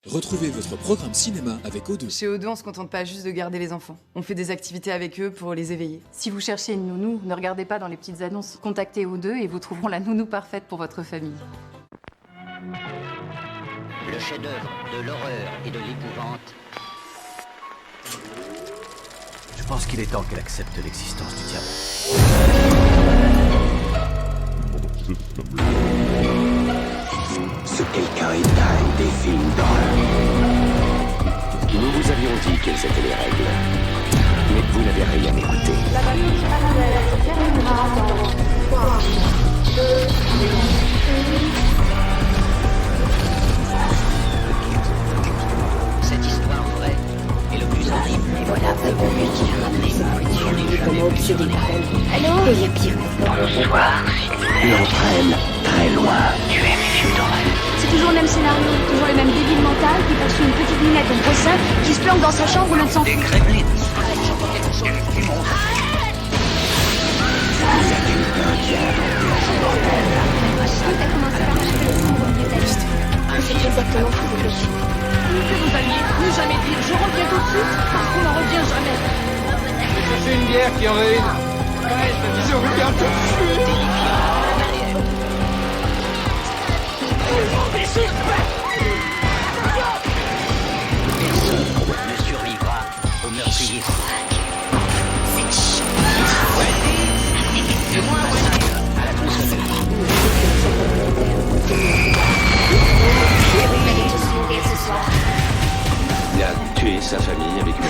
Retrouvez votre programme cinéma avec O2. Chez O2, on se contente pas juste de garder les enfants. On fait des activités avec eux pour les éveiller. Si vous cherchez une nounou, ne regardez pas dans les petites annonces. Contactez O2 et vous trouveront la nounou parfaite pour votre famille. Le chef-d'œuvre de l'horreur et de l'épouvante. Je pense qu'il est temps qu'elle accepte l'existence du diable. Ce quelqu'un est dingue des films d'horreur. Nous vous avions dit quelles étaient les règles, mais vous n'avez rien écouté. La balise manuelle se terminera dans 3, 2, 1. Cette histoire vraie est le plus horrible. Et voilà, comment obsédé par elle. Allô? Et il y a pire. Bonsoir. Et entraîne très loin. Tu aimes les films d'horreur? C'est toujours le même scénario, toujours le même débile mental qui poursuit une petite minette au gros sein qui se planque dans sa chambre au lieu de s'en Des foutre. gremlins. Il y a quelqu'un qui a inventé un jeu mortel. T'as commencé par acheter le film de Thalys. C'est exactement ce que vous faites. Plus que vous alliez, ne jamais dire je reviens tout de suite, parce qu'on n'en revient jamais. Cherchez une bière qui en veut une. Ouais, je me disais, on regarde tout de suite. Personne ne survivra au meurtrier. C'est chiant. Du moins, massacre à la tronçonneuse. Allez tous mourir ce soir. Il a tué sa famille avec une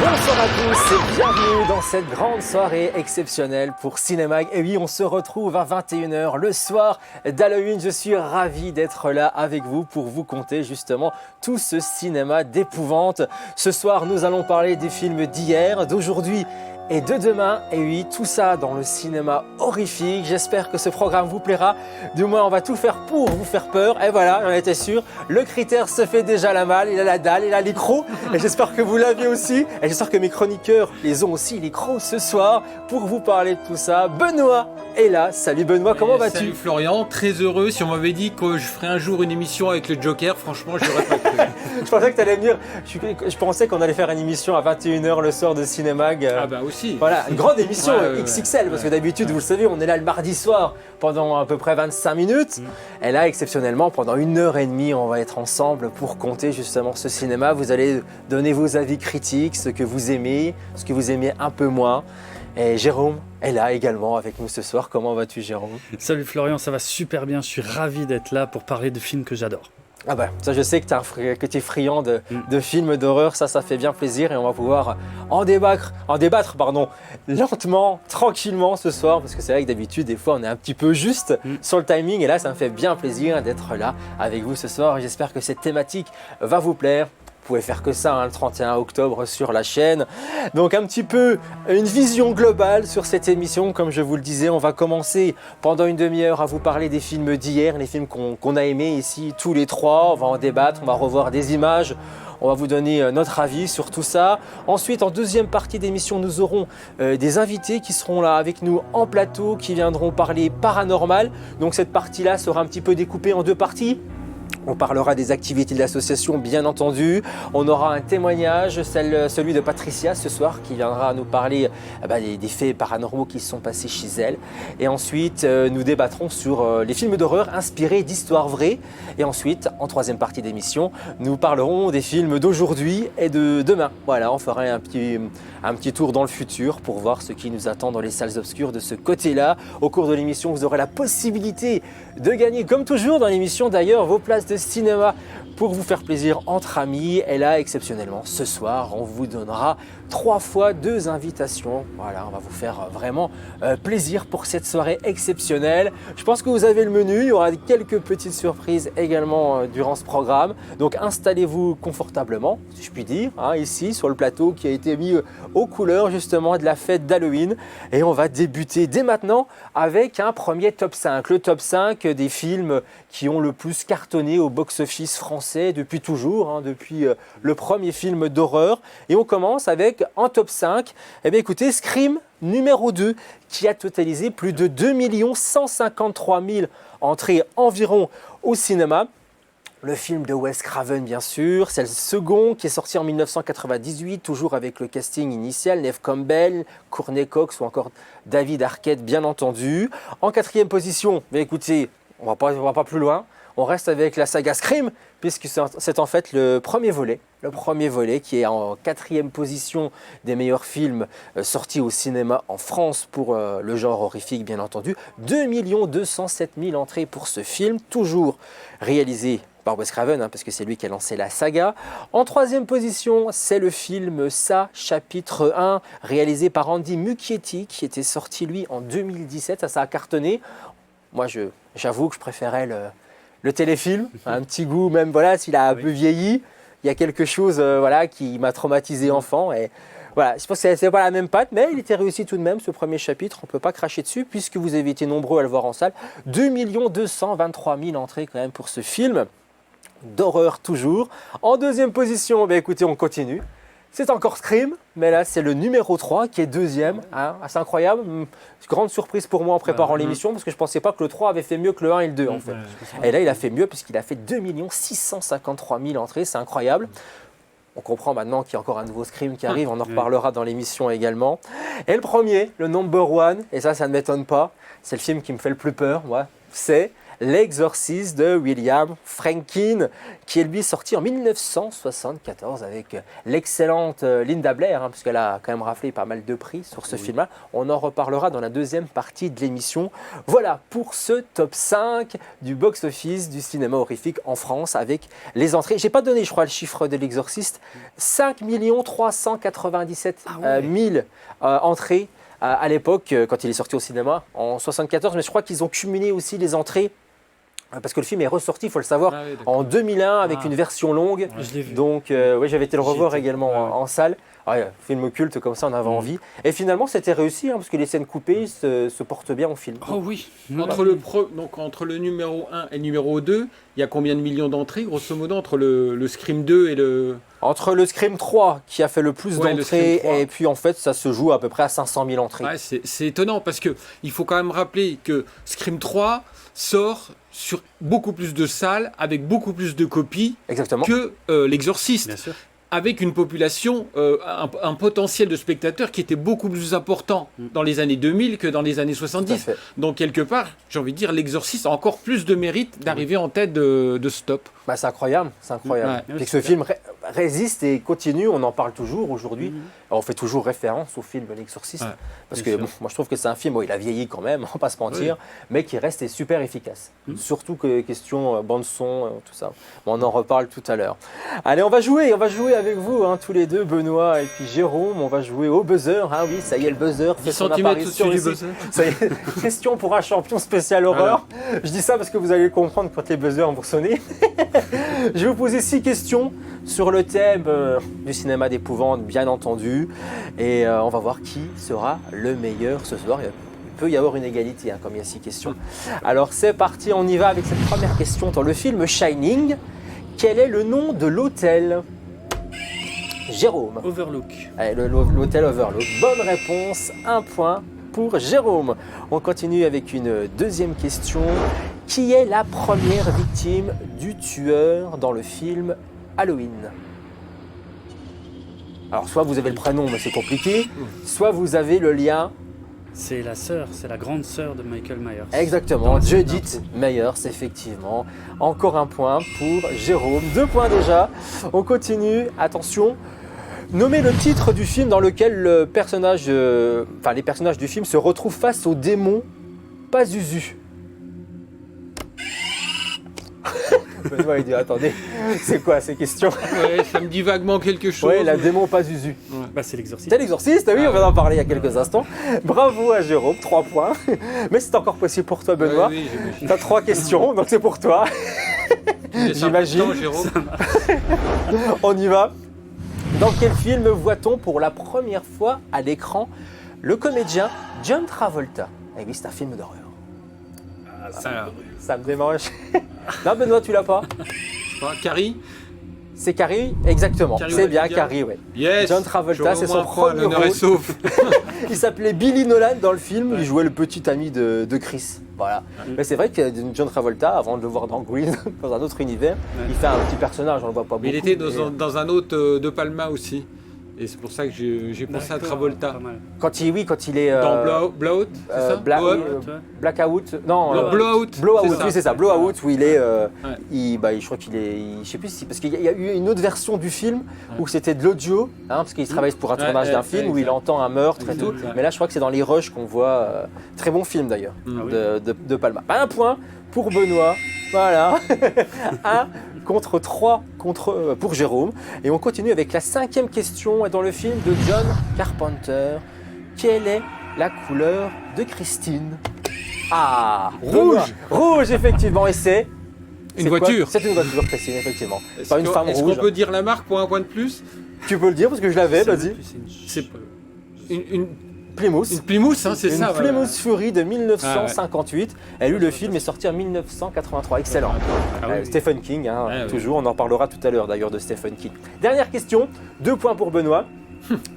Bonsoir à tous et bienvenue dans cette grande soirée exceptionnelle pour Cinémag. Et oui, on se retrouve à 21h le soir d'Halloween. Je suis ravi d'être là avec vous pour vous conter justement tout ce cinéma d'épouvante. Ce soir, nous allons parler des films d'hier, d'aujourd'hui et de demain. Et oui, tout ça dans le cinéma horrifique. J'espère que ce programme vous plaira. Du moins, on va tout faire pour vous faire peur. Et voilà, on était sûr. Le critère se fait déjà la malle. Il a la dalle, il a les crocs. Et j'espère que vous l'aviez aussi. Et j'espère que mes chroniqueurs les ont aussi, les crocs, ce soir, pour vous parler de tout ça. Benoît est là. Salut Benoît, comment vas-tu? Salut Florian, très heureux. Si on m'avait dit que je ferais un jour une émission avec le Joker, franchement, je n'aurais pas cru. Je pensais que tu allais venir. Je pensais qu'on allait faire une émission à 21h le soir de Cinémag. Ah bah aussi. Voilà, une grande émission Ouais, XXL, parce que d'habitude, vous le savez, on est là le mardi soir pendant à peu près 25 minutes. Et là, exceptionnellement, pendant 1h30, on va être ensemble pour compter justement ce cinéma. Vous allez donner vos avis critiques, ce que vous aimez un peu moins. Et Jérôme est là également avec nous ce soir. Comment vas-tu, Jérôme? Salut Florian, ça va super bien. Je suis ravi d'être là pour parler de films que j'adore. Ah bah, ça je sais que tu es friand de films d'horreur, ça fait bien plaisir et on va pouvoir en débattre lentement, tranquillement ce soir parce que c'est vrai que d'habitude des fois on est un petit peu juste sur le timing et là ça me fait bien plaisir d'être là avec vous ce soir et j'espère que cette thématique va vous plaire. Vous pouvez faire que ça le 31 octobre sur la chaîne. Donc un petit peu une vision globale sur cette émission. Comme je vous le disais, on va commencer pendant une demi-heure à vous parler des films d'hier, les films qu'on a aimés ici tous les trois. On va en débattre, on va revoir des images. On va vous donner notre avis sur tout ça. Ensuite, en deuxième partie d'émission, nous aurons des invités qui seront là avec nous en plateau, qui viendront parler paranormal. Donc cette partie-là sera un petit peu découpée en deux parties. On parlera des activités de l'association, bien entendu. On aura un témoignage, celui de Patricia ce soir, qui viendra nous parler des faits paranormaux qui se sont passés chez elle. Et ensuite, nous débattrons sur les films d'horreur inspirés d'histoires vraies. Et ensuite, en troisième partie d'émission, nous parlerons des films d'aujourd'hui et de demain. Voilà, on fera un petit tour dans le futur pour voir ce qui nous attend dans les salles obscures de ce côté-là. Au cours de l'émission, vous aurez la possibilité de gagner, comme toujours dans l'émission d'ailleurs, vos places de cinéma pour vous faire plaisir entre amis. Et là, exceptionnellement, ce soir, on vous donnera 3 fois 2 invitations. Voilà, on va vous faire vraiment plaisir pour cette soirée exceptionnelle. Je pense que vous avez le menu. Il y aura quelques petites surprises également durant ce programme. Donc, installez-vous confortablement, si je puis dire, ici sur le plateau qui a été mis aux couleurs justement de la fête d'Halloween. Et on va débuter dès maintenant avec un premier top 5. Le top 5 des films qui ont le plus cartonné au box-office français depuis toujours, depuis le premier film d'horreur. Et on commence avec en top 5, écoutez, Scream numéro 2 qui a totalisé plus de 2 153 000 entrées environ au cinéma. Le film de Wes Craven, bien sûr. C'est le second qui est sorti en 1998, toujours avec le casting initial, Neve Campbell, Courtney Cox ou encore David Arquette, bien entendu. En quatrième position, mais écoutez, on va pas plus loin. On reste avec la saga Scream, puisque c'est en fait le premier volet qui est en quatrième position des meilleurs films sortis au cinéma en France pour le genre horrifique, bien entendu. 2 207 000 entrées pour ce film, toujours réalisé par Wes Craven, parce que c'est lui qui a lancé la saga. En troisième position, c'est le film Ça, chapitre 1, réalisé par Andy Muschietti, qui était sorti, lui, en 2017. Ça a cartonné. Moi, j'avoue que je préférais le téléfilm, un petit goût, même voilà, s'il a un peu vieilli. Il y a quelque chose qui m'a traumatisé enfant. Et voilà, je pense que c'est pas la même patte, mais il était réussi tout de même, ce premier chapitre. On ne peut pas cracher dessus, puisque vous avez été nombreux à le voir en salle. 2 223 000 entrées quand même pour ce film. D'horreur toujours. En deuxième position, écoutez, on continue. C'est encore Scream, mais là c'est le numéro 3 qui est deuxième. Assez incroyable. Grande surprise pour moi en préparant l'émission, parce que je ne pensais pas que le 3 avait fait mieux que le 1 et le 2 en fait. Et là il a fait mieux puisqu'il a fait 2 653 000 entrées, c'est incroyable. On comprend maintenant qu'il y a encore un nouveau Scream qui arrive, on en reparlera dans l'émission également. Et le premier, le number one, et ça ne m'étonne pas, c'est le film qui me fait le plus peur, moi, c'est L'Exorciste de William Friedkin, qui est lui sorti en 1974 avec l'excellente Linda Blair, puisqu'elle a quand même raflé pas mal de prix sur ce film-là. On en reparlera dans la deuxième partie de l'émission. Voilà pour ce top 5 du box-office du cinéma horrifique en France avec les entrées. J'ai pas donné, je crois, le chiffre de L'Exorciste. 5 397 000 entrées à l'époque, quand il est sorti au cinéma, en 1974. Mais je crois qu'ils ont cumulé aussi les entrées. Parce que le film est ressorti, il faut le savoir, en 2001 avec une version longue. Je l'ai vu. Donc, j'avais été le revoir également en salle. Film culte comme ça, on avait envie. Et finalement, c'était réussi, parce que les scènes coupées se portent bien au film. Oh oui. Entre le numéro 1 et le numéro 2, il y a combien de millions d'entrées, grosso modo, entre le Scream 2 et le... Entre le Scream 3, qui a fait le plus d'entrées, et puis en fait, ça se joue à peu près à 500 000 entrées. Ouais, c'est étonnant, parce qu'il faut quand même rappeler que Scream 3 sort sur beaucoup plus de salles, avec beaucoup plus de copies que L'Exorciste. Bien sûr. Avec une population, un potentiel de spectateurs qui était beaucoup plus important dans les années 2000 que dans les années 70. Donc quelque part, j'ai envie de dire, L'Exorciste a encore plus de mérite d'arriver en tête de ce top. C'est incroyable, c'est incroyable. Et que ce film résiste et continue, on en parle toujours aujourd'hui. On fait toujours référence au film L'Exorciste. Parce que moi je trouve que c'est un film, il a vieilli quand même, on va pas se mentir, mais qui reste super efficace. Surtout que question bande-son, tout ça. On en reparle tout à l'heure. Allez, on va jouer avec vous, tous les deux, Benoît et puis Jérôme. On va jouer au buzzer. Ah oui, ça y est, le buzzer fait son apparition ici. Ça y est, question pour un champion spécial horreur. Je dis ça parce que vous allez comprendre quand les buzzers vont sonner. Je vais vous poser 6 questions sur le thème du cinéma d'épouvante, bien entendu. Et on va voir qui sera le meilleur ce soir. Il peut y avoir une égalité, comme il y a 6 questions. Alors c'est parti, on y va avec cette première question. Dans le film Shining, quel est le nom de l'hôtel ? Jérôme. Overlook. Allez, l'hôtel Overlook. Bonne réponse, 1 point pour Jérôme. On continue avec une deuxième question. Qui est la première victime du tueur dans le film Halloween ? Alors, soit vous avez le prénom, mais c'est compliqué, soit vous avez le lien. C'est la grande sœur de Michael Myers. Exactement, Judith Myers, effectivement. Encore 1 point pour Jérôme, 2 points déjà. On continue, attention. Nommez le titre du film dans lequel les personnages du film se retrouvent face au démon Pazuzu. Benoît il dit attendez, c'est quoi ces questions? Ça me dit vaguement quelque chose. Oui, la démon Pazuzu. C'est l'Exorciste. C'est l'Exorciste, oui, on va en parler il y a quelques instants. Bravo à Jérôme, 3 points. Mais c'est encore possible pour toi, Benoît. Tu as 3 questions, donc c'est pour toi. J'imagine. On y va. Dans quel film voit-on pour la première fois à l'écran le comédien John Travolta? Eh oui, c'est un film d'horreur. Ça me démange. Non, Benoît, tu l'as pas? Carrie? C'est Carrie, exactement. C'est bien Carrie, ouais. Yes. John Travolta, c'est son premier rôle. Sauf. Il s'appelait Billy Nolan dans le film. Il jouait le petit ami de Chris. Voilà. Mais c'est vrai que John Travolta, avant de le voir dans Green, dans un autre univers, il fait un petit personnage, on le voit pas beaucoup. Mais il était dans un autre De Palma aussi. Et c'est pour ça que j'ai pensé à Travolta. Quand il est... Dans Blowout, c'est ça Blackout, non... Blowout, oui c'est ça, Blowout, où il est... je crois qu'il est... Je sais plus si... Parce qu'il y a eu une autre version du film où c'était de l'audio, parce qu'il travaille pour un tournage d'un film où il entend un meurtre et tout. Mais là, je crois que c'est dans les rushs qu'on voit... Très bon film d'ailleurs, de Palma. Un point pour Benoît, voilà. 1 contre 3 pour Jérôme. Et on continue avec la 5e question dans le film de John Carpenter. Quelle est la couleur de Christine? Rouge. Rouge, effectivement, et c'est... Une voiture. C'est une voiture, Christine, effectivement. Pas une femme rouge. Est-ce qu'on peut dire la marque pour un point de plus? Tu peux le dire parce que je l'avais, vas-y. C'est une Plymouth. Une Plymouth, c'est ça. Une Plymouth Fury de 1958. Elle le film est sorti en 1983. Excellent. Stephen King, toujours. On en parlera tout à l'heure d'ailleurs de Stephen King. Dernière question. 2 points pour Benoît.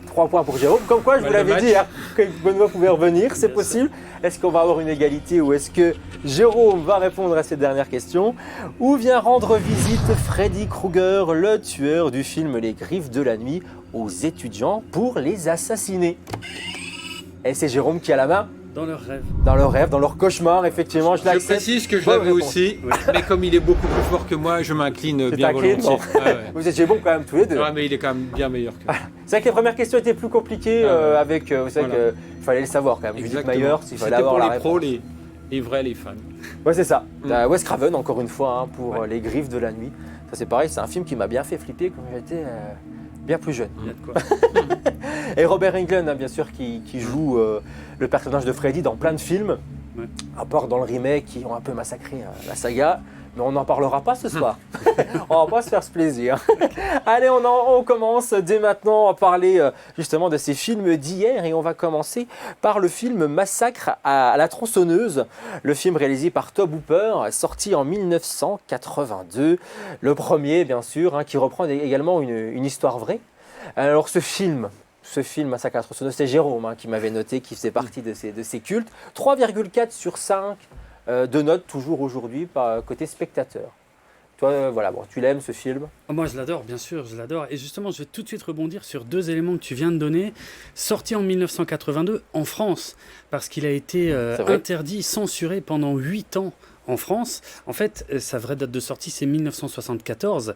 3 points pour Jérôme. Comme quoi, je vous l'avais dit que Benoît pouvait revenir. C'est possible. Est-ce qu'on va avoir une égalité ou est-ce que Jérôme va répondre à cette dernière question? Où vient rendre visite Freddy Krueger, le tueur du film Les Griffes de la Nuit, aux étudiants pour les assassiner? Et c'est Jérôme qui a la main. Dans leur rêve. Dans leur rêve, dans leur cauchemar, effectivement. Je précise que je l'avais aussi, mais comme il est beaucoup plus fort que moi, je m'incline bien volontiers. Vous étiez bons quand même tous les deux. Mais il est quand même bien meilleur que moi. C'est vrai que les premières questions étaient plus compliquées avec... Vous savez qu'il fallait le savoir quand même. Judith Myers, il fallait avoir la réponse. C'était pour les pros, les vrais, les fans. Ouais, c'est ça. Wes Craven, encore une fois, pour Les Griffes de la Nuit. Ça, c'est pareil, c'est un film qui m'a bien fait flipper quand j'étais... bien plus jeune. Il y a de quoi. Et Robert Englund, bien sûr, qui joue le personnage de Freddy dans plein de films, à part dans le remake, qui ont un peu massacré la saga. Mais on n'en parlera pas ce soir. On va pas se faire ce plaisir. Allez, on commence dès maintenant à parler justement de ces films d'hier. Et on va commencer par le film Massacre à la tronçonneuse. Le film réalisé par Tobe Hooper, sorti en 1982. Le premier, bien sûr, qui reprend également une histoire vraie. Alors ce film Massacre à la tronçonneuse, c'est Jérôme qui m'avait noté, qui faisait partie de ces cultes. 3,4 sur 5 de notes toujours aujourd'hui côté spectateur. Toi, tu l'aimes ce film? Moi, je l'adore, bien sûr, je l'adore. Et justement, je vais tout de suite rebondir sur 2 éléments que tu viens de donner. Sorti en 1982 en France, parce qu'il a été interdit, censuré pendant 8 ans. En France, en fait, sa vraie date de sortie, c'est 1974.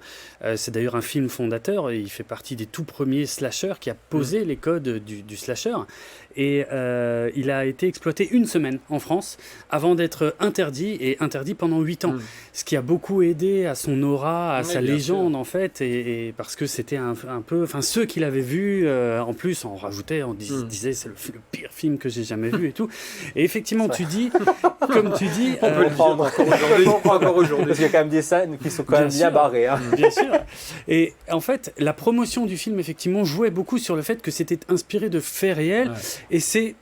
C'est d'ailleurs un film fondateur. Et il fait partie des tout premiers slashers qui a posé les codes du slasher. Et il a été exploité 1 semaine en France avant d'être interdit pendant 8 ans. Ce qui a beaucoup aidé à son aura, à sa légende, en fait. Et parce que c'était un peu... Enfin, ceux qui l'avaient vu, en plus, on rajoutait, on disait c'est le pire film que j'ai jamais vu et tout. Et effectivement, comme tu dis... On peut le prendre encore aujourd'hui. Parce qu'il y a quand même des scènes qui sont quand même bien barrées. Bien sûr. Et en fait, la promotion du film, effectivement, jouait beaucoup sur le fait que c'était inspiré de faits réels. Et c'est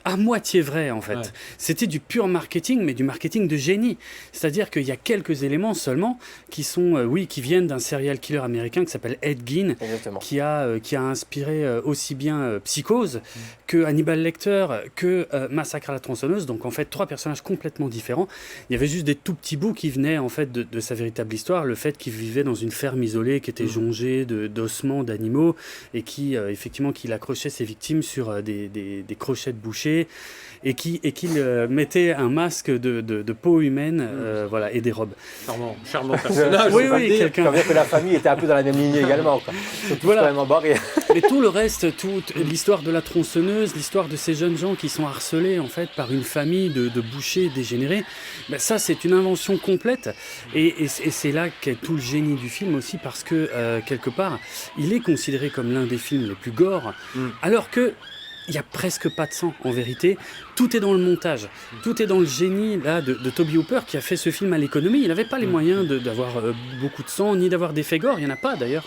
à moitié vrai, en fait. Ouais. C'était du pur marketing, mais du marketing de génie. C'est-à-dire qu'il y a quelques éléments seulement qui sont, qui viennent d'un serial killer américain qui s'appelle Ed Gein, qui a inspiré aussi bien Psychose que Hannibal Lecter, que Massacre à la tronçonneuse. Donc, en fait, 3 personnages complètement différents. Il y avait juste des tout petits bouts qui venaient, en fait, de sa véritable histoire. Le fait qu'il vivait dans une ferme isolée qui était jongée d'ossements d'animaux et qui, effectivement, qu'il accrochait ses victimes sur des crochets de boucher et qu'il mettait un masque de peau humaine et des robes. Charmant personnage. Oui, quelqu'un. Ça veut dire que la famille était un peu dans la même lignée également. Surtout quand même embarqué. Mais tout le reste, toute l'histoire de la tronçonneuse, l'histoire de ces jeunes gens qui sont harcelés en fait par une famille de bouchers dégénérés, ça c'est une invention complète et c'est là qu'est tout le génie du film aussi parce que quelque part il est considéré comme l'un des films les plus gore alors que il n'y a presque pas de sang, en vérité. Tout est dans le montage. Tout est dans le génie là, de Tobe Hooper qui a fait ce film à l'économie. Il n'avait pas les moyens d'avoir beaucoup de sang, ni d'avoir d'effets gore. Il n'y en a pas, d'ailleurs.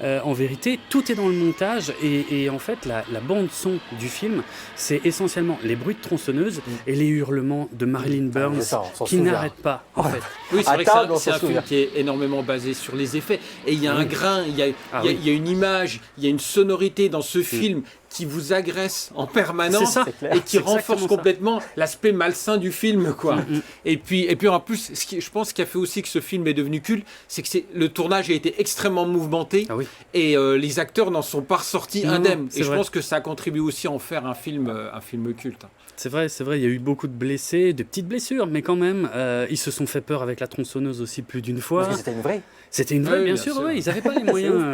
En vérité, tout est dans le montage. Et en fait, la bande-son du film, c'est essentiellement les bruits de tronçonneuse et les hurlements de Marilyn Burns qui n'arrêtent pas, en fait. Oui, c'est vrai que c'est un film qui est énormément basé sur les effets. Et il y a un grain, il y a une image, il y a une sonorité dans ce film qui vous agresse en permanence et qui C'est renforce exactement complètement l'aspect malsain du film, quoi. Et puis en plus, je pense qu'il a fait aussi que ce film est devenu culte, c'est que le tournage a été extrêmement mouvementé et les acteurs n'en sont pas ressortis indemnes. Et je pense que ça a contribué aussi à en faire un film culte. C'est vrai, il y a eu beaucoup de blessés, de petites blessures, mais quand même, ils se sont fait peur avec la tronçonneuse aussi plus d'une fois. Parce que c'était une vraie. C'était une vraie, bien sûr, ouais, ils n'avaient pas les moyens.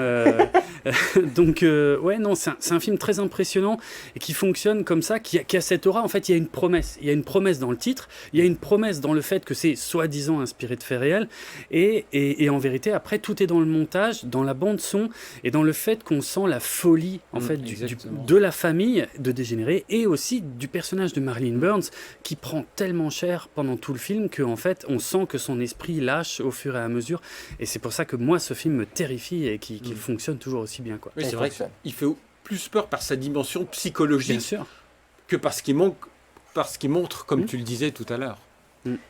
Donc, ouais, non, c'est un film très impressionnant et qui fonctionne comme ça, qui a cette aura. En fait, il y a une promesse. Il y a une promesse dans le titre, il y a une promesse dans le fait que c'est soi-disant inspiré de faits réels. Et en vérité, après, tout est dans le montage, dans la bande-son et dans le fait qu'on sent la folie en fait, de la famille de Dégénéré et aussi du personnage de Marilyn Burns qui prend tellement cher pendant tout le film qu'en fait, on sent que son esprit lâche au fur et à mesure. Et c'est pour ça que moi, ce film me terrifie et qu'il fonctionne toujours aussi bien. Quoi. Oui, c'est vrai qu'il fait plus peur par sa dimension psychologique que par ce qu'il montre, comme tu le disais tout à l'heure.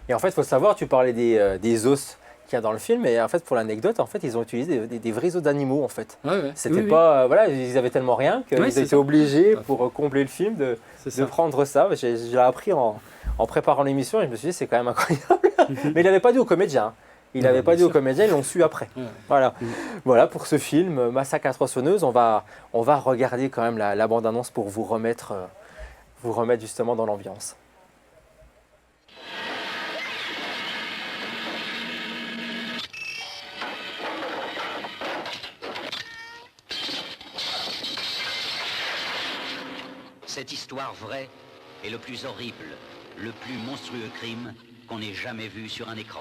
Et en fait, il faut savoir, tu parlais des os qu'il y a dans le film, et en fait, pour l'anecdote, en fait, ils ont utilisé des vrais os d'animaux, en fait. C'était pas... voilà, ils avaient tellement rien qu'ils étaient obligés, pour combler le film, de prendre ça. J'ai appris en préparant l'émission, et je me suis dit, c'est quand même incroyable. Mais il n'avait pas dit aux comédiens. Il n'avait pas dit aux comédiens, ils l'ont su après. Voilà pour ce film, Massacre à la tronçonneuse. On va regarder quand même la bande-annonce pour vous remettre justement dans l'ambiance. Cette histoire vraie est le plus horrible, le plus monstrueux crime qu'on ait jamais vu sur un écran.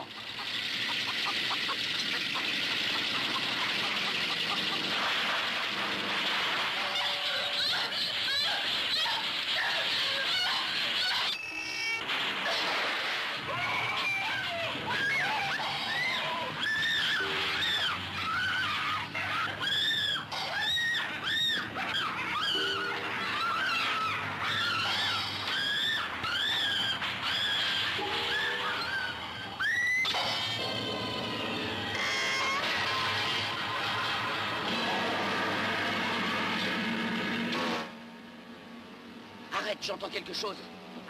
Arrête, j'entends quelque chose.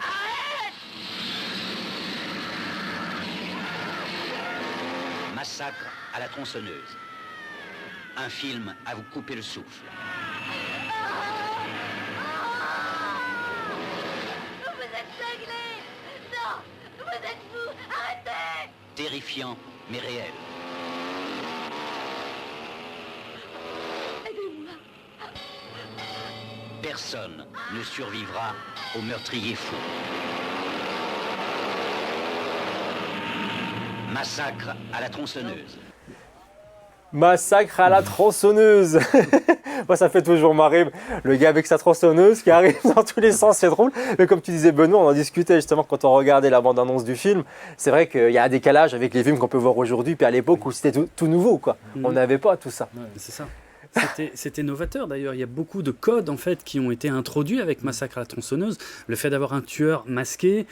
Arrête! Massacre à la tronçonneuse. Un film à vous couper le souffle. Vous êtes cinglés! Non! Vous êtes fous! Arrêtez! Terrifiant, mais réel. Personne ne survivra au meurtrier fou. Massacre à la tronçonneuse. Massacre à la tronçonneuse. Moi, ça fait toujours marrer le gars avec sa tronçonneuse qui arrive dans tous les sens, c'est drôle. Mais comme tu disais, Benoît, on en discutait justement quand on regardait la bande-annonce du film. C'est vrai qu'il y a un décalage avec les films qu'on peut voir aujourd'hui, puis à l'époque où c'était tout nouveau, quoi. On n'avait pas tout ça. Ouais, c'est ça. C'était novateur d'ailleurs, il y a beaucoup de codes en fait qui ont été introduits avec Massacre à la tronçonneuse. Le fait d'avoir un tueur masqué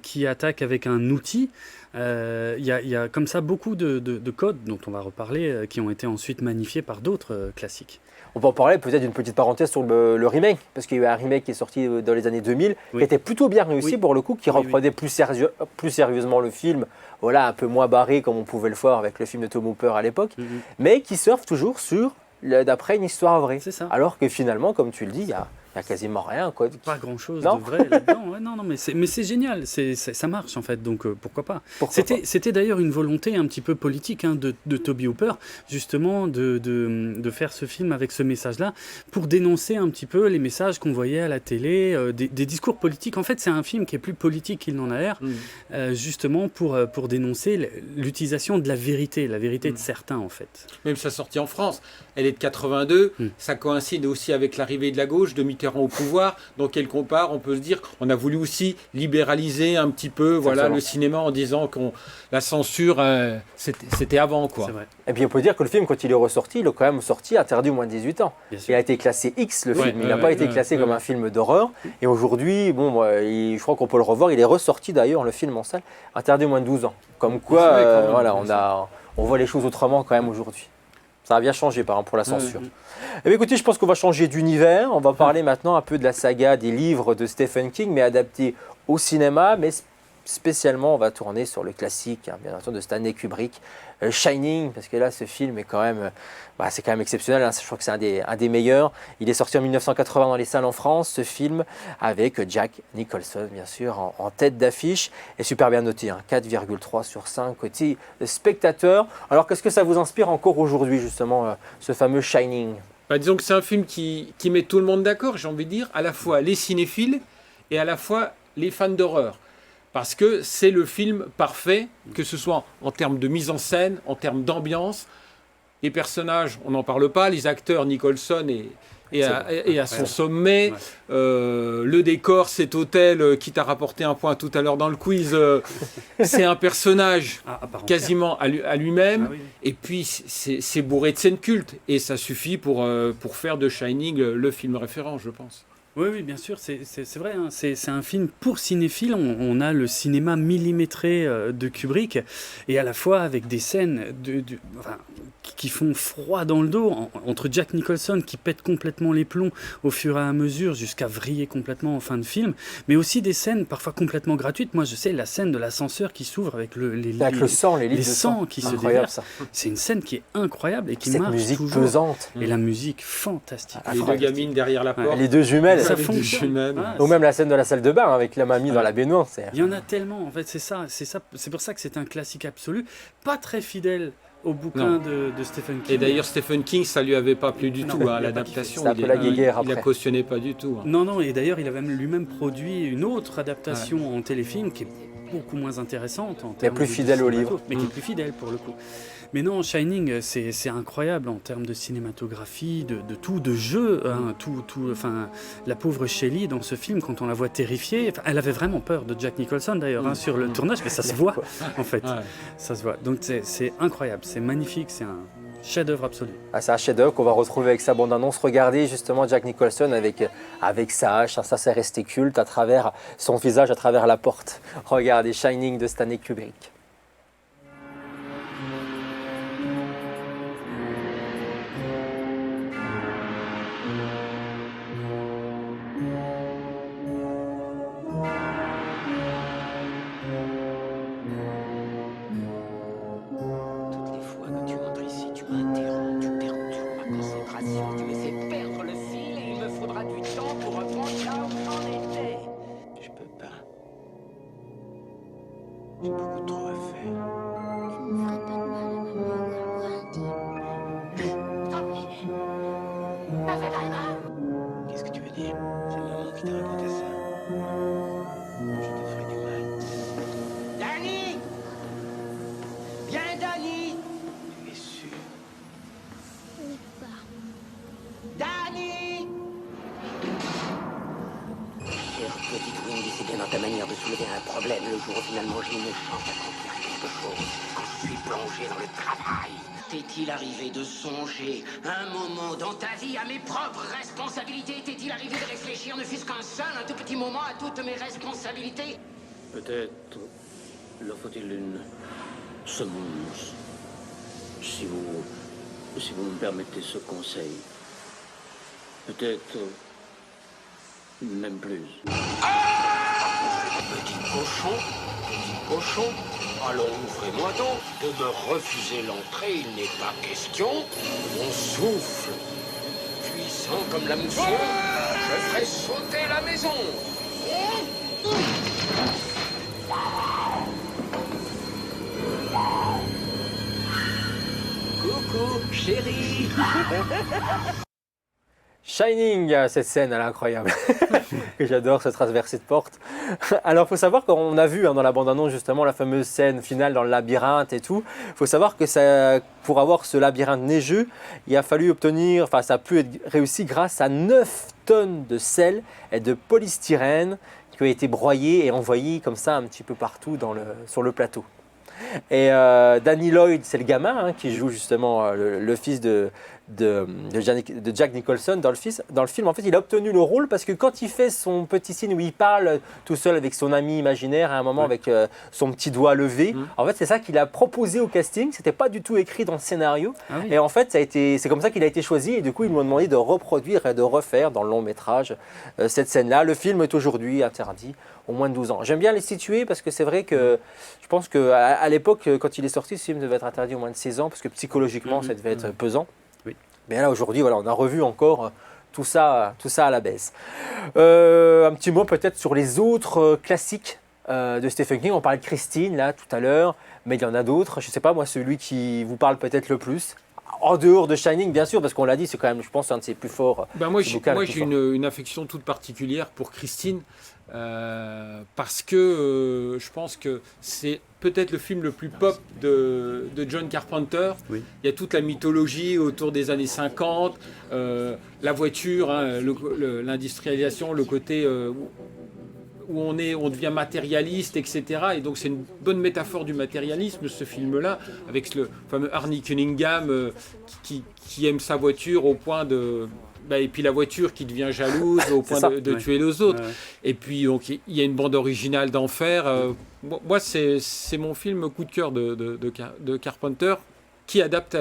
qui attaque avec un outil, il y a comme ça beaucoup de codes dont on va reparler qui ont été ensuite magnifiés par d'autres classiques. On peut en parler peut-être d'une petite parenthèse sur le remake, parce qu'il y a eu un remake qui est sorti dans les années 2000, qui était plutôt bien réussi pour le coup, qui reprenait plus sérieusement le film, voilà, un peu moins barré comme on pouvait le voir avec le film de Tom Hooper à l'époque, mais qui surfe toujours d'après une histoire vraie. Alors que finalement, comme tu le dis, il y a quasiment rien. Quoi. Pas grand-chose de vrai là-dedans. Ouais, non, mais c'est génial, ça marche en fait, donc pourquoi pas. C'était d'ailleurs une volonté un petit peu politique de Tobe Hooper, justement, de faire ce film avec ce message-là, pour dénoncer un petit peu les messages qu'on voyait à la télé, des discours politiques. En fait, c'est un film qui est plus politique qu'il n'en a l'air, justement pour dénoncer l'utilisation de la vérité de certains en fait. Même sa sortie en France, elle est de 82, ça coïncide aussi avec l'arrivée de la gauche, de Mitterrand au pouvoir, donc quelque part on peut se dire qu'on a voulu aussi libéraliser un petit peu le cinéma en disant que la censure c'était avant quoi. Et puis on peut dire que le film quand il est ressorti, il est quand même sorti interdit au moins de 18 ans. Il a été classé X le film, il n'a pas été classé comme un film d'horreur et aujourd'hui je crois qu'on peut le revoir, il est ressorti d'ailleurs le film en salle interdit au moins de 12 ans. Comme quoi on voit les choses autrement quand même aujourd'hui. Ça a bien changé par exemple pour la censure. Eh bien, écoutez, je pense qu'on va changer d'univers. On va parler maintenant un peu de la saga des livres de Stephen King, mais adaptés au cinéma. Mais spécialement, on va tourner sur le classique, bien entendu, de Stanley Kubrick, Shining, parce que là, ce film est quand même, c'est quand même exceptionnel. Je crois que c'est un des meilleurs. Il est sorti en 1980 dans les salles en France, ce film, avec Jack Nicholson, bien sûr, en tête d'affiche, et super bien noté, 4,3 sur 5 côté spectateur. Alors, qu'est-ce que ça vous inspire encore aujourd'hui, justement, ce fameux Shining? Disons que c'est un film qui met tout le monde d'accord, j'ai envie de dire, à la fois les cinéphiles et à la fois les fans d'horreur. Parce que c'est le film parfait, que ce soit en termes de mise en scène, en termes d'ambiance. Les personnages, on n'en parle pas. Les acteurs, Nicholson est à son sommet. Ouais. Le décor, cet hôtel qui t'a rapporté un point tout à l'heure dans le quiz, c'est un personnage quasiment à lui-même. Ah, oui. Et puis, c'est bourré de scènes cultes. Et ça suffit pour faire de Shining le film référent, je pense. Oui, bien sûr, c'est vrai. C'est un film pour cinéphiles. On a le cinéma millimétré de Kubrick, et à la fois avec des scènes qui font froid dans le dos, entre Jack Nicholson qui pète complètement les plombs au fur et à mesure jusqu'à vriller complètement en fin de film, mais aussi des scènes parfois complètement gratuites. Moi, je sais, la scène de l'ascenseur qui s'ouvre avec le sang, les sangs qui se déversent. C'est une scène qui est incroyable et qui marche toujours. Cette musique pesante. Et la musique fantastique. Les deux gamines derrière la porte. Les deux jumelles. Ça fonctionne. Ou même la scène de la salle de bain avec la mamie dans la baignoire. Il y en a tellement, en fait, c'est pour ça que c'est un classique absolu, pas très fidèle au bouquin de Stephen King. Et d'ailleurs, Stephen King, ça lui avait pas plu du tout, l'adaptation. Il la cautionnait pas du tout. Non, et d'ailleurs, il avait lui-même produit une autre adaptation en téléfilm qui est beaucoup moins intéressante. Mais plus fidèle au livre. Mais qui est plus fidèle pour le coup. Mais non, Shining, c'est incroyable en termes de cinématographie, de tout, de jeu. Enfin, la pauvre Shelley, dans ce film, quand on la voit terrifiée, elle avait vraiment peur de Jack Nicholson d'ailleurs sur le tournage, mais ça se voit en fait. Ouais. Ça se voit. Donc c'est incroyable, c'est magnifique, c'est un chef-d'œuvre absolu. C'est un chef-d'œuvre qu'on va retrouver avec sa bande-annonce. Regardez justement Jack Nicholson avec sa hache, ça c'est resté culte à travers son visage, à travers la porte. Regardez Shining de Stanley Kubrick. J'ai beaucoup trop à faire. Tu ne ferais pas de mal à maman, Qu'est-ce que tu veux dire? C'est maman qui t'a raconté ça. Je te ferai du mal. Danny! Viens, Danny! Tu es sûr? Oui, papa. Danny! Chère petite Wendy, c'est bien dans ta manière de soulever un problème le jour où finalement j'ai une chance d'accomplir quelque chose. Quand je suis plongé dans le travail. T'est-il arrivé de songer un moment dans ta vie à mes propres responsabilités? T'est-il arrivé de réfléchir ne fût-ce qu'un seul, un tout petit moment à toutes mes responsabilités? Peut-être leur faut-il une semonce. Si vous me permettez ce conseil. Peut-être même plus. Petit cochon, allons, ouvrez-moi donc. De me refuser l'entrée, il n'est pas question. Mon souffle, puissant comme la mousson, je ferai sauter la maison. Coucou, chérie. Shining, cette scène, elle est incroyable. J'adore ce traversée de porte. Alors, il faut savoir qu'on a vu dans la bande-annonce justement la fameuse scène finale dans le labyrinthe et tout. Il faut savoir que pour avoir ce labyrinthe neigeux, il a fallu obtenir, ça a pu être réussi grâce à 9 tonnes de sel et de polystyrène qui ont été broyés et envoyés comme ça un petit peu partout sur le plateau. Et Danny Lloyd, c'est le gamin qui joue justement le fils de Jack Nicholson dans le film. En fait, il a obtenu le rôle parce que quand il fait son petit signe où il parle tout seul avec son ami imaginaire à un moment avec son petit doigt levé, en fait, c'est ça qu'il a proposé au casting. C'était pas du tout écrit dans le scénario. Ah oui. Et en fait, c'est comme ça qu'il a été choisi. Et du coup, ils lui ont demandé de reproduire et de refaire dans le long métrage cette scène-là. Le film est aujourd'hui interdit aux moins de 12 ans. J'aime bien les situer parce que c'est vrai que je pense qu'à l'époque, quand il est sorti, ce film devait être interdit aux moins de 16 ans parce que psychologiquement, ça devait être pesant. Mais là, aujourd'hui, voilà, on a revu encore tout ça à la baisse. Un petit mot peut-être sur les autres classiques de Stephen King. On parlait de Christine, là, tout à l'heure, mais il y en a d'autres. Je ne sais pas, moi, celui qui vous parle peut-être le plus. En dehors de Shining, bien sûr, parce qu'on l'a dit, c'est quand même, je pense, un de ses plus forts. Moi, j'ai une affection toute particulière pour Christine, parce que je pense que c'est peut-être le film le plus pop de John Carpenter. Oui. Il y a toute la mythologie autour des années 50, la voiture, l'industrialisation, le côté où on devient matérialiste, etc. Et donc c'est une bonne métaphore du matérialisme, ce film-là, avec le fameux Arnie Cunningham qui aime sa voiture au point de... et puis la voiture qui devient jalouse au point de tuer les autres. Ouais. Et puis donc il y a une bande originale d'enfer. Moi, c'est mon film coup de cœur de Carpenter qui adapte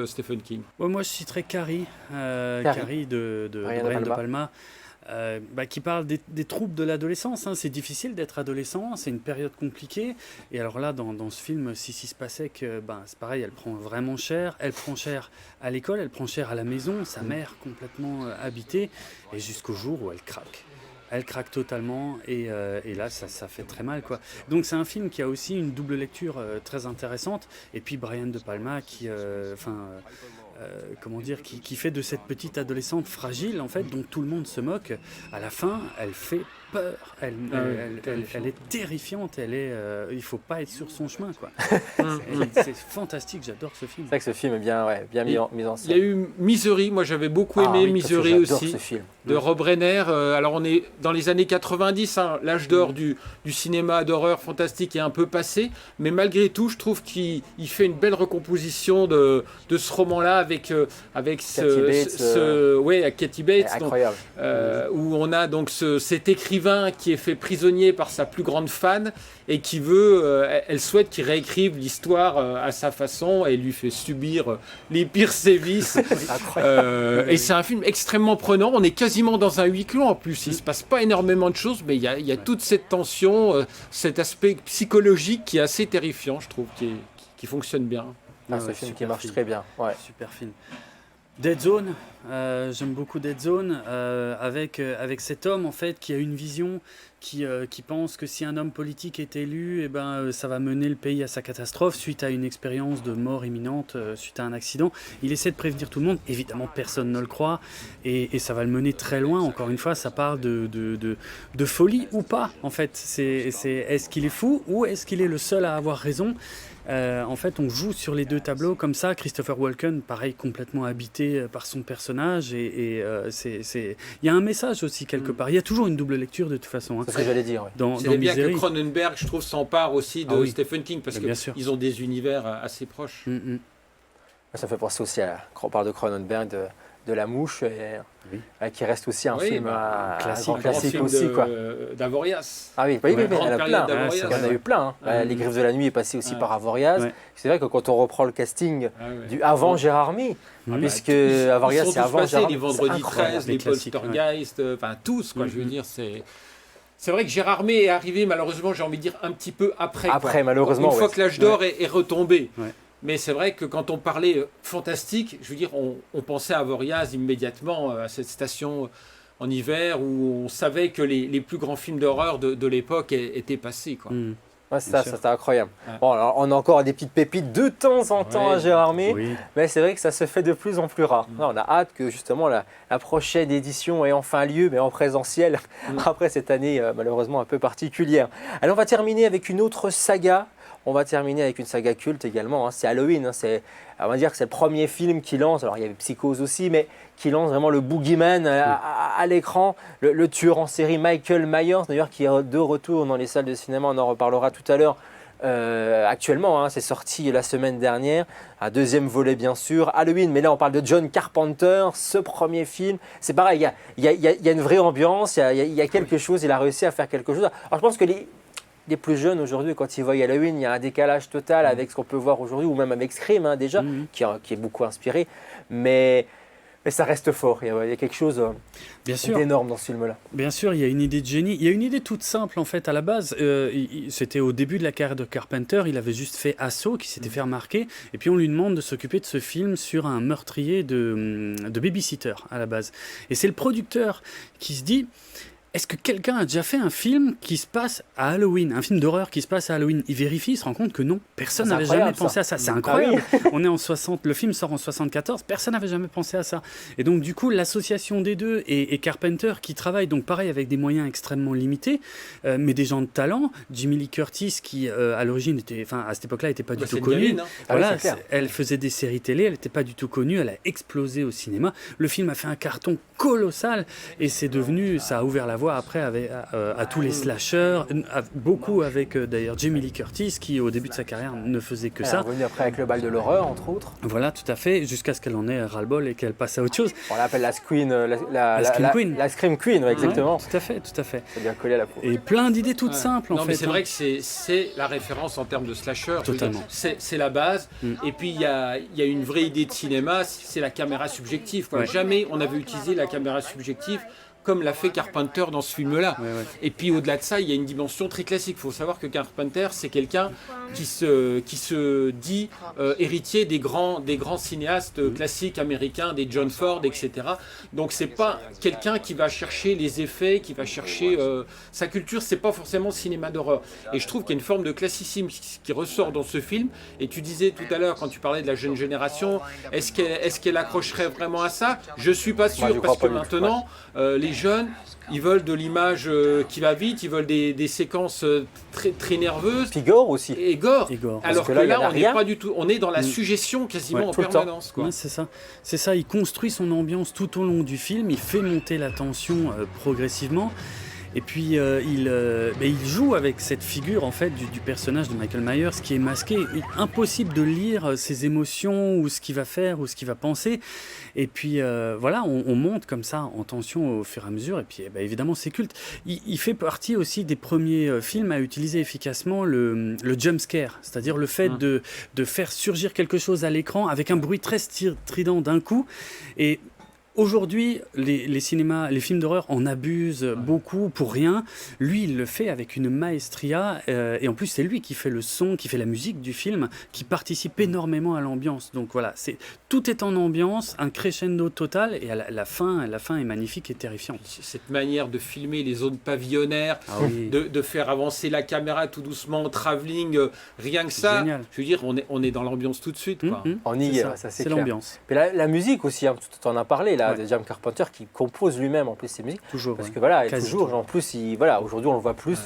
Stephen King. Ouais, moi, je citerai Carrie de Brian De Palma. Qui parle des troubles de l'adolescence. C'est difficile d'être adolescent, c'est une période compliquée. Et alors là, dans ce film, si se passait que c'est pareil, elle prend vraiment cher. Elle prend cher à l'école, elle prend cher à la maison, sa mère complètement habitée, et jusqu'au jour où elle craque. Elle craque totalement et là ça fait très mal quoi. Donc c'est un film qui a aussi une double lecture très intéressante. Et puis Brian De Palma qui qui fait de cette petite adolescente fragile en fait dont tout le monde se moque. À la fin, elle fait peur. Elle est terrifiante. Il faut pas être sur son chemin quoi. C'est fantastique. J'adore ce film. C'est vrai que ce film est bien mis en scène. Il y a eu Misery. Moi j'avais beaucoup aimé Misery aussi. Ce film. De Rob Reiner. Alors on est dans les années 90. L'âge d'or du cinéma d'horreur fantastique est un peu passé, mais malgré tout, je trouve qu'il fait une belle recomposition de ce roman-là avec Kathy Bates, incroyable. Où on a donc cet écrivain qui est fait prisonnier par sa plus grande fan et qui veut, elle souhaite qu'il réécrive l'histoire à sa façon et lui fait subir les pires sévices. Et c'est un film extrêmement prenant. On est quasiment dans un huis clos en plus. Il se passe pas énormément de choses, mais il y a toute cette tension, cet aspect psychologique qui est assez terrifiant, je trouve, qui fonctionne bien. C'est un film qui marche très bien. Ouais. Super film. Dead Zone, j'aime beaucoup Dead Zone, avec cet homme en fait qui a une vision, qui pense que si un homme politique est élu, ça va mener le pays à sa catastrophe suite à une expérience de mort imminente, suite à un accident. Il essaie de prévenir tout le monde, évidemment personne ne le croit, et ça va le mener très loin. Encore une fois, ça parle de folie ou pas en fait. Est-ce qu'il est fou ou est-ce qu'il est le seul à avoir raison? En fait, on joue sur les deux tableaux comme ça. Christopher Walken, pareil, complètement habité par son personnage, et il y a un message aussi quelque part. Il y a toujours une double lecture de toute façon. C'est ce que j'allais dire. Dans c'est bien Misery. que Cronenberg, je trouve, s'empare aussi de Stephen King parce qu'ils ont des univers assez proches. Ça fait penser aussi on parle de Cronenberg, de La Mouche, qui reste aussi un film classique aussi. D'Avoriaz. Ah oui, mais il y en a plein. Il y en a eu plein. Les Griffes de la Nuit est passé aussi par Avoriaz. C'est vrai que quand on reprend le casting du avant Gérard May, puisque Avoriaz c'est avant Gérard May. Les Vendredi 13, les Poltergeist, tous, quoi, je veux dire, c'est vrai que Gérard May est arrivé, malheureusement, j'ai envie de dire, un petit peu après. Malheureusement. Une fois que l'âge d'or est retombé. Mais c'est vrai que quand on parlait fantastique, je veux dire, on pensait à Avoriaz immédiatement, à cette station en hiver où on savait que les plus grands films d'horreur de l'époque étaient passés, quoi. C'était incroyable. Bon, alors, on a encore des petites pépites de temps en temps à Gérard May, mais c'est vrai que ça se fait de plus en plus rare. On a hâte que justement la prochaine édition ait enfin lieu, mais en présentiel, après cette année malheureusement un peu particulière. Alors on va terminer avec une autre saga. On va terminer avec une saga culte également, c'est Halloween. On va dire que c'est le premier film qui lance, alors il y avait Psychose aussi, mais qui lance vraiment le boogeyman à l'écran. Le tueur en série Michael Myers, d'ailleurs, qui est de retour dans les salles de cinéma, on en reparlera tout à l'heure, actuellement, hein, c'est sorti la semaine dernière, un deuxième volet bien sûr, Halloween, mais là on parle de John Carpenter, ce premier film, c'est pareil, il y a une vraie ambiance, il y a quelque chose, il a réussi à faire quelque chose. Alors je pense que les plus jeunes aujourd'hui, quand ils voient Halloween, il y a un décalage total avec ce qu'on peut voir aujourd'hui, ou même avec Scream hein, déjà, qui est beaucoup inspiré, mais ça reste fort, il y a quelque chose d'énorme dans ce film-là. Bien sûr, il y a une idée de génie. Il y a une idée toute simple en fait à la base. C'était au début de la carrière de Carpenter, il avait juste fait Assaut, qui s'était fait remarquer, et puis on lui demande de s'occuper de ce film sur un meurtrier de babysitter à la base. Et c'est le producteur qui se dit... Est-ce que quelqu'un a déjà fait un film qui se passe à Halloween, un film d'horreur qui se passe à Halloween? Il vérifie, il se rend compte que non, personne n'avait jamais pensé à ça. C'est incroyable. Ah oui. On est en 60, le film sort en 74, personne n'avait jamais pensé à ça. Et donc du coup, l'association des deux et Carpenter qui travaille donc pareil avec des moyens extrêmement limités, mais des gens de talent. Jamie Lee Curtis qui à l'origine à cette époque-là, n'était pas du tout connue. Gamine, hein. Voilà, elle faisait des séries télé, elle n'était pas du tout connue, elle a explosé au cinéma. Le film a fait un carton colossal et c'est devenu, ça a ouvert la voie après à tous les slashers, beaucoup avec d'ailleurs Jamie Lee Curtis qui au début de sa carrière ne faisait que ça. Elle est revenue après avec le bal de l'horreur entre autres. Voilà, tout à fait, jusqu'à ce qu'elle en ait ras-le-bol et qu'elle passe à autre chose. On l'appelle la Scream Queen. La Scream Queen, ouais, exactement. Ouais, tout à fait. C'est bien collé à la peau. Et plein d'idées toutes simples en fait. Non mais c'est vrai que c'est la référence en termes de slasher. Totalement. C'est la base. Et puis il y a une vraie idée de cinéma, c'est la caméra subjective. Quoi. Ouais. Jamais on avait utilisé la caméra subjective comme l'a fait Carpenter dans ce film-là. Ouais. Et puis au-delà de ça, il y a une dimension très classique. Il faut savoir que Carpenter, c'est quelqu'un qui se dit héritier des grands cinéastes classiques américains, des John Ford, etc. Donc c'est pas quelqu'un qui va chercher les effets, qui va chercher sa culture. C'est pas forcément le cinéma d'horreur. Et je trouve qu'il y a une forme de classicisme qui ressort dans ce film. Et tu disais tout à l'heure, quand tu parlais de la jeune génération, est-ce qu'elle accrocherait vraiment à ça? Je suis pas sûr, parce que maintenant, les jeunes, ils veulent de l'image qui va vite, ils veulent des séquences très nerveuses. Puis gore aussi. Et gore. Alors que là, on n'est pas du tout, on est dans la suggestion quasiment en permanence. Ouais, c'est ça, il construit son ambiance tout au long du film, il fait monter la tension progressivement. Et puis il joue avec cette figure en fait du personnage de Michael Myers qui est masqué. Impossible de lire ses émotions ou ce qu'il va faire ou ce qu'il va penser. Et puis voilà, on monte comme ça en tension au fur et à mesure. Et puis évidemment c'est culte. Il fait partie aussi des premiers films à utiliser efficacement le jump scare, c'est-à-dire le fait de faire surgir quelque chose à l'écran avec un bruit très strident d'un coup. Et aujourd'hui, les films d'horreur en abusent beaucoup pour rien. Lui, il le fait avec une maestria. Et en plus, c'est lui qui fait le son, qui fait la musique du film, qui participe énormément à l'ambiance. Donc voilà, tout est en ambiance, un crescendo total. Et à la fin est magnifique et terrifiante. Cette manière de filmer les zones pavillonnaires, de faire avancer la caméra tout doucement, travelling, rien que ça. Génial. Je veux dire, on est dans l'ambiance tout de suite. Quoi. On y est, ça c'est clair. L'ambiance. Mais la musique aussi, hein, tu en as parlé. De John Carpenter qui compose lui-même en plus ses musiques. Toujours. Parce que voilà, toujours, en plus, aujourd'hui on le voit plus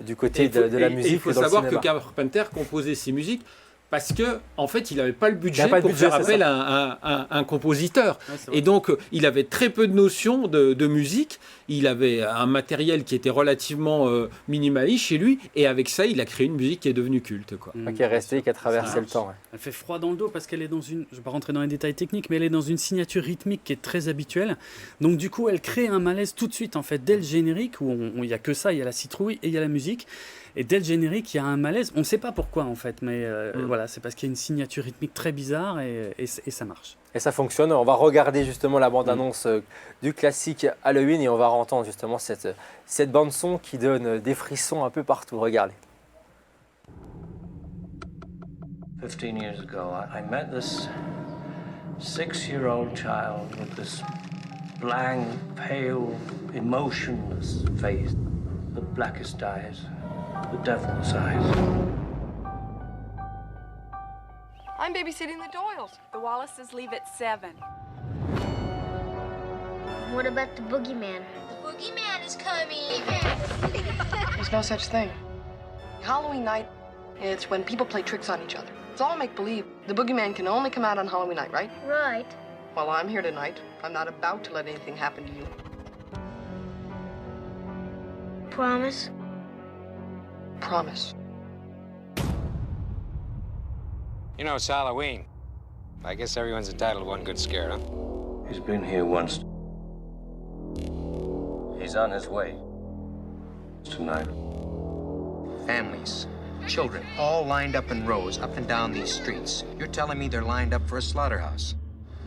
du côté de la musique. Il faut savoir que Carpenter composait ses musiques parce que en fait, il n'avait pas le budget pour faire appel à un compositeur. Ouais, et donc, il avait très peu de notions de musique. Il avait un matériel qui était relativement minimaliste chez lui. Et avec ça, il a créé une musique qui est devenue culte. Quoi. Qui est restée, qui a traversé le temps. Ouais. Elle fait froid dans le dos parce qu'elle est dans une... Je ne vais pas rentrer dans les détails techniques, mais elle est dans une signature rythmique qui est très habituelle. Donc du coup, elle crée un malaise tout de suite, en fait, dès le générique, où il n'y a que ça, il y a la citrouille et il y a la musique. Et dès le générique, il y a un malaise. On ne sait pas pourquoi, en fait, mais voilà, c'est parce qu'il y a une signature rythmique très bizarre et ça marche. Et ça fonctionne. On va regarder justement la bande-annonce du classique Halloween et on va entendre justement cette bande-son qui donne des frissons un peu partout. Regardez. 15 years ago, I met this 6-year-old child with this blank, pale, emotionless face, the blackest eyes, the devil's eyes. I'm babysitting the Doyles. The Wallaces leave at 7. What about the boogeyman? The boogeyman is coming! There's no such thing. Halloween night, it's when people play tricks on each other. It's all make-believe. The boogeyman can only come out on Halloween night, right? Right. Well, I'm here tonight. I'm not about to let anything happen to you. Promise? Promise. You know, it's Halloween. I guess everyone's entitled to one good scare, huh? He's been here once. He's on his way. Tonight. Families, children, all lined up in rows up and down these streets. You're telling me they're lined up for a slaughterhouse?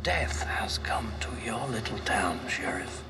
Death has come to your little town, Sheriff.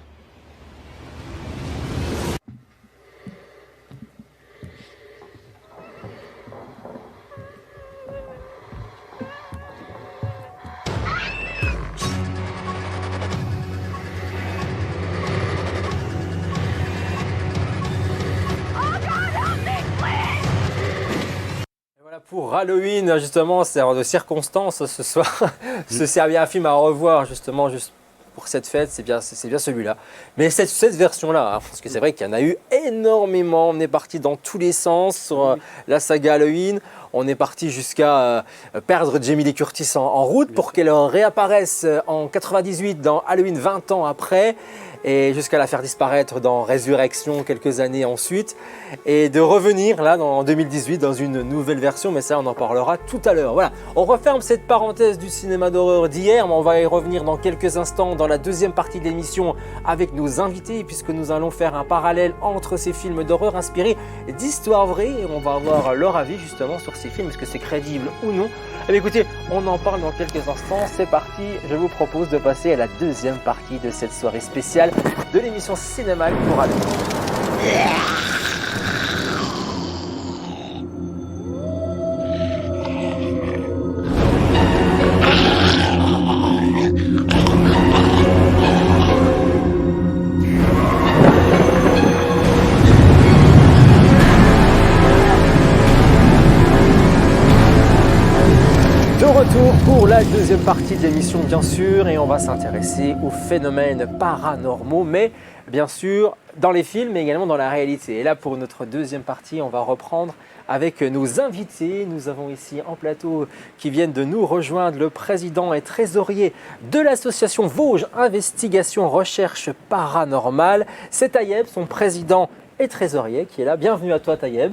Pour Halloween, justement, c'est de circonstance ce soir. Se servir un film à revoir, justement, juste pour cette fête, c'est bien celui-là. Mais cette version-là, hein, parce que c'est vrai qu'il y en a eu énormément. On est parti dans tous les sens sur la saga Halloween. On est parti jusqu'à perdre Jamie Lee Curtis en route pour qu'elle réapparaisse en 98 dans Halloween 20 ans après. Et jusqu'à la faire disparaître dans Résurrection quelques années ensuite, et de revenir là en 2018 dans une nouvelle version, mais ça on en parlera tout à l'heure. Voilà, on referme cette parenthèse du cinéma d'horreur d'hier, mais on va y revenir dans quelques instants dans la deuxième partie de l'émission avec nos invités, puisque nous allons faire un parallèle entre ces films d'horreur inspirés d'histoires vraies, et on va avoir leur avis justement sur ces films, est-ce que c'est crédible ou non. Eh bien, écoutez, on en parle dans quelques instants, c'est parti, je vous propose de passer à la deuxième partie de cette soirée spéciale de l'émission Cinéma pour Halloween. De retour pour la deuxième partie de l'émission, bien sûr, et on va s'intéresser aux phénomènes paranormaux, mais bien sûr dans les films, mais également dans la réalité. Et là, pour notre deuxième partie, on va reprendre avec nos invités. Nous avons ici en plateau qui viennent de nous rejoindre le président et trésorier de l'association Vosges Investigation Recherche Paranormale. C'est Taïeb, son président et trésorier, qui est là. Bienvenue à toi, Taïeb.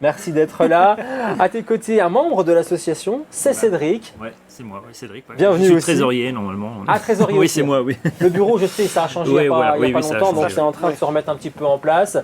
Merci d'être là. À tes côtés, un membre de l'association, c'est Cédric. Ouais, c'est moi, Cédric. Ouais. Bienvenue je suis aussi. trésorier normalement. Ah, trésorier oui, aussi. C'est moi, oui. Le bureau, je sais, ça a changé il n'y a pas longtemps, donc c'est en train de se remettre un petit peu en place.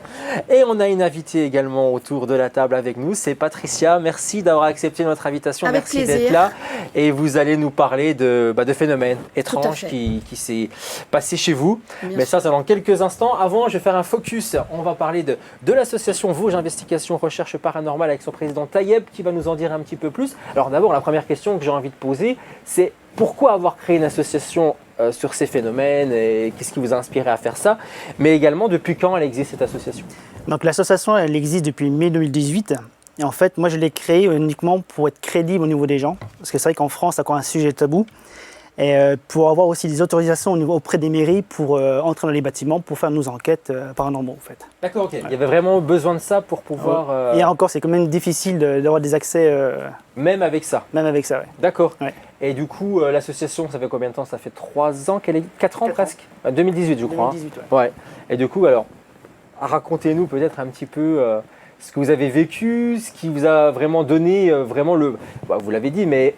Et on a une invitée également autour de la table avec nous, c'est Patricia. Merci d'avoir accepté notre invitation. Avec Merci plaisir. d'être là. Et vous allez nous parler de phénomènes étranges qui s'est passé chez vous. Bien Mais sûr. ça, c'est dans quelques instants. Avant, je vais faire un focus. On va parler de l'association Vosges Investigation Recherche Paranormale avec son président Taïeb qui va nous en dire un petit peu plus. Alors d'abord, la première question que j'ai envie de poser, c'est pourquoi avoir créé une association sur ces phénomènes et qu'est-ce qui vous a inspiré à faire ça? Mais également, depuis quand elle existe cette association? Donc l'association, elle existe depuis mai 2018. Et en fait, moi, je l'ai créée uniquement pour être crédible au niveau des gens. Parce que c'est vrai qu'en France, c'est encore un sujet tabou. Et pour avoir aussi des autorisations auprès des mairies pour entrer dans les bâtiments, pour faire nos enquêtes paranormaux, en fait. D'accord, ok. Il y avait vraiment besoin de ça pour pouvoir... Et encore, c'est quand même difficile d'avoir des accès... Même avec ça? Même avec ça, oui. D'accord. Ouais. Et du coup, l'association, ça fait combien de temps? Ça fait 3 ans qu'elle est... 4 ans presque 2018, je crois. 2018, ouais. Et du coup, alors, racontez-nous peut-être un petit peu ce que vous avez vécu, ce qui vous a vraiment donné vraiment le... vous l'avez dit, mais...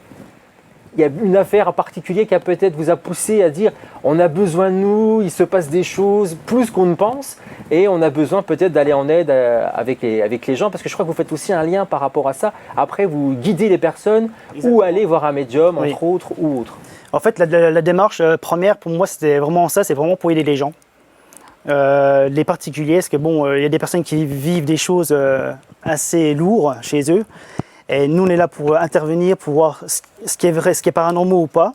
Il y a une affaire en particulier qui a peut-être vous a poussé à dire on a besoin de nous, il se passe des choses plus qu'on ne pense et on a besoin peut-être d'aller en aide avec les gens parce que je crois que vous faites aussi un lien par rapport à ça. Après, vous guidez les personnes ou aller voir un médium, entre autres, ou autre. En fait, la démarche première pour moi, c'était vraiment ça, c'est vraiment pour aider les gens. Les particuliers, parce que bon, il y a des personnes qui vivent des choses assez lourdes chez eux. Et nous, on est là pour intervenir, pour voir ce qui est vrai, ce qui est paranormal ou pas.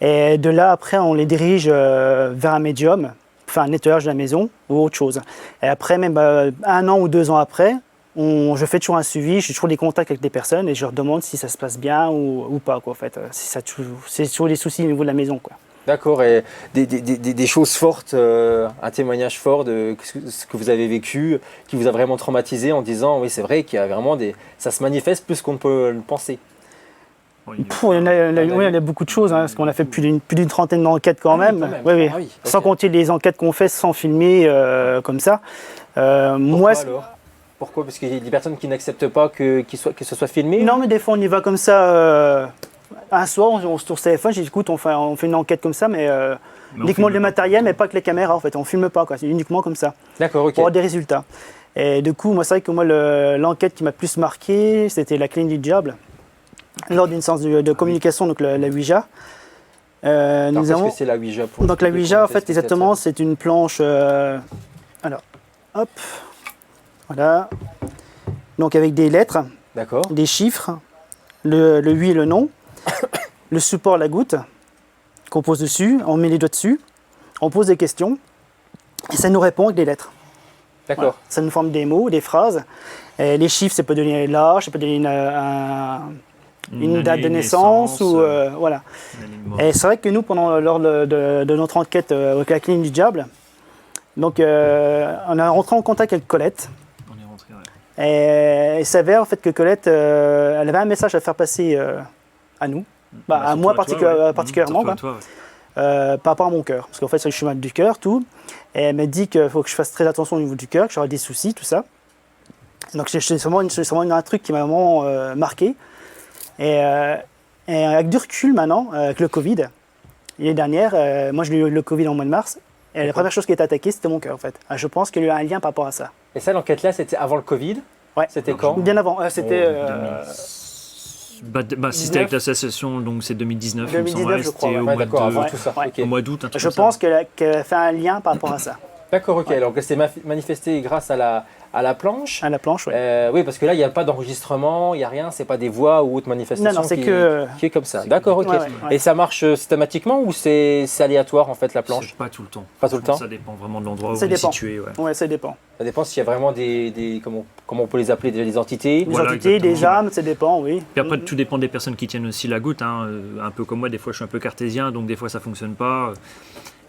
Et de là, après, on les dirige vers un médium, pour faire un nettoyage de la maison ou autre chose. Et après, même 1 an ou 2 ans après, je fais toujours un suivi, j'ai toujours des contacts avec des personnes et je leur demande si ça se passe bien ou pas, quoi, en fait. Si c'est toujours des soucis au niveau de la maison, quoi. D'accord, et des choses fortes, un témoignage fort de ce que vous avez vécu, qui vous a vraiment traumatisé en disant oui c'est vrai qu'il y a vraiment ça se manifeste plus qu'on ne peut le penser. Il y a beaucoup de choses, hein, parce qu'on a fait plus d'une trentaine d'enquêtes quand même. Oui, oui. Ah oui, sans compter les enquêtes qu'on fait sans filmer comme ça. Pourquoi Pourquoi? Parce qu'il y a des personnes qui n'acceptent pas que ce soit filmé? Non, mais des fois, on y va comme ça. Un soir, on se tourne le téléphone, j'ai dit, écoute, on fait une enquête comme ça, mais uniquement le matériel, mais pas que les caméras, en fait. On filme pas, quoi. C'est uniquement comme ça. D'accord, ok. Pour avoir des résultats. Et du coup, moi, c'est vrai que moi, l'enquête qui m'a plus marqué, c'était la clinique du diable. Lors d'une séance de communication, donc la Ouija. Alors, qu'est-ce que c'est la Ouija pour Donc la Ouija, en fait, exactement, c'est une planche. Alors, hop, voilà. Donc avec des lettres, des chiffres, le oui et le non, le support, la goutte, qu'on pose dessus, on met les doigts dessus, on pose des questions, et ça nous répond avec des lettres. D'accord. Voilà. Ça nous forme des mots, des phrases. Et les chiffres, ça peut donner l'âge, ça peut donner une date de naissance ou voilà. Et c'est vrai que nous, lors de notre enquête avec la clinique du diable, donc on a rentré en contact avec Colette. On est rentré, Et il s'avère en fait que Colette, elle avait un message à faire passer à nous, à moi particulièrement, par rapport à mon cœur, parce qu'en fait c'est le chemin du cœur, tout. Et elle m'a dit qu'il faut que je fasse très attention au niveau du cœur, que j'aurais des soucis, tout ça. Donc c'est vraiment un truc qui m'a vraiment marqué. Et avec du recul maintenant, avec le Covid, l'année dernière, moi j'ai eu le Covid en mois de mars, et la première chose qui a été attaquée, c'était mon cœur en fait. Je pense qu'il y a eu un lien par rapport à ça. Et ça, l'enquête là, c'était avant le Covid? Ouais. C'était quand? Bien avant, c'était... si c'était avec l'association, donc c'est 2019. 2019, je crois. D'accord, avant tout ça. Au mois d'août, un truc je pense qu'elle a fait un lien par rapport à ça. D'accord, ok. Alors, c'est manifesté grâce à la planche. À la planche, oui. Oui, parce que là, il n'y a pas d'enregistrement, il n'y a rien, c'est pas des voix ou autre manifestation c'est que... qui est comme ça. D'accord, ok. Ouais. Et ça marche systématiquement ou c'est aléatoire en fait la planche? Pas tout le temps. Pas tout le temps. Ça dépend vraiment de l'endroit où on est situé. Ouais, ça dépend. Ça dépend s'il y a vraiment des comment on peut les appeler, des entités. Des entités, des âmes, ça dépend, oui. Puis après, tout dépend des personnes qui tiennent aussi la goutte. Hein. Un peu comme moi, des fois, je suis un peu cartésien, donc des fois, ça fonctionne pas.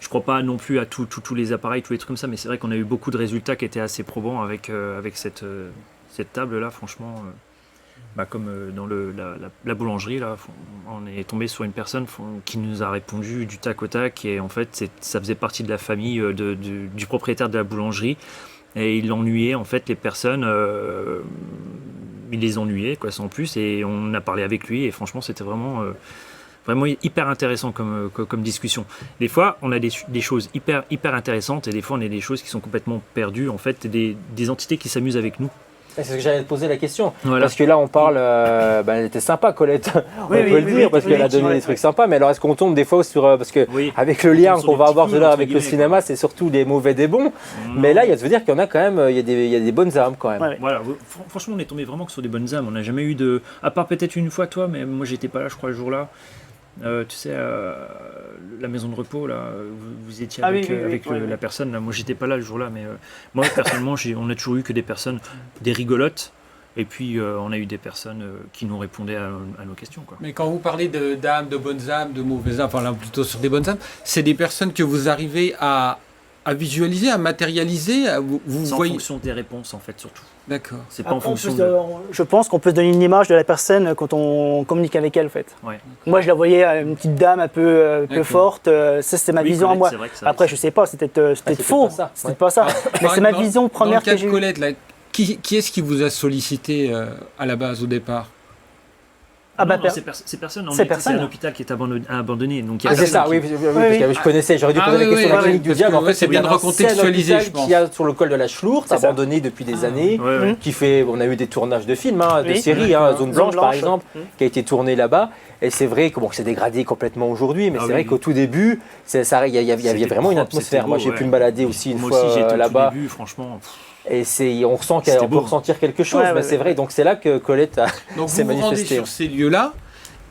Je crois pas non plus à tous les appareils, tous les trucs comme ça, mais c'est vrai qu'on a eu beaucoup de résultats qui étaient assez probants avec cette table-là, franchement. Comme dans la boulangerie, là, on est tombé sur une personne qui nous a répondu du tac au tac, et en fait, ça faisait partie de la famille du propriétaire de la boulangerie, et il ennuyait en fait les personnes, il les ennuyait, quoi, sans plus, et on a parlé avec lui, et franchement, c'était vraiment hyper intéressant comme discussion. Des fois, on a des choses hyper intéressantes, et des fois, on a des choses qui sont complètement perdues, en fait, des entités qui s'amusent avec nous. C'est ce que j'allais te poser la question. Voilà. Parce que là, on parle. Elle était sympa, Colette. On peut le dire, parce qu'elle a donné des trucs sympas. Mais alors, est-ce qu'on tombe des fois sur. Parce que, avec le lien qu'on va avoir tout à l'heure avec le cinéma, c'est surtout des mauvais des bons. Mais là, il y a de dire qu'il y en a quand même. Il y a des bonnes âmes quand même. Ouais. Voilà. Franchement, on est tombé vraiment que sur des bonnes âmes. On n'a jamais eu de. À part peut-être une fois, toi, mais moi, j'étais pas là, je crois, le jour-là. Tu sais, la maison de repos, là, vous étiez avec la personne. Là. Moi, j'étais pas là le jour-là, mais moi, personnellement, on a toujours eu que des personnes, des rigolotes, et puis on a eu des personnes qui nous répondaient à nos questions. Quoi. Mais quand vous parlez d'âmes, de bonnes âmes, de mauvaises âmes, enfin là, plutôt sur des bonnes âmes, c'est des personnes que vous arrivez à visualiser, à matérialiser, c'est en fonction des réponses, en fait, surtout. D'accord. C'est pas en fonction Je pense qu'on peut se donner une image de la personne quand on communique avec elle, en fait. Ouais. Moi, je la voyais une petite dame un peu forte. Ça, c'était ma vision à moi. Après, je sais pas, c'était faux. C'était pas ça. Mais c'est ma vision première que j'ai eue. Dans le cas de Colette, là, qui est-ce qui vous a sollicité à la base, au départ? Ces personnes, c'est un hôpital qui est abandonné. Donc c'est ça, oui, je connaissais, j'aurais dû poser la question de la clinique du diable. En fait, c'est bien de recontextualiser, je pense. Qui a sur le col de la Schlourte, abandonné depuis des années, qui fait, on a eu des tournages de films, de séries, Zone Blanche par exemple, qui a été tourné là-bas. Et c'est vrai que c'est dégradé complètement aujourd'hui, mais c'est vrai qu'au tout début, il y avait vraiment une atmosphère. Moi, j'ai pu me balader aussi une fois là-bas. Franchement. Et on ressent qu'on peut ressentir quelque chose, mais c'est vrai. Donc c'est là que Colette s'est manifestée. Donc vous vous rendez sur ces lieux-là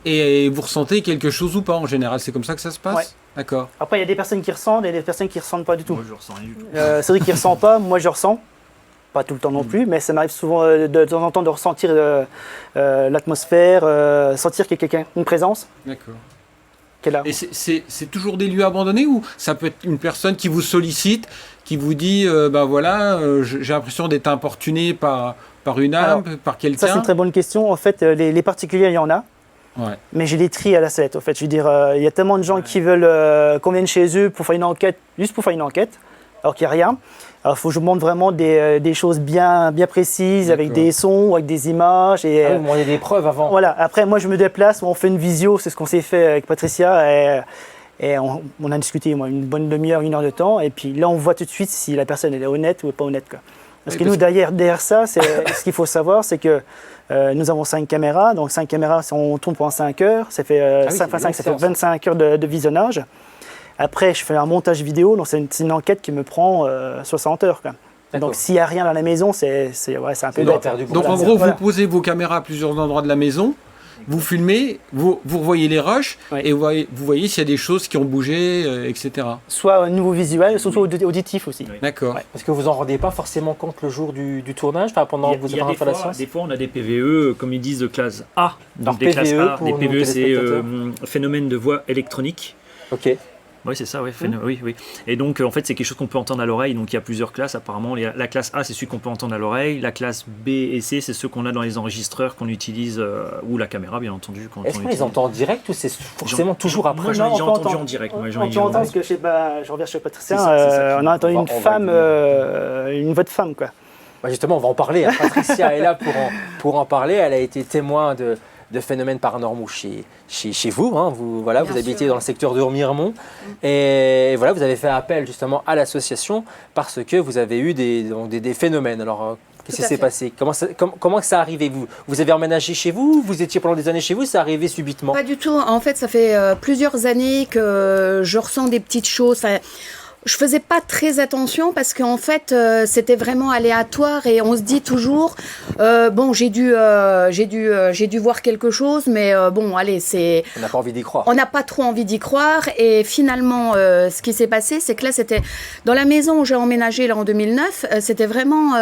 et vous ressentez quelque chose ou pas en général. C'est comme ça que ça se passe. Ouais. D'accord. Après il y a des personnes qui ressentent et des personnes qui ressentent pas du tout. Moi je ressens rien du tout. C'est vrai qu'il ressent pas. Moi je ressens. Pas tout le temps non plus, mais ça m'arrive souvent de temps en temps de ressentir l'atmosphère, sentir qu'il y a quelqu'un, une présence. D'accord. Et c'est toujours des lieux abandonnés ou ça peut être une personne qui vous sollicite, qui vous dit j'ai l'impression d'être importuné par une âme, par quelqu'un? Ça c'est une très bonne question. En fait, les particuliers, il y en a. Ouais. Mais j'ai des tris à la sellette. En fait, je veux dire, il y a tellement de gens qui veulent qu'on vienne chez eux pour faire une enquête, juste pour faire une enquête, alors qu'il n'y a rien. Alors, il faut que je montre vraiment des choses bien précises, avec des sons, avec des images. Et, vous demandez des preuves avant. Voilà. Après, moi, je me déplace, on fait une visio, c'est ce qu'on s'est fait avec Patricia. Et on a discuté une bonne demi-heure, 1 heure de temps. Et puis là, on voit tout de suite si la personne elle est honnête ou pas honnête, quoi. Parce que nous, derrière ça, ce qu'il faut savoir, c'est que nous avons 5 caméras. Donc 5 caméras, on tourne pendant 5 heures. Ça fait 5 x 5, ça fait 25 heures de visionnage. Après, je fais un montage vidéo. Donc c'est une enquête qui me prend 60 heures, quoi. Donc s'il n'y a rien dans la maison, c'est un peu bête. Donc en gros, vous posez vos caméras à plusieurs endroits de la maison. Vous filmez, vous revoyez les rushs et vous voyez s'il y a des choses qui ont bougé, etc. Soit au niveau visuel, surtout auditif aussi. D'accord. Parce que vous n'en rendez pas forcément compte le jour du tournage, pendant que vous êtes en installation. Des fois, on a des PVE, comme ils disent, de classe A. Donc des PVE, classes A. pour Les nos PVE, c'est téléspectateurs. phénomène de voix électronique. Ok. Oui, c'est ça, oui. Oui. Et donc, en fait, c'est quelque chose qu'on peut entendre à l'oreille. Donc, il y a plusieurs classes, apparemment. La classe A, c'est celui qu'on peut entendre à l'oreille. La classe B et C, c'est ceux qu'on a dans les enregistreurs qu'on utilise, ou la caméra, bien entendu. Est-ce qu'on les entend en direct ou c'est forcément toujours après? Moi, j'en ai déjà entendu en direct. On entend parce que je reviens chez Patricia, on a entendu une voix de femme, quoi. Justement, on va en parler. Patricia est là pour en parler. Elle a été témoin de phénomènes paranormaux chez vous. Hein. Vous habitez dans le secteur de Remiremont. Et voilà, vous avez fait appel justement à l'association parce que vous avez eu des phénomènes. Alors, qu'est-ce qui s'est passé? Comment ça arrivé? Vous avez emménagé chez vous? Vous étiez pendant des années chez vous? Ça arrivé subitement? Pas du tout. En fait, ça fait plusieurs années que je ressens des petites choses. Je faisais pas très attention parce qu'en fait c'était vraiment aléatoire et on se dit toujours bon j'ai dû voir quelque chose mais bon allez c'est on n'a pas envie d'y croire. On n'a pas trop envie d'y croire et finalement ce qui s'est passé c'est que là c'était dans la maison où j'ai emménagé là en 2009 c'était vraiment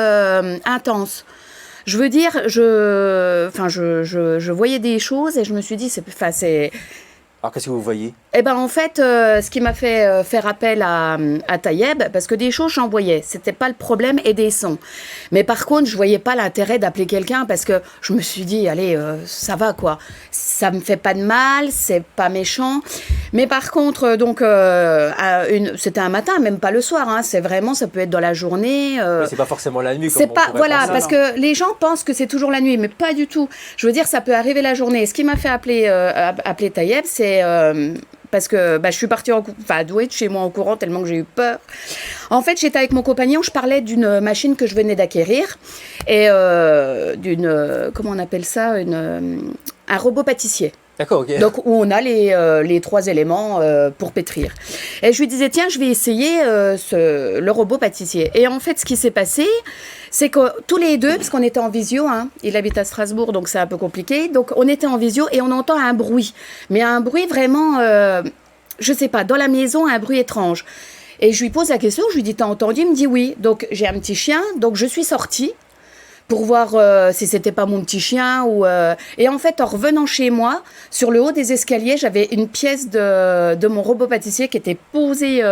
intense. Je veux dire je voyais des choses et je me suis dit c'est alors, qu'est-ce que vous voyez? Eh ben en fait, ce qui m'a fait faire appel à Tayeb, parce que des choses j'en voyais, c'était pas le problème, et des sons. Mais par contre, je voyais pas l'intérêt d'appeler quelqu'un parce que je me suis dit, allez, ça va quoi, ça me fait pas de mal, c'est pas méchant. Mais par contre, donc, c'était un matin, même pas le soir, hein, c'est vraiment, ça peut être dans la journée. Mais c'est pas forcément la nuit. C'est pas, voilà, parce que les gens pensent que c'est toujours la nuit, mais pas du tout. Je veux dire, ça peut arriver la journée. Ce qui m'a fait appeler Tayeb, c'est parce que je suis partie de chez moi en courant tellement que j'ai eu peur. En fait, j'étais avec mon compagnon, je parlais d'une machine que je venais d'acquérir et comment on appelle ça, un robot pâtissier. D'accord, ok. Donc, où on a les 3 éléments pour pétrir. Et je lui disais, tiens, je vais essayer le robot pâtissier. Et en fait, ce qui s'est passé, c'est que tous les deux, parce qu'on était en visio, hein, il habite à Strasbourg, donc c'est un peu compliqué, donc on était en visio et on entend un bruit. Mais un bruit vraiment, je sais pas, dans la maison, un bruit étrange. Et je lui pose la question, je lui dis, t'as entendu? Il me dit oui. Donc, j'ai un petit chien, donc je suis sortie pour voir si c'était pas mon petit chien et en fait en revenant chez moi sur le haut des escaliers j'avais une pièce de mon robot pâtissier qui était posée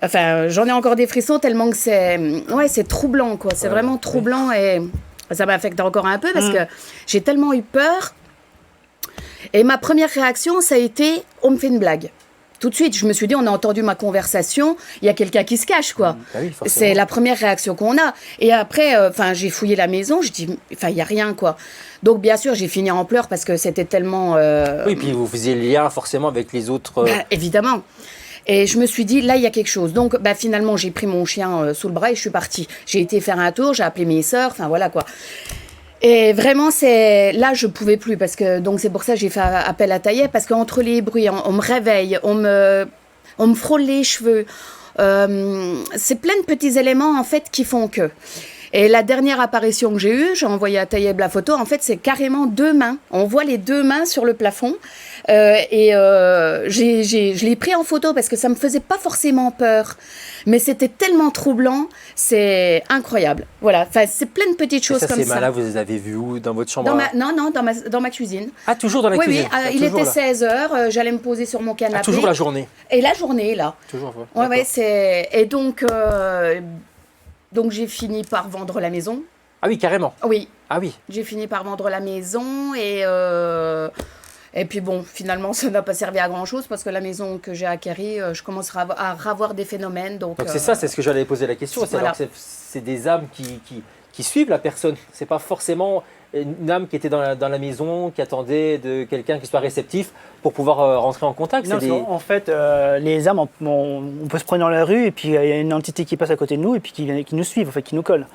j'en ai encore des frissons tellement que c'est troublant quoi, c'est vraiment troublant et ça m'affecte encore un peu parce que j'ai tellement eu peur et ma première réaction ça a été on me fait une blague. Tout de suite, je me suis dit, on a entendu ma conversation, il y a quelqu'un qui se cache, quoi. Oui, c'est la première réaction qu'on a. Et après, j'ai fouillé la maison, je dis, il n'y a rien, quoi. Donc, bien sûr, j'ai fini en pleurs parce que c'était tellement... Oui, puis vous faisiez le lien forcément avec les autres... évidemment. Et je me suis dit, là, il y a quelque chose. Donc, finalement, j'ai pris mon chien sous le bras et je suis partie. J'ai été faire un tour, j'ai appelé mes sœurs, voilà, quoi. Et vraiment, là, je pouvais plus parce que donc c'est pour ça que j'ai fait appel à Tayeb parce qu'entre les bruits, on me réveille, on me frôle les cheveux. C'est plein de petits éléments en fait qui font que. Et la dernière apparition que j'ai eue, j'ai envoyé à Tayeb la photo. En fait, c'est carrément 2 mains. On voit les 2 mains sur le plafond. Je l'ai pris en photo parce que ça me faisait pas forcément peur, mais c'était tellement troublant, c'est incroyable. Voilà, c'est plein de petites choses comme ça. Ces mains-là, vous les avez vues où? Dans votre chambre? Dans ma cuisine. Ah, toujours dans la cuisine? Oui, il était 16h, j'allais me poser sur mon canapé. Ah, toujours la journée? Et la journée, là. Toujours, ouais. Ouais, et donc j'ai fini par vendre la maison. Ah oui, carrément? Oui. Ah oui. J'ai fini par vendre la maison et Et puis bon, finalement, ça n'a pas servi à grand-chose parce que la maison que j'ai acquérie, je commence à avoir des phénomènes. Donc c'est ça, c'est ce que j'allais poser la question. Voilà. C'est des âmes qui suivent la personne. C'est pas forcément une âme qui était dans la maison, qui attendait de quelqu'un qui soit réceptif pour pouvoir rentrer en contact. Non, en fait, les âmes, on peut se prendre dans la rue et puis il y a une entité qui passe à côté de nous et puis qui nous suit, en fait, qui nous colle.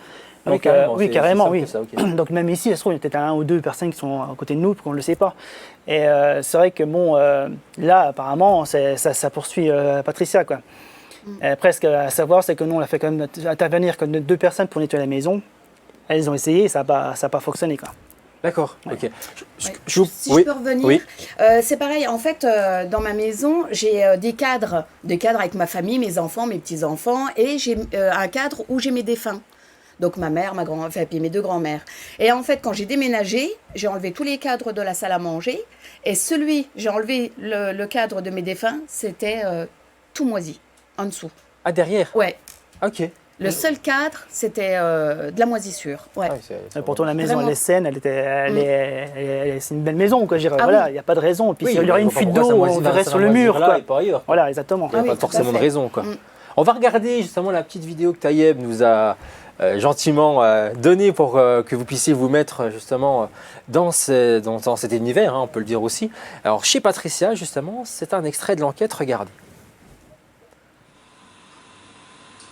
Donc, carrément, oui. Ça, okay. Donc même ici, ça se trouve, il y a peut-être 1 ou 2 personnes qui sont à côté de nous, qu'on ne le sait pas. Et c'est vrai que bon, là, apparemment, ça poursuit Patricia, quoi. Après, ce à savoir, c'est que nous, on a fait quand même intervenir comme 2 personnes pour nettoyer la maison. Elles ont essayé, ça n'a pas fonctionné, quoi. D'accord, ok. Si je peux revenir, c'est pareil. En fait, dans ma maison, j'ai des cadres avec ma famille, mes enfants, mes petits-enfants, et j'ai un cadre où j'ai mes défunts. Donc ma mère, puis mes 2 grands-mères. Et en fait, quand j'ai déménagé, j'ai enlevé tous les cadres de la salle à manger. Et j'ai enlevé le cadre de mes défunts, c'était tout moisi, en dessous. Ah, derrière? Ouais. Ok. Le seul cadre, c'était de la moisissure. Ouais. Pourtant, la maison, elle est saine, c'est une belle maison, quoi. Voilà, il n'y a pas de raison. Et puis, s'il y aurait une fuite d'eau, on verrait sur le mur, quoi. Et pas ailleurs, quoi. Voilà, exactement. Il n'y a pas forcément de raison, quoi. On va regarder justement la petite vidéo que Taïeb nous a gentiment donnée pour que vous puissiez vous mettre justement dans cet univers, hein, on peut le dire aussi. Alors, chez Patricia, justement, c'est un extrait de l'enquête, regardez.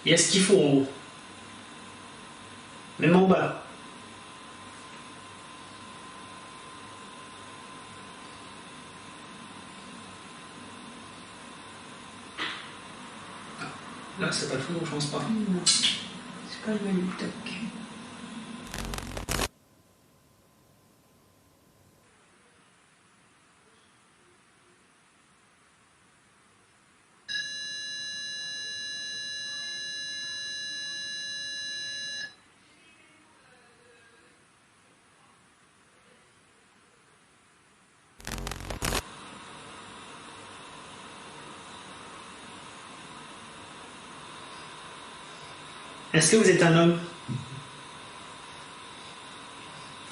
Il y a ce qu'il faut en haut. Même en bas. Là, c'est pas le fond, je pense pas. Non, c'est pas le même toc. Est-ce que vous êtes un homme?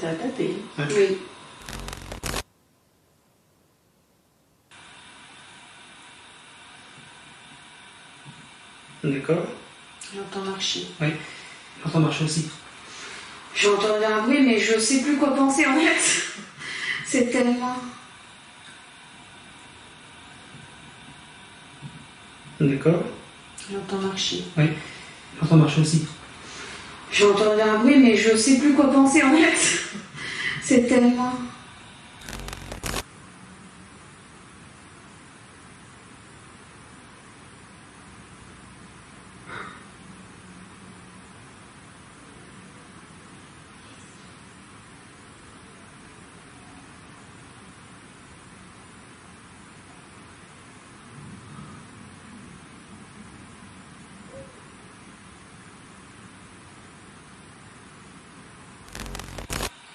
T'as tapé? Ouais. Oui. D'accord. J'entends marcher. Oui, j'entends marcher aussi. J'entends un bruit, mais je sais plus quoi penser en fait. C'est tellement... D'accord. J'entends marcher. Oui, j'entends marcher aussi. J'entends un bruit, mais je sais plus quoi penser en fait. C'est tellement...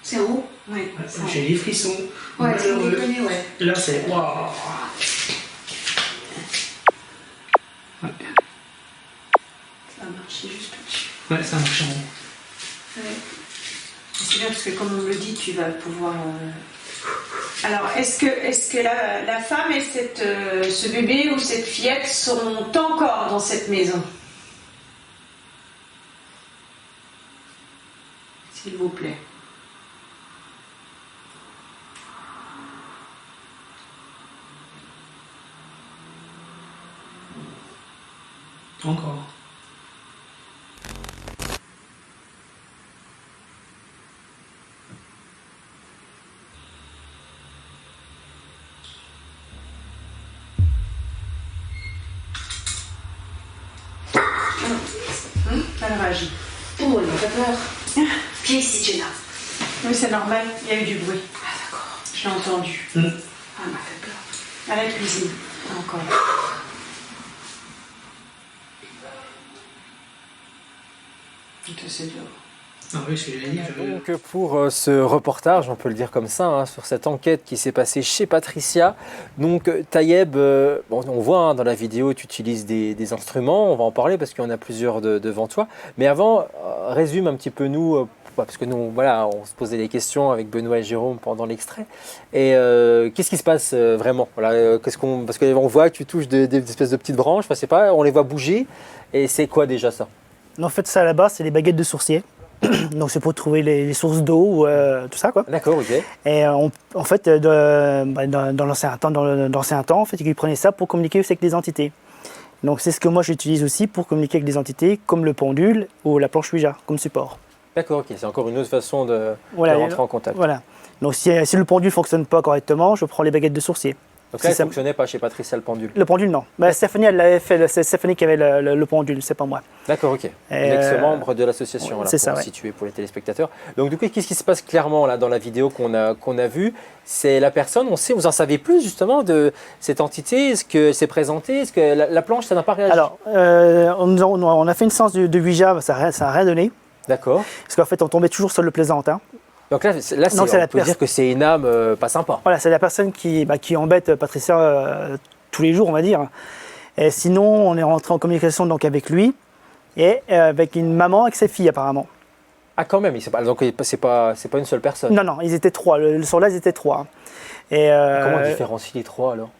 C'est en haut? Oui. J'ai des frissons. Ouais, c'est déconné, ouais. Là, c'est... Waouh. Ouais. Ça a marché juste au-dessus. Ouais, ça a marché en haut. Ouais. C'est bien parce que comme on me le dit, tu vas pouvoir... Alors, est-ce que la femme et ce bébé ou cette fillette sont encore dans cette maison? S'il vous plaît. Encore. Elle réagit. Oh, non, t'as peur. Viens ici, Jenna. Oui, c'est normal, il y a eu du bruit. Ah, d'accord. Je l'ai entendu. Ah, elle m'a fait peur. À la cuisine, encore. C'est dehors. Ah oui, ce que j'allais dire. Donc pour ce reportage, on peut le dire comme ça, hein, sur cette enquête qui s'est passée chez Patricia. Donc Tayeb, bon, on voit dans la vidéo, tu utilises des instruments, on va en parler parce qu'il y en a plusieurs devant toi. Mais avant, résume un petit peu nous, parce que nous, voilà, on se posait des questions avec Benoît et Jérôme pendant l'extrait. Et qu'est-ce qui se passe vraiment, voilà, parce qu'on voit que tu touches des espèces de petites branches, enfin, c'est pas, on les voit bouger. Et c'est quoi déjà ça? En fait, ça à la base, c'est des baguettes de sourcier. Donc c'est pour trouver les sources d'eau, tout ça quoi. D'accord, ok. Et en fait, dans l'ancien temps, en fait, ils prenaient ça pour communiquer aussi avec des entités. Donc c'est ce que moi j'utilise aussi pour communiquer avec des entités comme le pendule ou la planche Ouija comme support. D'accord, ok. C'est encore une autre façon de rentrer en contact. Voilà. Donc si le pendule ne fonctionne pas correctement, je prends les baguettes de sourcier. Donc là, ça ne fonctionnait pas chez Patricia le pendule? Le pendule, non. Bah, Stéphanie, elle l'avait fait. C'est Stéphanie qui avait le pendule, c'est pas moi. D'accord, ok. L'ex-membre de l'association, c'est ça, pour situer pour les téléspectateurs. Donc du coup, qu'est-ce qui se passe clairement là dans la vidéo qu'on a vue? C'est la personne, vous en savez plus justement de cette entité? Est-ce qu'elle s'est présentée? Est-ce que la planche, ça n'a pas réagi? Alors, on a fait une séance de Ouija, ça n'a rien donné. D'accord. Parce qu'en fait, on tombait toujours sur le plaisantin. Donc là on peut dire que c'est une âme pas sympa. Voilà, c'est la personne qui embête Patricia tous les jours, on va dire. Et sinon, on est rentré en communication donc avec lui et avec une maman avec ses filles apparemment. Ah quand même, donc c'est pas une seule personne. Non, ils étaient trois. Le soir-là, ils étaient trois. Et comment on différencie les trois alors?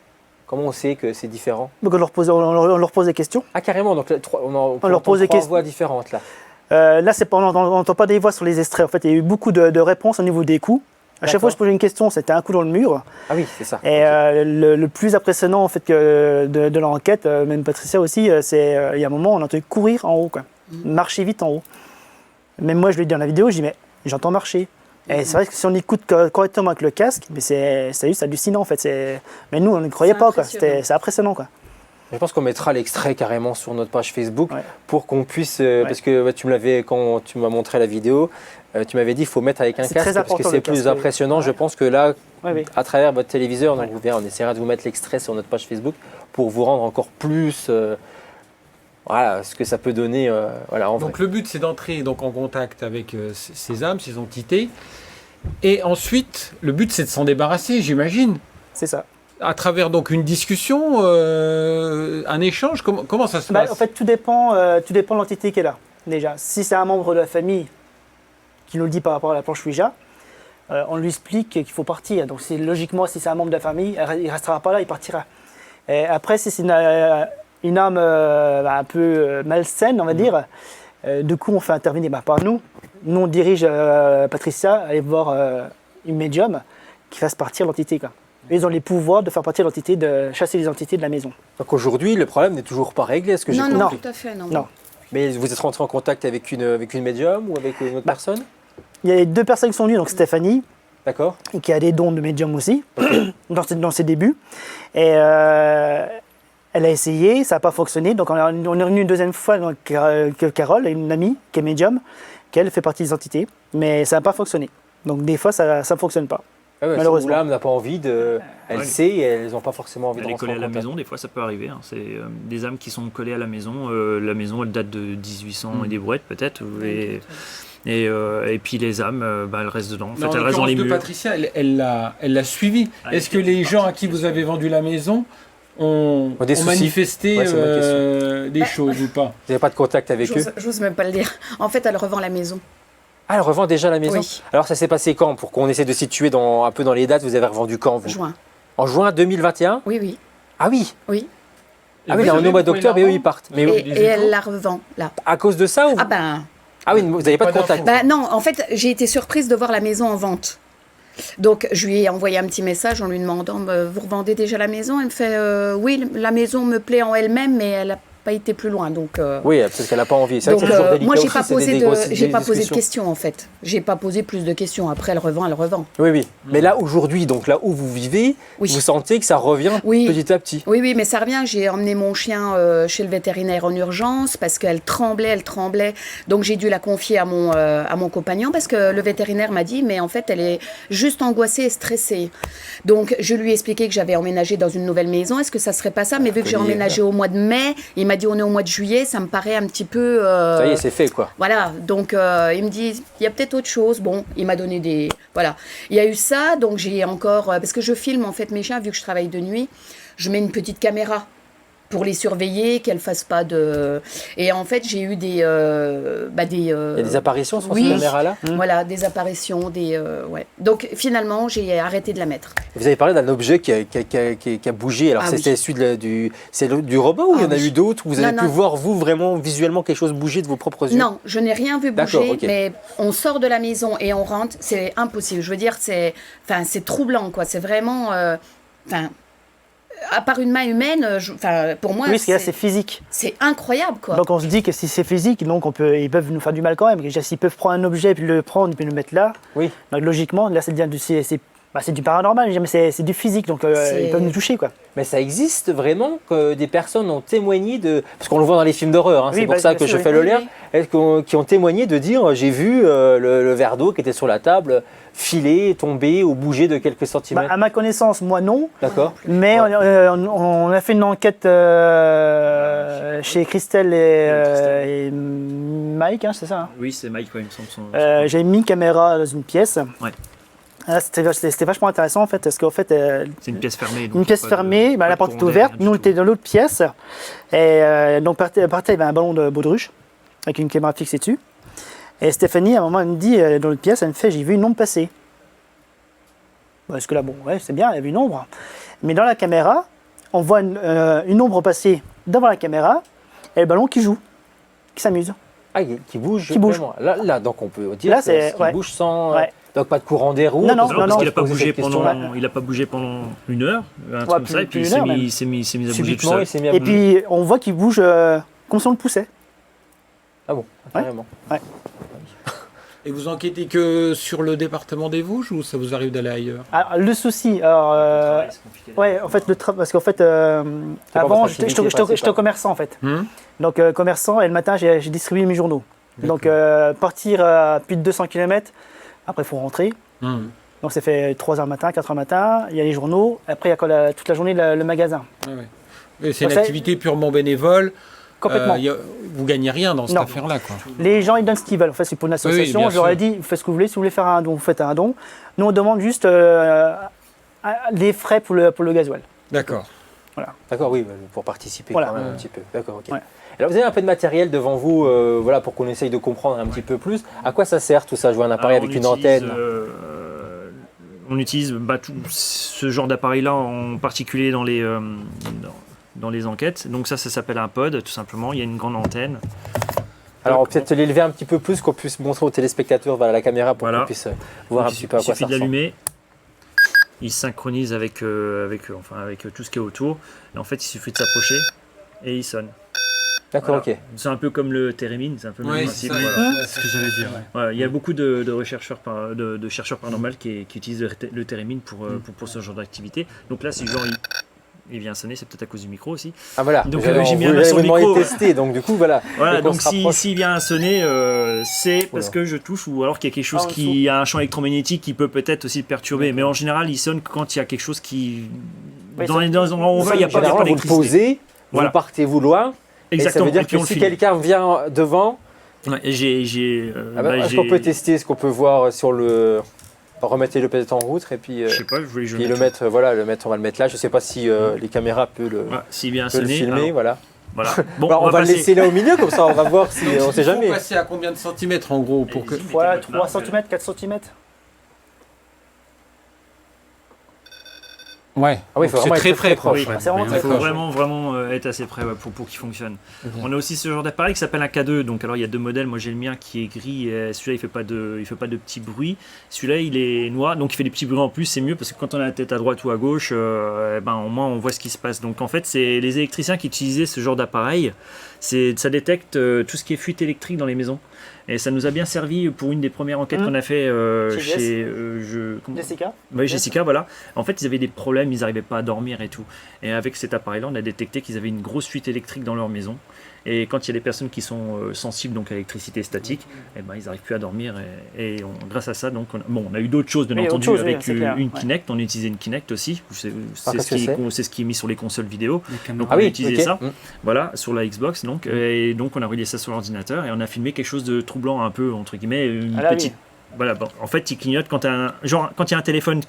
Comment on sait que c'est différent? Donc on leur pose des questions. Ah carrément, donc on leur pose des questions. Voix différentes là. Là, on n'entend pas des voix sur les extraits. En fait, il y a eu beaucoup de réponses au niveau des coups. À chaque fois que je posais une question, c'était un coup dans le mur. Ah oui, c'est ça. Et le plus impressionnant en fait, de l'enquête, même Patricia aussi, c'est il y a un moment, on entend courir en haut, quoi. Marcher vite en haut. Même moi, je lui ai dit dans la vidéo, je dis mais j'entends marcher. Et c'est vrai que si on écoute correctement avec le casque, mais c'est juste hallucinant en fait. Mais nous, on ne croyait pas, quoi. C'est impressionnant, quoi. Je pense qu'on mettra l'extrait carrément sur notre page Facebook pour qu'on puisse, parce que tu me l'avais, quand tu m'as montré la vidéo, tu m'avais dit qu'il faut mettre avec un casque parce que c'est plus impressionnant. Je pense que là, à travers votre téléviseur, on essaiera de vous mettre l'extrait sur notre page Facebook pour vous rendre encore plus, voilà, ce que ça peut donner. Donc le but, c'est d'entrer en contact avec ces âmes, ces entités, et ensuite, le but, c'est de s'en débarrasser, j'imagine. C'est ça. À travers donc une discussion, un échange, comment ça se passe? En fait, tout dépend de l'entité qui est là, déjà. Si c'est un membre de la famille qui nous le dit par rapport à la planche Ouija, on lui explique qu'il faut partir. Donc logiquement, si c'est un membre de la famille, il ne restera pas là, il partira. Et après, si c'est une âme un peu malsaine, on va dire, du coup, on fait intervenir par nous. Nous, on dirige Patricia à aller voir une médium qui fasse partir l'entité, quoi. Ils ont les pouvoirs de faire partir l'entité, de chasser les entités de la maison. Donc aujourd'hui, le problème n'est toujours pas réglé, est-ce que j'ai compris? Non, tout à fait, non. Mais vous êtes rentré en contact avec une médium ou avec une autre personne? Il y a 2 personnes qui sont venues, donc Stéphanie, qui a des dons de médium aussi, dans ses débuts. Et elle a essayé, ça n'a pas fonctionné. Donc on est revenu une deuxième fois, donc, Carole, une amie qui est médium, qu'elle fait partie des entités, mais ça n'a pas fonctionné. Donc des fois, ça ne fonctionne pas. Ah ouais, malheureusement, l'âme n'a pas envie de. Elle sait et elles n'ont pas forcément envie de rentrer en contact. Elle est collée à la maison, des fois ça peut arriver. Hein. C'est des âmes qui sont collées à la maison. La maison, elle date de 1800 et des brouettes peut-être. Et puis les âmes, elles restent dedans. En fait, elles restent dans les murs. Patricia, elle l'a suivi. Est-ce que les gens à qui vous avez vendu la maison ont manifesté des choses ou pas? Vous n'avez pas de contact avec eux? J'ose même pas le dire. En fait, elle revend la maison. Ah, elle revend déjà la maison? Oui. Alors ça s'est passé quand? Pour qu'on essaie de situer un peu dans les dates, vous avez revendu quand vous? Juin. En juin 2021? Oui. Ah oui? Oui. Ah oui, là on est au mois d'octobre et eux ils partent. Mais et elle la revend là. À cause de ça ou... Ah oui, vous n'avez pas de contact? Non, en fait j'ai été surprise de voir la maison en vente. Donc je lui ai envoyé un petit message en lui demandant vous revendez déjà la maison? Elle me fait oui, la maison me plaît en elle-même, mais elle a pas été plus loin, donc. Oui, parce qu'elle n'a pas envie. Donc moi j'ai pas posé de questions en fait. J'ai pas posé plus de questions. Après elle revend. Oui. Mais là aujourd'hui, donc là où vous vivez, vous sentez que ça revient petit à petit. Oui, mais ça revient. J'ai emmené mon chien chez le vétérinaire en urgence parce qu'elle tremblait. Donc j'ai dû la confier à mon compagnon parce que le vétérinaire m'a dit mais en fait elle est juste angoissée et stressée. Donc je lui ai expliqué que j'avais emménagé dans une nouvelle maison. Est-ce que ça serait pas ça? Mais vu que j'ai emménagé au mois de mai, il m'a m'a dit on est au mois de juillet, ça me paraît un petit peu... Ça y est, c'est fait quoi. Voilà, donc il me dit, il y a peut-être autre chose. Bon, il m'a donné des... Voilà, il y a eu ça, donc j'ai encore... parce que je filme en fait mes chiens, vu que je travaille de nuit, je mets une petite caméra pour les surveiller, qu'elles fassent pas de... Et en fait, j'ai eu des... Il y a des apparitions sur cette caméra-là. Voilà, des apparitions, ouais. Donc finalement, j'ai arrêté de la mettre. Vous avez parlé d'un objet qui a bougé. Alors c'est celui du robot ou il y en a eu d'autres? Vous avez pu voir, vous, vraiment, visuellement, quelque chose bouger de vos propres yeux? Non, je n'ai rien vu bouger, mais on sort de la maison et on rentre, c'est impossible. Je veux dire, c'est troublant, quoi. C'est vraiment... à part une main humaine, pour moi, oui, parce que là, c'est physique. C'est incroyable, quoi. Donc on se dit que si c'est physique, donc ils peuvent nous faire du mal quand même. S'ils peuvent prendre un objet, puis le prendre, puis le mettre là, oui. Donc logiquement, là, c'est du paranormal, mais c'est du physique, donc ils peuvent nous toucher, quoi. Mais ça existe vraiment que des personnes ont témoigné de... Parce qu'on le voit dans les films d'horreur, c'est pour ça que je fais le lien. Qui ont témoigné de dire, j'ai vu le verre d'eau qui était sur la table filer, tomber ou bouger de quelques centimètres. À ma connaissance, moi non. D'accord. Mais on a fait une enquête chez Christelle et Mike, c'est ça? Oui, c'est Mike, il me semble. J'ai mis une caméra dans une pièce. Ouais. C'était vachement intéressant en fait, parce qu'en fait... c'est une pièce fermée. Une pièce fermée, la porte était ouverte, nous on était dans l'autre pièce, et donc par terre il y avait un ballon de baudruche, avec une caméra fixée dessus, et Stéphanie à un moment elle me dit, dans l'autre pièce, elle me fait, j'ai vu une ombre passer. Parce que là, bon, ouais, c'est bien, il y avait une ombre, mais dans la caméra, on voit une ombre passer devant la caméra, et le ballon qui joue, qui s'amuse. Ah, qui bouge. Qui bouge. Là, donc on peut dire qu'il bouge sans... Ouais. Donc pas de courant d'air ou non, parce qu'il n'a pas bougé pendant une heure, un truc comme ça, et puis il s'est mis à bouger tout seul. Et puis on voit qu'il bouge comme si on le poussait. Ah bon, carrément. Ouais. Et vous enquêtez que sur le département des Vosges ou ça vous arrive d'aller ailleurs? Alors, le souci, ouais, en fait, parce qu'en fait, avant, j'étais commerçant en fait. Donc commerçant, et le matin, j'ai distribué mes journaux. Donc partir à plus de 200 km. Après, il faut rentrer. Donc, ça fait 3h matin, 4h matin. Il y a les journaux. Après, il y a toute la journée le magasin. C'est une activité purement bénévole. Complètement. Vous ne gagnez rien dans cette affaire-là, quoi. Les gens, ils donnent ce qu'ils veulent. En fait, c'est pour une association. Oui, je leur ai dit, vous faites ce que vous voulez. Si vous voulez faire un don, vous faites un don. Nous, on demande juste les frais pour le gasoil. D'accord. Voilà. D'accord, oui, pour participer quand même un petit peu. D'accord, ok. Ouais. Alors vous avez un peu de matériel devant vous, voilà, pour qu'on essaye de comprendre un petit peu plus. À quoi ça sert tout ça? Je vois un appareil avec une antenne. On utilise tout ce genre d'appareil-là en particulier dans les enquêtes. Donc ça s'appelle un pod, tout simplement. Il y a une grande antenne. Alors peut-être l'élever un petit peu plus, qu'on puisse montrer aux téléspectateurs la caméra pour qu'on puisse voir un petit peu à quoi ça ressemble. Il suffit de l'allumer. Il se synchronise avec tout ce qui est autour. Et en fait, il suffit de s'approcher et il sonne. D'accord, ok. C'est un peu comme le térémine, c'est un peu le même principe. C'est ce que j'allais dire. Voilà, il y a beaucoup de chercheurs paranormaux qui utilisent le térémine pour ce genre d'activité. Donc là, si genre il vient sonner, c'est peut-être à cause du micro aussi. Ah voilà. Donc j'ai mis un sur le micro. Tester, donc du coup voilà. Voilà, donc s'il vient sonner, c'est parce que je touche ou alors qu'il y a quelque chose qui a un champ électromagnétique qui peut peut-être aussi perturber. Mais en général, il sonne quand il y a quelque chose qui dans les endroits où on va, il n'y a pas d'électricité. Vous le posez, vous partez-vous loin. Exactement. Et ça veut dire que si quelqu'un vient devant, est-ce qu'on peut tester, ce qu'on peut voir sur le... Remettez-le peut-être en route et puis, je sais pas, je vais le mettre, on va le mettre là. Je sais pas si les caméras peuvent le filmer, alors, voilà. Bon, on va le laisser là au milieu, comme ça on va voir si on sait jamais. Il faut passer à combien de centimètres en gros pour que... Voilà, 3 cm, 4 cm. Ouais, il faut c'est très proche. Il faut vraiment être assez près pour qu'il fonctionne. On a aussi ce genre d'appareil qui s'appelle un K2. Donc alors il y a deux modèles. Moi j'ai le mien qui est gris. Et celui-là il fait pas de petits bruits. Celui-là il est noir, donc il fait des petits bruits en plus. C'est mieux parce que quand on a la tête à droite ou à gauche, au moins on voit ce qui se passe. Donc en fait c'est les électriciens qui utilisaient ce genre d'appareil. Ça détecte tout ce qui est fuite électrique dans les maisons. Et ça nous a bien servi pour une des premières enquêtes qu'on a fait chez Jessica. Oui, Jessica, voilà. En fait, ils avaient des problèmes, ils n'arrivaient pas à dormir et tout. Et avec cet appareil-là, on a détecté qu'ils avaient une grosse fuite électrique dans leur maison. Et quand il y a des personnes qui sont sensibles donc à l'électricité statique, eh ben, ils n'arrivent plus à dormir. Grâce à ça, donc, on a eu d'autres choses, bien entendu, avec une Kinect. On a utilisé une Kinect aussi. C'est ce qui est mis sur les consoles vidéo. Donc, on a utilisé ça voilà, sur la Xbox. Donc, et donc, on a relié ça sur l'ordinateur et on a filmé quelque chose de troublant un peu, entre guillemets, une petite... Voilà, bon, en fait, il clignote quand il y a un téléphone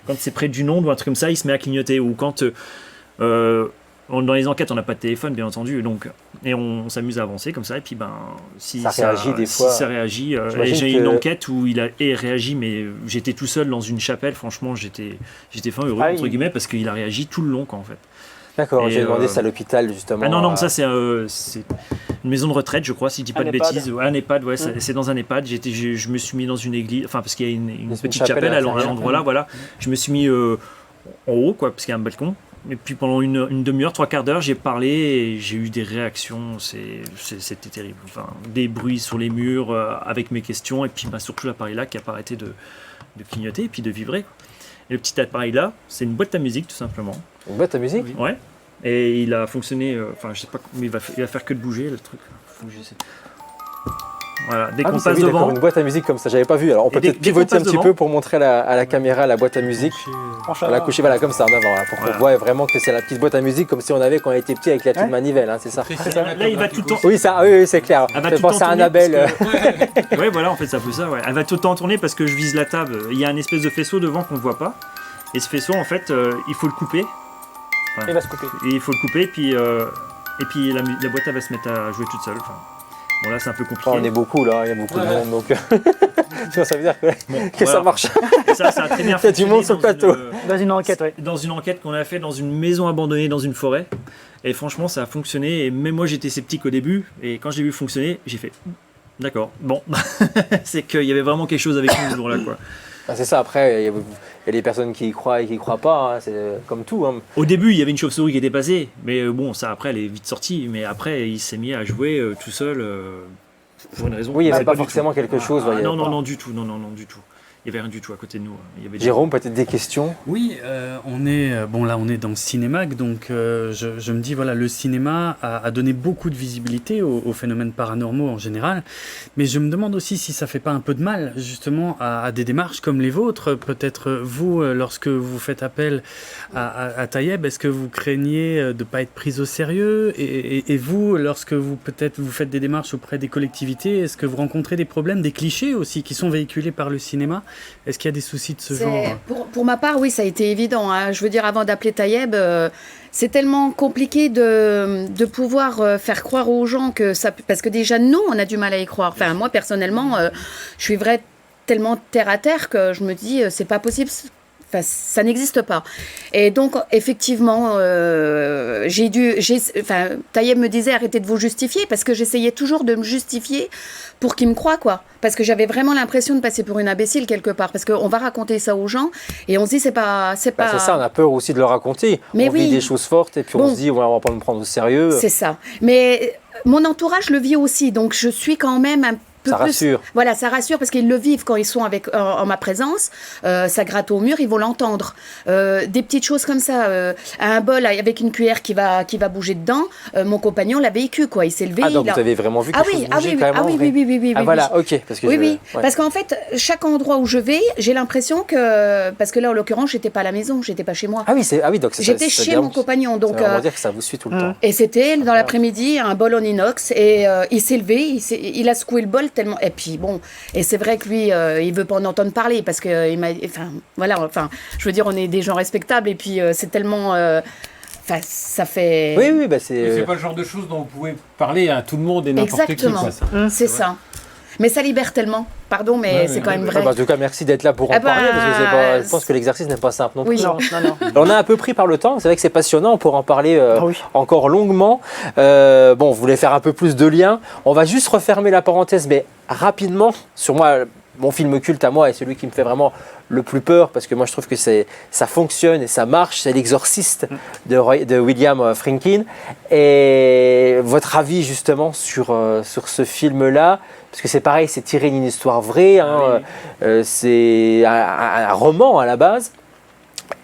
quand c'est près d'une onde ou un truc comme ça, il se met à clignoter. Ou quand... dans les enquêtes, on n'a pas de téléphone, bien entendu, donc, et on s'amuse à avancer comme ça. Et puis, si ça réagit des fois. Si ça réagit, j'ai une enquête où il a réagi, mais j'étais tout seul dans une chapelle. Franchement, j'étais fin heureux entre guillemets parce qu'il a réagi tout le long, quoi, en fait. D'accord. J'ai demandé ça à l'hôpital justement. Ah non, ça c'est une maison de retraite, je crois, si je dis pas de bêtises. Un EHPAD, ouais, c'est dans un EHPAD. Je me suis mis dans une église, enfin parce qu'il y a une petite chapelle à l'endroit là, voilà. Je me suis mis en haut, quoi, parce qu'il y a un balcon. Et puis pendant une demi-heure, 3/4 d'heure, j'ai parlé et j'ai eu des réactions, c'était terrible. Enfin, des bruits sur les murs avec mes questions et puis surtout l'appareil-là qui n'a pas arrêté de clignoter et puis de vibrer. Et le petit appareil-là, c'est une boîte à musique tout simplement. Une boîte à musique ? Ouais. Et il a fonctionné, je sais pas, mais il va faire que de bouger le truc. Faut que j'essaie. Voilà, dès qu'on passe devant. Une boîte à musique comme ça, j'avais pas vu. Alors on peut peut-être pivoter un petit peu pour montrer à la caméra la boîte à musique. La coucher, voilà, comme ça en avant, pour qu'on voit vraiment que c'est la petite boîte à musique comme si on avait quand on était petit avec la petite manivelle, hein, c'est ça. Là, il va tout le temps. Oui, c'est clair. Je pense à Annabelle. Oui, voilà, en fait, ça fait ça. Ouais. Elle va tout le temps tourner parce que je vise la table. Il y a un espèce de faisceau devant qu'on ne voit pas. Et ce faisceau, en fait, il faut le couper. Il va se couper. Et il faut le couper, et puis la boîte elle va se mettre à jouer toute seule. Bon, là c'est un peu compliqué. On est beaucoup là, il y a beaucoup de monde, donc ça veut dire que ça marche. Et ça a très bien il y a du monde sur le plateau. Dans une enquête, oui. Dans une enquête qu'on a fait dans une maison abandonnée dans une forêt. Et franchement, ça a fonctionné. Et même moi, j'étais sceptique au début. Et quand je l'ai vu fonctionner, j'ai fait d'accord, bon, c'est qu'il y avait vraiment quelque chose avec nous ce jour-là, quoi. C'est ça, après, il y a des personnes qui y croient et qui y croient pas, hein. C'est comme tout. Hein. Au début, il y avait une chauve-souris qui était passée, mais bon, ça après, elle est vite sortie. Mais après, il s'est mis à jouer tout seul pour une raison. Oui, il n'y avait pas forcément quelque chose. Non, du tout, non, du tout. Il n'y avait rien du tout à côté de nous. Il y avait Jérôme, peut-être des questions ? Oui, on est dans Cinémag, donc je me dis, voilà, le cinéma a donné beaucoup de visibilité aux phénomènes paranormaux en général, mais je me demande aussi si ça ne fait pas un peu de mal, justement, à des démarches comme les vôtres. Peut-être vous, lorsque vous faites appel à Tayeb, est-ce que vous craignez de ne pas être pris au sérieux ? Et vous, lorsque vous faites des démarches auprès des collectivités, est-ce que vous rencontrez des problèmes, des clichés aussi, qui sont véhiculés par le cinéma ? Est-ce qu'il y a des soucis de ce genre ? Pour ma part, oui, ça a été évident. Hein. Je veux dire, avant d'appeler Tayeb, c'est tellement compliqué de pouvoir faire croire aux gens que ça... Parce que déjà, nous, on a du mal à y croire. Enfin, moi, personnellement, je suis tellement terre à terre que je me dis, c'est pas possible... Enfin, ça n'existe pas. Et donc, effectivement, Tayeb me disait, arrêtez de vous justifier, parce que j'essayais toujours de me justifier pour qu'ils me croient, quoi. Parce que j'avais vraiment l'impression de passer pour une imbécile quelque part, parce qu'on va raconter ça aux gens, et on se dit, c'est pas... C'est ça, on a peur aussi de le raconter. On vit des choses fortes, et puis on se dit, on va pas nous prendre au sérieux. C'est ça. Mais mon entourage le vit aussi, donc je suis quand même un ça rassure. Voilà, ça rassure parce qu'ils le vivent quand ils sont en ma présence. Ça gratte au mur, ils vont l'entendre. Des petites choses comme ça. Un bol avec une cuillère qui va bouger dedans. Mon compagnon l'a vécu, quoi. Il s'est levé. Ah, donc vous avez vraiment vu quelque chose bouger quand même oui. Ah, voilà, ok. Parce qu'en fait, chaque endroit où je vais, j'ai l'impression que... Parce que là, en l'occurrence, j'étais pas à la maison, j'étais pas chez moi. Ah oui, donc j'étais chez mon compagnon. Donc, ça veut dire que ça vous suit tout le temps. Et c'était dans l'après-midi, un bol en inox. Et il s'est levé, il a secoué le bol tellement... Et puis bon, et c'est vrai que lui, il veut pas en entendre parler parce que il m'a, je veux dire, on est des gens respectables et puis c'est tellement, ça fait. Oui, c'est pas le genre de choses dont vous pouvez parler à tout le monde et n'importe qui. Exactement, c'est ça. Mais ça libère tellement. Pardon, mais c'est quand même vrai. En tout cas, merci d'être là pour en parler, parce que je pense que l'exercice n'est pas simple non plus. Non. On a un peu pris par le temps, c'est vrai que c'est passionnant, on pourra en parler encore longuement. On voulait faire un peu plus de liens. On va juste refermer la parenthèse, mais rapidement, sur moi, mon film culte à moi et celui qui me fait vraiment le plus peur, parce que moi je trouve que ça fonctionne et ça marche, c'est L'Exorciste de William Friedkin. Et votre avis justement sur ce film-là, parce que c'est pareil, c'est tiré d'une histoire vraie, hein, c'est un roman à la base.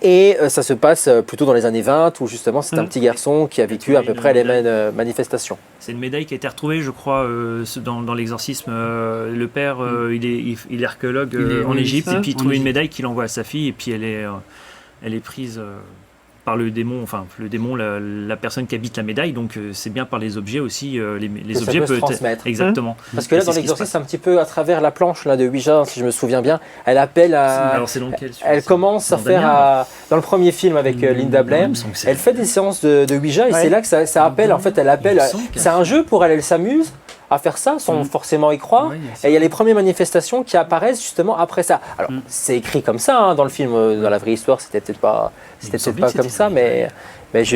Et ça se passe plutôt dans les années 20, où justement c'est un petit garçon qui a vécu à peu près les mêmes manifestations. C'est une médaille qui a été retrouvée, je crois, dans l'exorcisme. Le père, il est archéologue en Égypte, et puis il trouve une médaille qu'il envoie à sa fille, et puis elle est prise par le démon, la personne qui habite la médaille, donc c'est bien par les objets aussi, les objets peuvent transmettre. Exactement. Parce que là, dans l'exorcisme, c'est un petit peu à travers la planche là, de Ouija, si je me souviens bien, elle appelle à... Alors c'est dans lequel Elle commence à faire, dans le premier film avec Linda Blair, elle fait des séances de Ouija, et c'est là que ça appelle, en fait, elle appelle... C'est un jeu pour elle s'amuse à faire ça sans forcément y croire. Et il y a les premières manifestations qui apparaissent justement après ça. Alors, c'est écrit comme ça hein, dans le film. Dans la vraie histoire, c'était peut-être pas comme ça, mais parce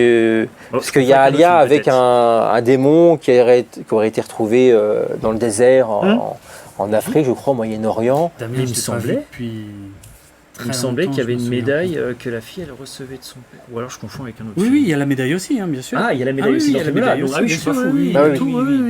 qu'il y a un lien avec un démon qui aurait été retrouvé dans le désert en Afrique, je crois, au Moyen-Orient. Il me semblait qu'il y avait une médaille que la fille elle recevait de son père. Ou alors je confonds avec un autre. Oui, il y a la médaille aussi, hein, bien sûr. Ah, il y a la médaille aussi. Il y a la médaille aussi. Ah oui, je suis pas fou.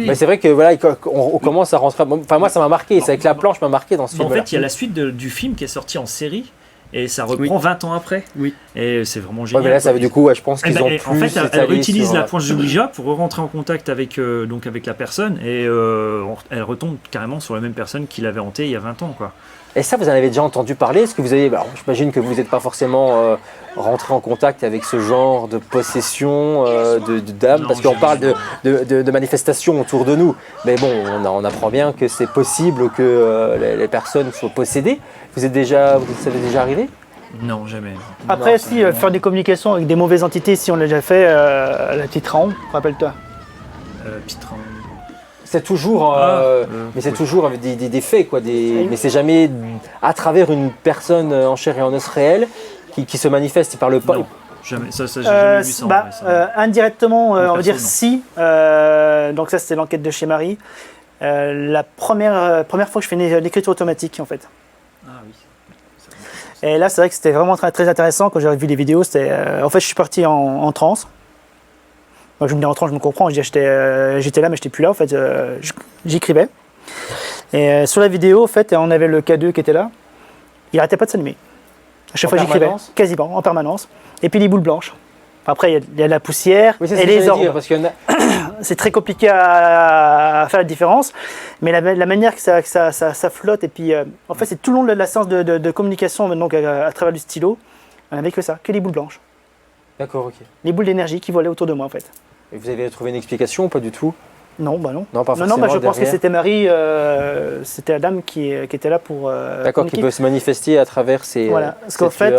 Mais c'est vrai que voilà, on commence à rentrer. Enfin, moi, ça m'a marqué. C'est avec la planche m'a marqué dans ce film. En fait, il y a la suite du film qui est sorti en série. Et ça reprend 20 ans après. Oui. Et c'est vraiment génial. Ouais, mais là, ça veut du coup, je pense qu'ils ont en fait, elle utilise la planche de Ouija pour rentrer en contact avec la personne. Et elle retombe carrément sur la même personne qui l'avait hantée il y a 20 ans, quoi. Et ça, vous en avez déjà entendu parler? Est-ce que vous avez... j'imagine que vous n'êtes pas forcément rentré en contact avec ce genre de possession de d'âmes, parce qu'on parle de manifestations autour de nous. Mais bon, on apprend bien que c'est possible que les personnes soient possédées. Ça vous est déjà arrivé? Non, jamais. Après, faire des communications avec des mauvaises entités, si on l'a déjà fait, la petite Raon, rappelle-toi. Petite Raon. C'est toujours, mais c'est toujours avec des faits, quoi. Mais c'est jamais à travers une personne en chair et en os réelle qui se manifeste. Il parle pas. Non, jamais. Ça j'ai jamais vu ça. Indirectement, on va dire si. Donc ça, c'était l'enquête de chez Marie. La première fois que je fais l'écriture automatique, en fait. Ah oui. Et là, c'est vrai que c'était vraiment très, très intéressant quand j'ai vu les vidéos. En fait, je suis parti en transe. Moi, je me dis en transe, je me comprends. J'étais là, mais j'étais plus là. En fait, j'écrivais. Et sur la vidéo, en fait, on avait le K2 qui était là. Il n'arrêtait pas de s'animer. À chaque fois, j'écrivais, quasiment en permanence. Et puis les boules blanches. Après, il y a la poussière et les orbes. C'est très compliqué à faire la différence, mais la manière que ça flotte, et puis en fait, c'est tout le long de la séance de communication, donc à travers du stylo, on n'avait que ça, que les boules blanches. D'accord, ok. Les boules d'énergie qui volaient autour de moi, en fait. Et vous avez trouvé une explication ou pas du tout? Non, bah non. Non, pas forcément. Non, je pense que c'était Marie, c'était la dame qui était là pour. D'accord, qui peut se manifester à travers ces. Voilà, parce qu'en fait,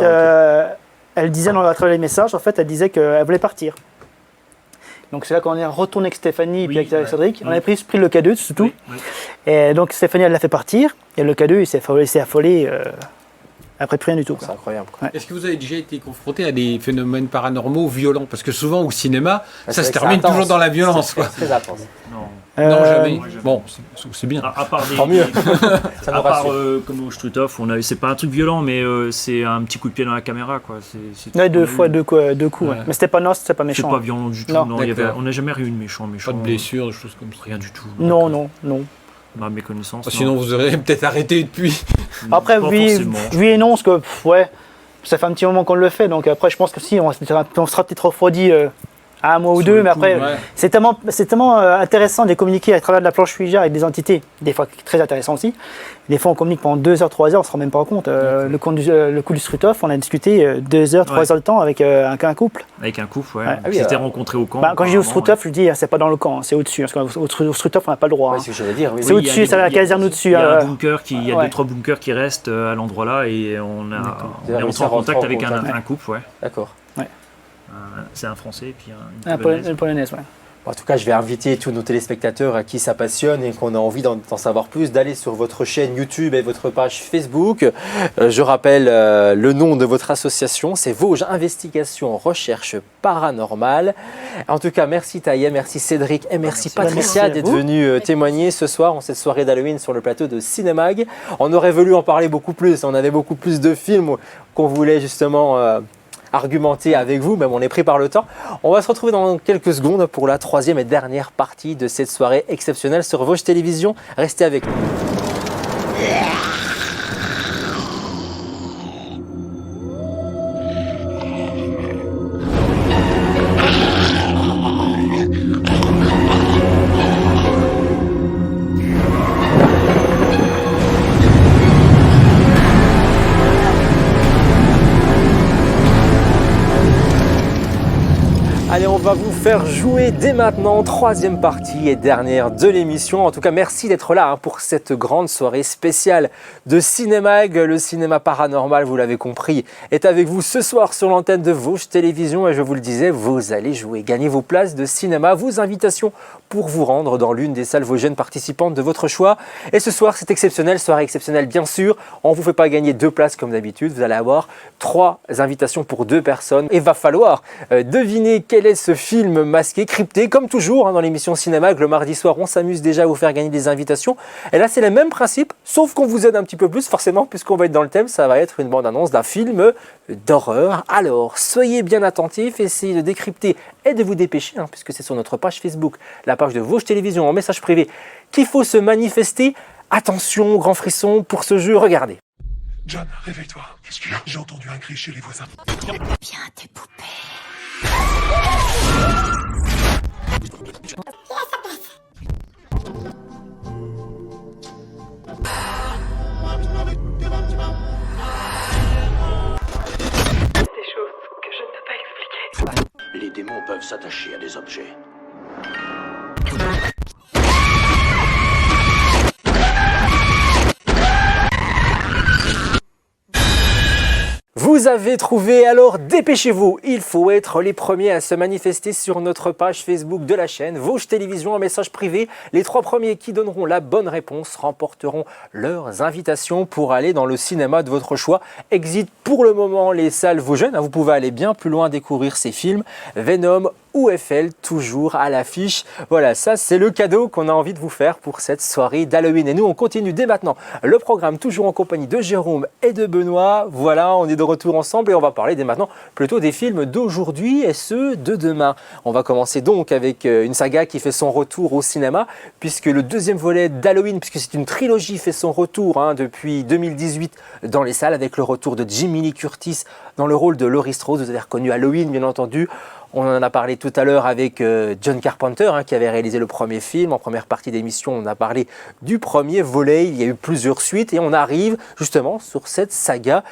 elle disait à travers les messages, en fait, elle disait qu'elle voulait partir. Donc c'est là qu'on est retourné avec Stéphanie et puis avec Cédric. On avait pris le K2 surtout. Et donc Stéphanie, elle l'a fait partir. Et le K2, il s'est affolé. Après, plus rien du tout. C'est incroyable. Ouais. Est-ce que vous avez déjà été confronté à des phénomènes paranormaux violents? Parce que souvent au cinéma, ça se termine toujours dans la violence. C'est très intense. Non, jamais. Bon, c'est bien. À part tant mieux. À part comme au Struthof, c'est pas un truc violent, mais c'est un petit coup de pied dans la caméra, quoi. Deux coups. Ouais. Mais c'était pas pas méchant. C'est pas violent du tout. Non, on n'a jamais eu de méchant. Pas de blessures, des choses comme ça. Rien du tout. Non. À mes connaissances. Sinon, vous auriez peut-être arrêté depuis. Après, oui et non, parce que ça fait un petit moment qu'on le fait, donc après, je pense que si, on sera peut-être refroidi à un mois ou deux, mais après, c'est tellement intéressant de communiquer à travers de la planche Ouija avec des entités, des fois très intéressant aussi. Des fois, on communique pendant 2 heures, 3 heures, on se rend même pas compte. Le coup du Struthof, on a discuté 2 heures, 3 heures de temps avec un couple. Avec un couple, qui s'était rencontré au camp. Quand je dis au Struthof, je dis c'est pas dans le camp, c'est au-dessus. Parce qu'au Struthof, on n'a pas le droit. C'est ce que j'allais dire. C'est au-dessus, c'est la caserne au-dessus. Il y a un bunker, il y a 2-3 bunkers qui restent à l'endroit là, et on est entré en contact avec un couple. D'accord. C'est un Français et puis une Polonaise. En tout cas, je vais inviter tous nos téléspectateurs à qui ça passionne et qu'on a envie d'en savoir plus, d'aller sur votre chaîne YouTube et votre page Facebook. Je rappelle le nom de votre association, c'est Vosges Investigation Recherche Paranormale. En tout cas, merci Taïeb, merci Cédric et merci Patricia d'être venus témoigner ce soir en cette soirée d'Halloween sur le plateau de Cinémag. On aurait voulu en parler beaucoup plus, on avait beaucoup plus de films qu'on voulait justement argumenter avec vous, mais on est pris par le temps. On va se retrouver dans quelques secondes pour la troisième et dernière partie de cette soirée exceptionnelle sur Vosges Télévisions. Restez avec nous. Allez, on va vous faire jouer dès maintenant, troisième partie et dernière de l'émission. En tout cas, merci d'être là pour cette grande soirée spéciale de Cinémag. Le cinéma paranormal, vous l'avez compris, est avec vous ce soir sur l'antenne de Vosges Télévisions. Et je vous le disais, vous allez jouer, gagner vos places de cinéma, vos invitations pour vous rendre dans l'une des salles vosgiennes participantes de votre choix. Et ce soir, c'est exceptionnel, soirée exceptionnelle bien sûr. On ne vous fait pas gagner 2 places comme d'habitude, vous allez avoir 3 invitations pour 2 personnes. Et va falloir deviner quel est ce film masqué, crypté, comme toujours dans l'émission Cinémag. Le mardi soir, on s'amuse déjà à vous faire gagner des invitations. Et là, c'est le même principe, sauf qu'on vous aide un petit peu plus, forcément, puisqu'on va être dans le thème. Ça va être une bande-annonce d'un film d'horreur. Alors, soyez bien attentifs, essayez de décrypter et de vous dépêcher, puisque c'est sur notre page Facebook, la page de Vosges Télévisions en message privé, qu'il faut se manifester. Attention, grand frisson pour ce jeu, regardez. John, réveille-toi. Qu'est-ce qu'il y a ? J'ai entendu un cri chez les voisins. Bien tes poupées. Des choses que je ne peux pas expliquer. Les démons peuvent s'attacher à des objets. Vous avez trouvé, alors dépêchez-vous, il faut être les premiers à se manifester sur notre page Facebook de la chaîne Vosges Télévisions en message privé. Les 3 premiers qui donneront la bonne réponse remporteront leurs invitations pour aller dans le cinéma de votre choix. Exit pour le moment les salles vosgiennes, vous pouvez aller bien plus loin découvrir ces films. Venom ou Eiffel, toujours à l'affiche. Voilà, ça c'est le cadeau qu'on a envie de vous faire pour cette soirée d'Halloween. Et nous, on continue dès maintenant le programme, toujours en compagnie de Jérôme et de Benoît. Voilà, on est de retour ensemble et on va parler dès maintenant plutôt des films d'aujourd'hui et ceux de demain. On va commencer donc avec une saga qui fait son retour au cinéma, puisque le deuxième volet d'Halloween, puisque c'est une trilogie, fait son retour depuis 2018 dans les salles, avec le retour de Jamie Lee Curtis dans le rôle de Laurie Strode. Vous avez reconnu Halloween, bien entendu. On en a parlé tout à l'heure avec John Carpenter, qui avait réalisé le premier film. En première partie d'émission, on a parlé du premier volet. Il y a eu plusieurs suites et on arrive justement sur cette saga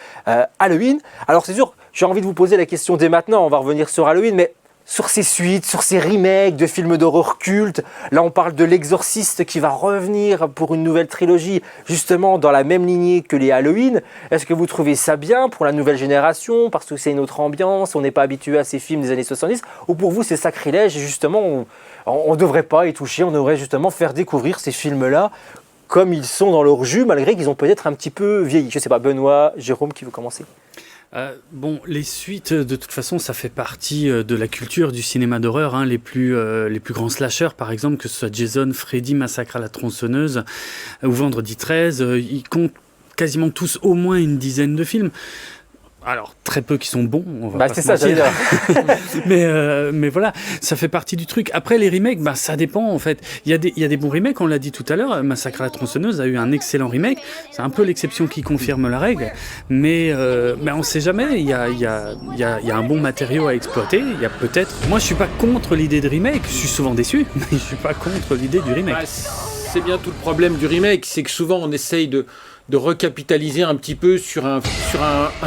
Halloween. Alors c'est sûr, j'ai envie de vous poser la question dès maintenant. On va revenir sur Halloween, mais sur ces suites, sur ces remakes de films d'horreur cultes. Là, on parle de l'Exorciste qui va revenir pour une nouvelle trilogie, justement dans la même lignée que les Halloween. Est-ce que vous trouvez ça bien pour la nouvelle génération, parce que c'est une autre ambiance, on n'est pas habitué à ces films des années 70, ou pour vous c'est sacrilège et justement on ne devrait pas y toucher, on devrait justement faire découvrir ces films-là comme ils sont dans leur jus, malgré qu'ils ont peut-être un petit peu vieilli. Je ne sais pas, Benoît, Jérôme, qui veut commencer ? Bon, les suites, de toute façon, ça fait partie de la culture du cinéma d'horreur. Les plus grands slashers, par exemple, que ce soit Jason, Freddy, Massacre à la tronçonneuse ou Vendredi 13, ils comptent quasiment tous au moins une dizaine de films. Alors, très peu qui sont bons, on va pas se mentir. mais voilà, ça fait partie du truc. Après, les remakes, ça dépend, en fait. Il y a des bons remakes, on l'a dit tout à l'heure. Massacre à la tronçonneuse a eu un excellent remake. C'est un peu l'exception qui confirme la règle. Mais on ne sait jamais. Il y a un bon matériau à exploiter. Il y a peut-être... Moi, je ne suis pas contre l'idée de remake. Je suis souvent déçu, mais je ne suis pas contre l'idée du remake. C'est bien tout le problème du remake. C'est que souvent, on essaye de recapitaliser un petit peu sur un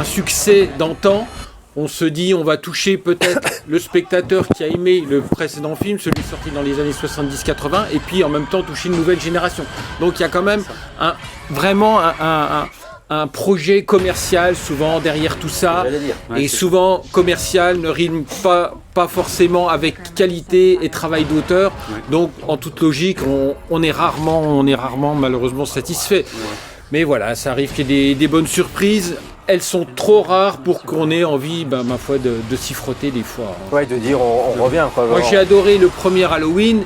succès d'antan. On se dit, on va toucher peut-être le spectateur qui a aimé le précédent film, celui sorti dans les années 70-80, et puis en même temps toucher une nouvelle génération. Donc il y a quand même vraiment un projet commercial souvent derrière tout ça. Et souvent, commercial ne rime pas pas forcément avec qualité et travail d'auteur. Donc, en toute logique, on est rarement malheureusement satisfait. Mais voilà, ça arrive qu'il y ait des bonnes surprises. Elles sont trop rares pour qu'on ait envie, ma foi, de s'y frotter des fois. Ouais, de dire on revient, quoi. Moi, j'ai adoré le premier Halloween.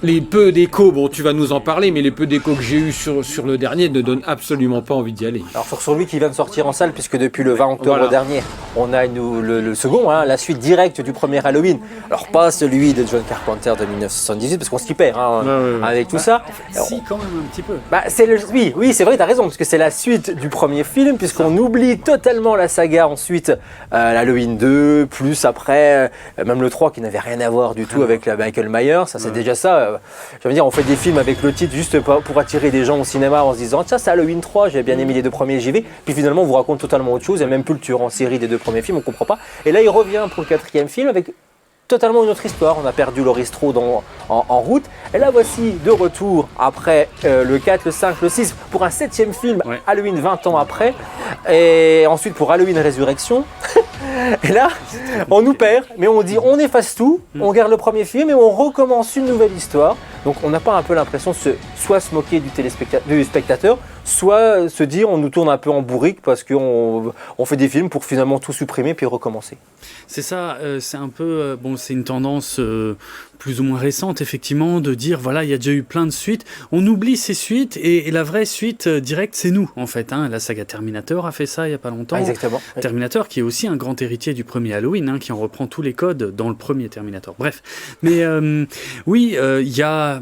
Les peu d'échos, bon, tu vas nous en parler, mais les peu d'échos que j'ai eu sur le dernier ne donnent absolument pas envie d'y aller. Alors sur lui qui vient de sortir en salle, puisque depuis le 20 octobre dernier, on a le second, la suite directe du premier Halloween. Alors pas celui de John Carpenter de 1978, parce qu'on s'y perd avec tout ça. Si, quand même un petit peu. Oui, c'est vrai, t'as raison, parce que c'est la suite du premier film, puisqu'on oublie totalement la saga ensuite, l'Halloween 2, plus après, même le 3 qui n'avait rien à voir du tout avec la Michael Myers, ça c'est déjà ça. Je veux dire, on fait des films avec le titre juste pour attirer des gens au cinéma en se disant tiens, c'est Halloween 3, j'ai bien aimé les deux premiers, j'y vais. Puis finalement, on vous raconte totalement autre chose, il n'y a même plus le tueur en série des deux premiers films, on comprend pas. Et là, il revient pour le quatrième film avec totalement une autre histoire. On a perdu Laurie Strode en route. Et là, voici de retour après le 4, le 5, le 6 pour un 7e film, Halloween 20 ans après. Et ensuite pour Halloween Résurrection. Et là, on nous perd, mais on dit on efface tout, on garde le premier film et on recommence une nouvelle histoire. Donc on n'a pas un peu l'impression de soit se moquer du spectateur, soit se dire on nous tourne un peu en bourrique parce qu'on fait des films pour finalement tout supprimer puis recommencer. C'est ça, c'est un peu, c'est une tendance plus ou moins récente effectivement de dire voilà, il y a déjà eu plein de suites, on oublie ces suites et la vraie suite directe c'est nous en fait. La saga Terminator a fait ça il n'y a pas longtemps. Exactement. Terminator qui est aussi un grand héritier du premier Halloween, qui en reprend tous les codes dans le premier Terminator. Bref, mais oui, il y a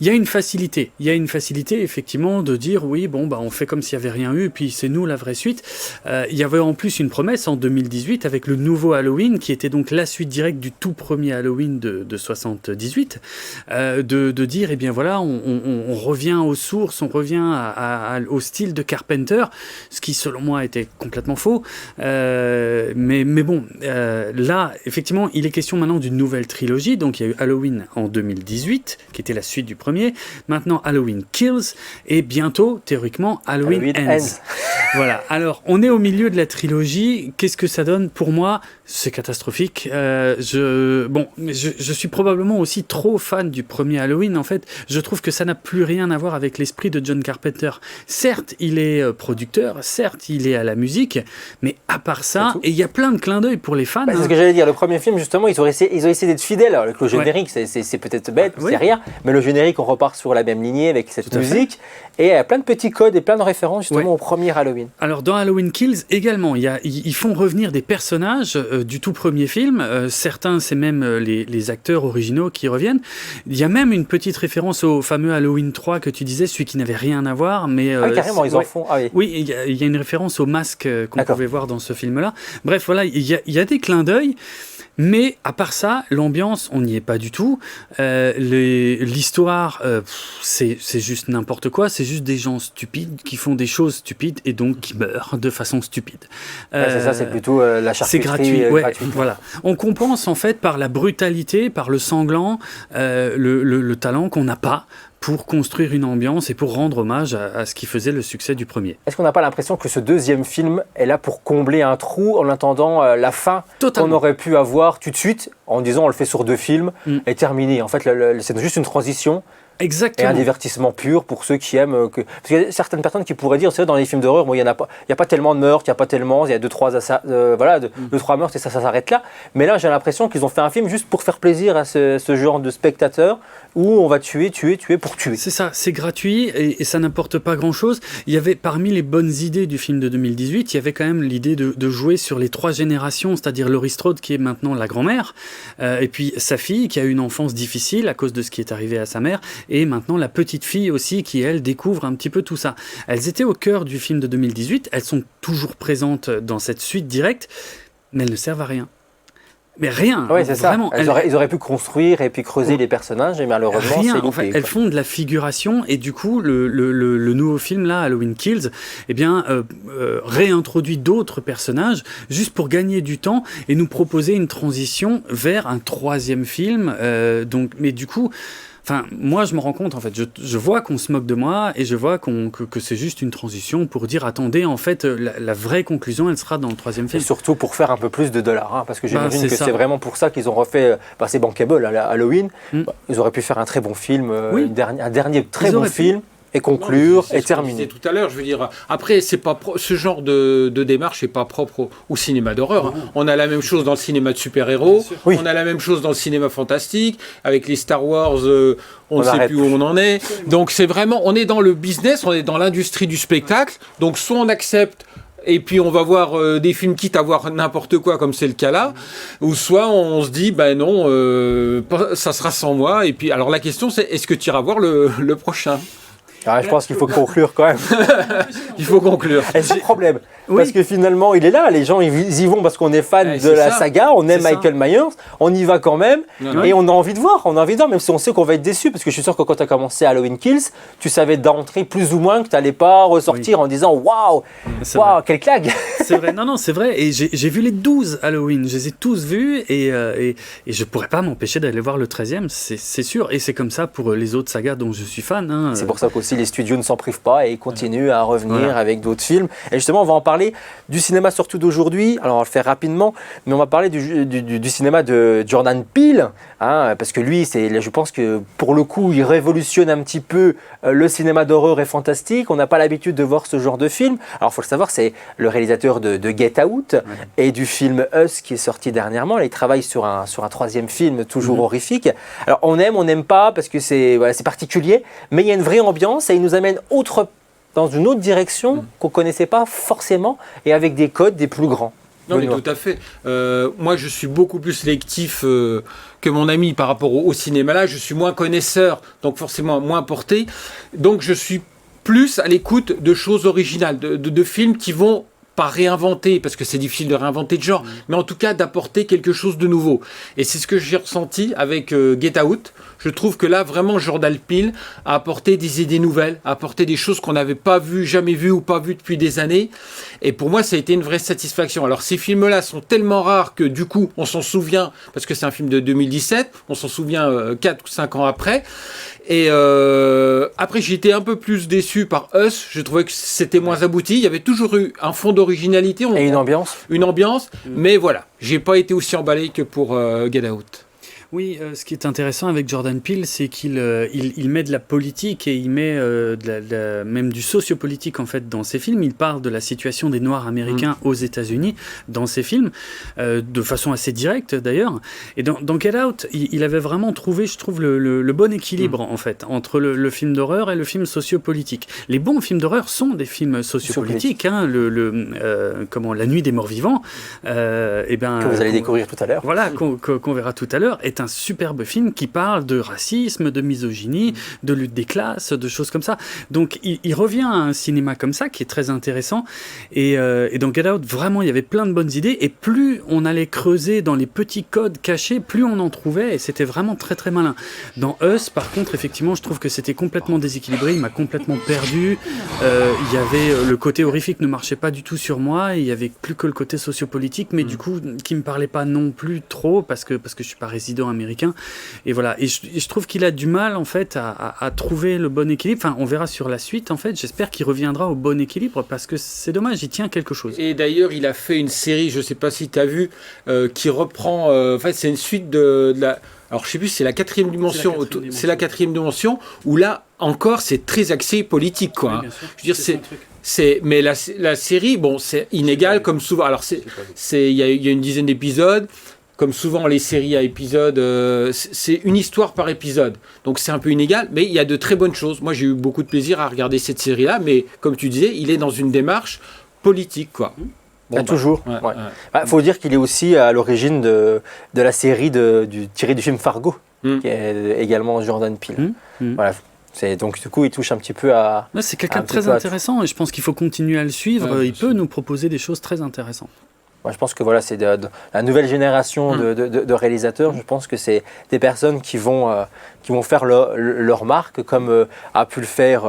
une facilité. Il y a une facilité effectivement de dire oui, on fait comme s'il n'y avait rien eu, puis c'est nous la vraie suite. Il y avait en plus une promesse en 2018 avec le nouveau Halloween qui était donc la suite directe du tout premier Halloween de 78, de dire eh bien voilà, on revient aux sources, on revient au style de Carpenter, ce qui selon moi était complètement faux. Mais bon, là, effectivement, il est question maintenant d'une nouvelle trilogie. Donc, il y a eu Halloween en 2018, qui était la suite du premier. Maintenant, Halloween Kills. Et bientôt, théoriquement, Halloween Ends. Voilà. Alors, on est au milieu de la trilogie. Qu'est-ce que ça donne? Pour moi, c'est catastrophique. Je suis probablement aussi trop fan du premier Halloween. En fait, je trouve que ça n'a plus rien à voir avec l'esprit de John Carpenter. Certes, il est producteur. Certes, il est à la musique. Mais à part ça, et il y a plein de clins d'œil pour les fans. C'est ce que j'allais dire. Le premier film, justement, ils ont essayé d'être fidèles. Alors, avec le générique, c'est peut-être bête, c'est rien. Mais le générique, on repart sur la même lignée avec cette musique. Et il y a plein de petits codes et plein de références justement au premier Halloween. Alors dans Halloween Kills également, ils font revenir des personnages du tout premier film. Certains, c'est même les acteurs originaux qui reviennent. Il y a même une petite référence au fameux Halloween 3 que tu disais, celui qui n'avait rien à voir. Mais, carrément, ils en font. Ah, oui, oui, il y a une référence au masque qu'on pouvait voir dans ce film-là. Bref, voilà, il y a des clins d'œil. Mais à part ça, l'ambiance, on n'y est pas du tout. L'histoire, c'est juste n'importe quoi. C'est juste des gens stupides qui font des choses stupides et donc qui meurent de façon stupide. C'est ça, c'est plutôt la charcuterie. C'est gratuit, gratuite. Voilà. On compense en fait par la brutalité, par le sanglant, le talent qu'on n'a pas pour construire une ambiance et pour rendre hommage à ce qui faisait le succès du premier. Est-ce qu'on n'a pas l'impression que ce deuxième film est là pour combler un trou en attendant la fin qu'on aurait pu avoir tout de suite en disant on le fait sur 2 films et terminé. En fait, c'est juste une transition. Exactement. Et un divertissement pur pour ceux qui aiment. Parce qu'il y a certaines personnes qui pourraient dire, c'est vrai, dans les films d'horreur, il n'y a pas tellement de meurtres, il y a 2-3 meurtres et ça s'arrête là. Mais là, j'ai l'impression qu'ils ont fait un film juste pour faire plaisir à ce genre de spectateurs où on va tuer pour tuer. C'est ça, c'est gratuit et ça n'apporte pas grand-chose. Il y avait parmi les bonnes idées du film de 2018, il y avait quand même l'idée de jouer sur les 3 générations, c'est-à-dire Laurie Strode qui est maintenant la grand-mère, et puis sa fille qui a eu une enfance difficile à cause de ce qui est arrivé à sa mère, et maintenant la petite fille aussi qui, elle, découvre un petit peu tout ça. Elles étaient au cœur du film de 2018, elles sont toujours présentes dans cette suite directe, mais elles ne servent à rien. Mais rien, oui, c'est vraiment. Ça. Ils auraient pu construire et puis creuser les personnages, et malheureusement, c'est loupé. En fait, elles font de la figuration, et du coup, le nouveau film, là, Halloween Kills, réintroduit d'autres personnages, juste pour gagner du temps, et nous proposer une transition vers un 3e film. Mais du coup... Enfin, moi, je me rends compte, en fait, je vois qu'on se moque de moi et je vois que c'est juste une transition pour dire, attendez, en fait, la vraie conclusion, elle sera dans le 3e film. Et surtout pour faire un peu plus de dollars, hein, parce que j'imagine que c'est vraiment pour ça qu'ils ont refait, c'est bankable à Halloween. Ils auraient pu faire un très bon film, un dernier très bon film. Et conclure et terminer. Tout à l'heure, je veux dire, après, c'est pas ce genre de démarche n'est pas propre au cinéma d'horreur. On a la même chose dans le cinéma de super-héros, on a la même chose dans le cinéma fantastique, avec les Star Wars, on ne sait plus où on en est. Donc c'est vraiment, on est dans le business, on est dans l'industrie du spectacle, donc soit on accepte et puis on va voir des films quitte à voir n'importe quoi comme c'est le cas là, ou soit on se dit ben non, ça sera sans moi, et puis alors la question c'est est-ce que tu iras voir le prochain? Je pense qu'il faut conclure quand même. Il faut conclure. Et c'est le problème. Parce que finalement, il est là. Les gens, ils y vont parce qu'on est fan de la saga. On aime Michael Myers. On y va quand même. Et on a envie de voir. On a envie de voir, même si on sait qu'on va être déçu. Parce que je suis sûr que quand tu as commencé Halloween Kills, tu savais d'entrée plus ou moins que tu n'allais pas ressortir en disant waouh, quelle claque. C'est vrai. Non, c'est vrai. Et j'ai vu les 12 Halloween. Je les ai tous vus. Et je ne pourrais pas m'empêcher d'aller voir le 13e. C'est sûr. Et c'est comme ça pour les autres sagas dont je suis fan. Hein. C'est pour ça qu'aussi les studios ne s'en privent pas et ils continuent à revenir avec d'autres films. Et justement, on va en parler du cinéma surtout d'aujourd'hui. Alors on va le faire rapidement, mais on va parler du cinéma de Jordan Peele, hein, parce que lui, je pense que pour le coup, il révolutionne un petit peu le cinéma d'horreur et fantastique. On n'a pas l'habitude de voir ce genre de film. Alors il faut le savoir, c'est le réalisateur de Get Out et du film Us qui est sorti dernièrement. Là, il travaille sur un 3e film toujours horrifique. Alors on n'aime pas parce que c'est particulier, mais il y a une vraie ambiance et il nous amène dans une autre direction qu'on ne connaissait pas forcément et avec des codes des plus grands. Non, mais tout à fait. Moi, je suis beaucoup plus sélectif que mon ami par rapport au cinéma. Là, je suis moins connaisseur, donc forcément moins porté. Donc, je suis plus à l'écoute de choses originales, de films qui vont pas réinventer, parce que c'est difficile de réinventer de genre, mais en tout cas d'apporter quelque chose de nouveau. Et c'est ce que j'ai ressenti avec Get Out. Je trouve que là, vraiment, Jordan Peele a apporté des idées nouvelles, a apporté des choses qu'on n'avait pas vues, jamais vues ou pas vues depuis des années. Et pour moi, ça a été une vraie satisfaction. Alors, ces films-là sont tellement rares que du coup, on s'en souvient, parce que c'est un film de 2017, on s'en souvient 4 ou 5 ans après. Et après, j'ai été un peu plus déçu par Us. Je trouvais que c'était moins abouti. Il y avait toujours eu un fond d'originalité. Et une ambiance. Une ambiance. Mais voilà, j'ai pas été aussi emballé que pour Get Out. Oui, ce qui est intéressant avec Jordan Peele, c'est qu'il met de la politique et il met même du sociopolitique en fait dans ses films. Il parle de la situation des Noirs américains aux États-Unis dans ses films, de façon assez directe d'ailleurs. Et dans Get Out, il avait vraiment trouvé, je trouve, le bon équilibre en fait entre le film d'horreur et le film sociopolitique. Les bons films d'horreur sont des films sociopolitiques. Hein, La Nuit des Morts Vivants, que vous allez découvrir tout à l'heure. Voilà, qu'on verra tout à l'heure. Est un superbe film qui parle de racisme, de misogynie, de lutte des classes, de choses comme ça. Donc il revient à un cinéma comme ça qui est très intéressant. Et dans Get Out, vraiment, il y avait plein de bonnes idées. Et plus on allait creuser dans les petits codes cachés, plus on en trouvait. Et c'était vraiment très très malin. Dans Us, par contre, effectivement, je trouve que c'était complètement déséquilibré. Il m'a complètement perdu. Il y avait le côté horrifique ne marchait pas du tout sur moi. Il y avait plus que le côté sociopolitique, mais du coup, qui me parlait pas non plus trop parce que je suis pas résident américain, et voilà, et je trouve qu'il a du mal en fait à trouver le bon équilibre. Enfin, on verra sur la suite en fait, j'espère qu'il reviendra au bon équilibre parce que c'est dommage, il tient quelque chose. Et d'ailleurs, il a fait une série, je sais pas si tu as vu, qui reprend, en fait c'est une suite de la... Alors je sais plus, c'est la 4e dimension. C'est la 4e dimension où là encore c'est très axé politique quoi. Oui, je veux dire mais la série, bon, c'est inégal comme souvent. Alors il y a une dizaine d'épisodes. Comme souvent les séries à épisodes, c'est une histoire par épisode. Donc c'est un peu inégal, mais il y a de très bonnes choses. Moi j'ai eu beaucoup de plaisir à regarder cette série-là, mais comme tu disais, il est dans une démarche politique, quoi. Bon, toujours. Faut dire qu'il est aussi à l'origine de la série tirée du film Fargo, qui est également Jordan Peele. Voilà. Donc du coup, il touche un petit peu à... C'est quelqu'un de très intéressant et je pense qu'il faut continuer à le suivre. Il peut nous proposer des choses très intéressantes. Moi, je pense que voilà, c'est la nouvelle génération de réalisateurs. Je pense que c'est des personnes qui vont faire leur marque, comme a pu le faire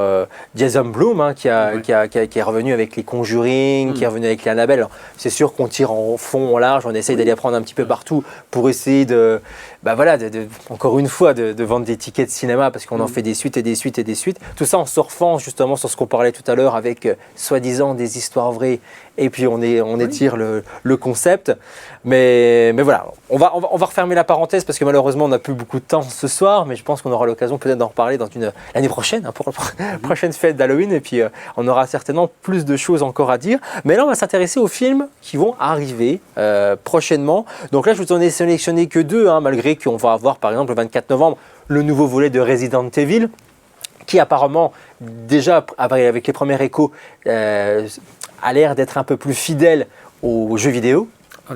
Jason Blum, hein, qui est revenu avec les Conjuring, qui est revenu avec les Annabelle. C'est sûr qu'on tire en fond, en large, on essaye d'aller apprendre un petit peu partout pour essayer encore une fois, de vendre des tickets de cinéma, parce qu'on en fait des suites et des suites et des suites. Tout ça en surfant justement sur ce qu'on parlait tout à l'heure avec soi-disant des histoires vraies, et puis on étire le concept. Mais voilà, on va refermer la parenthèse parce que malheureusement on n'a plus beaucoup de temps ce soir, mais je pense qu'on aura l'occasion peut-être d'en reparler l'année prochaine, hein, pour la prochaine fête d'Halloween, et puis on aura certainement plus de choses encore à dire. Mais là on va s'intéresser aux films qui vont arriver prochainement. Donc là je vous en ai sélectionné que 2, hein, malgré qu'on va avoir par exemple le 24 novembre le nouveau volet de Resident Evil, qui apparemment déjà avec les premiers échos a l'air d'être un peu plus fidèle aux jeux vidéo.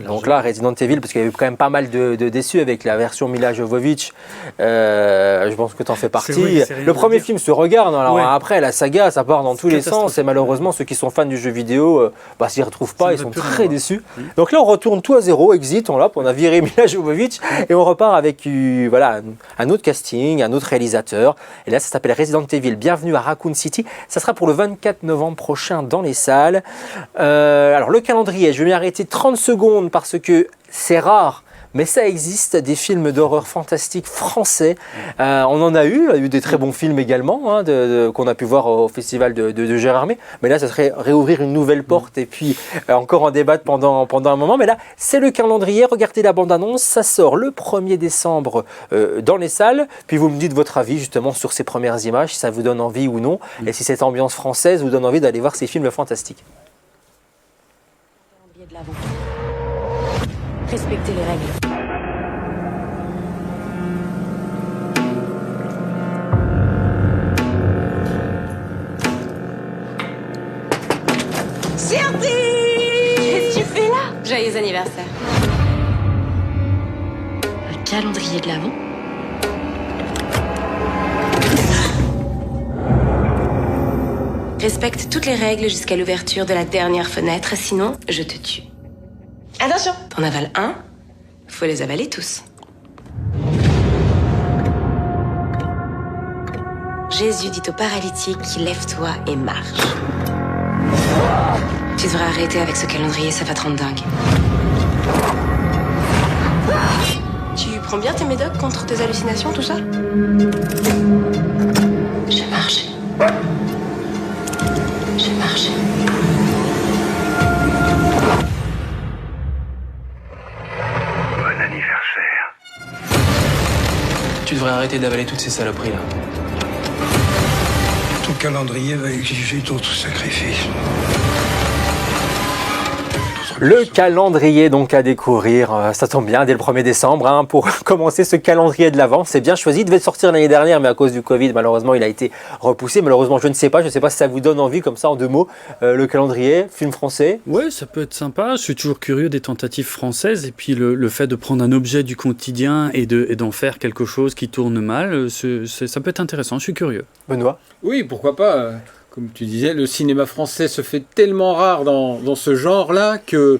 Donc là, Resident Evil, parce qu'il y avait quand même pas mal de déçus avec la version Mila Jovovich, je pense que tu en fais partie. Le premier film se regarde, alors après la saga, ça part dans tous les sens, et malheureusement ceux qui sont fans du jeu vidéo s'y retrouvent pas, ils sont très déçus. Donc là on retourne tout à zéro, exit, on a viré Mila Jovovich, et on repart avec un autre casting, un autre réalisateur, et là ça s'appelle Resident Evil, Bienvenue à Raccoon City. Ça sera pour le 24 novembre prochain dans les salles. Alors le calendrier, je vais m'y arrêter 30 secondes, parce que c'est rare, mais ça existe, des films d'horreur fantastiques français. On en a eu des très bons films également, hein, qu'on a pu voir au festival de Gérardmer. Mais là, ça serait réouvrir une nouvelle porte et puis encore en débattre pendant un moment. Mais là, c'est le calendrier. Regardez la bande-annonce. Ça sort le 1er décembre dans les salles. Puis vous me dites votre avis justement sur ces premières images, si ça vous donne envie ou non. Et si cette ambiance française vous donne envie d'aller voir ces films fantastiques. Respectez les règles. Surprise! Qu'est-ce que tu fais là? Joyeux anniversaire. Le calendrier de l'Avent? Respecte toutes les règles jusqu'à l'ouverture de la dernière fenêtre, sinon je te tue. Attention, t'en avales un, faut les avaler tous. Jésus dit au paralytique, lève-toi et marche. Tu devrais arrêter avec ce calendrier, ça va te rendre dingue. Tu prends bien tes médocs contre tes hallucinations, tout ça? Je marche. Je marche. Bon anniversaire. Tu devrais arrêter d'avaler toutes ces saloperies là. Ton calendrier va exiger d'autres sacrifices. Le calendrier donc à découvrir, ça tombe bien, dès le 1er décembre, hein, pour commencer ce calendrier de l'Avent. C'est bien choisi, il devait sortir l'année dernière, mais à cause du Covid, malheureusement, il a été repoussé. Malheureusement, je ne sais pas si ça vous donne envie, comme ça, en 2 mots, le calendrier, film français. Ouais, ça peut être sympa. Je suis toujours curieux des tentatives françaises, et puis le fait de prendre un objet du quotidien et d'en faire quelque chose qui tourne mal, ça peut être intéressant, je suis curieux. Benoît? Oui, pourquoi pas. Comme tu disais, le cinéma français se fait tellement rare dans ce genre-là que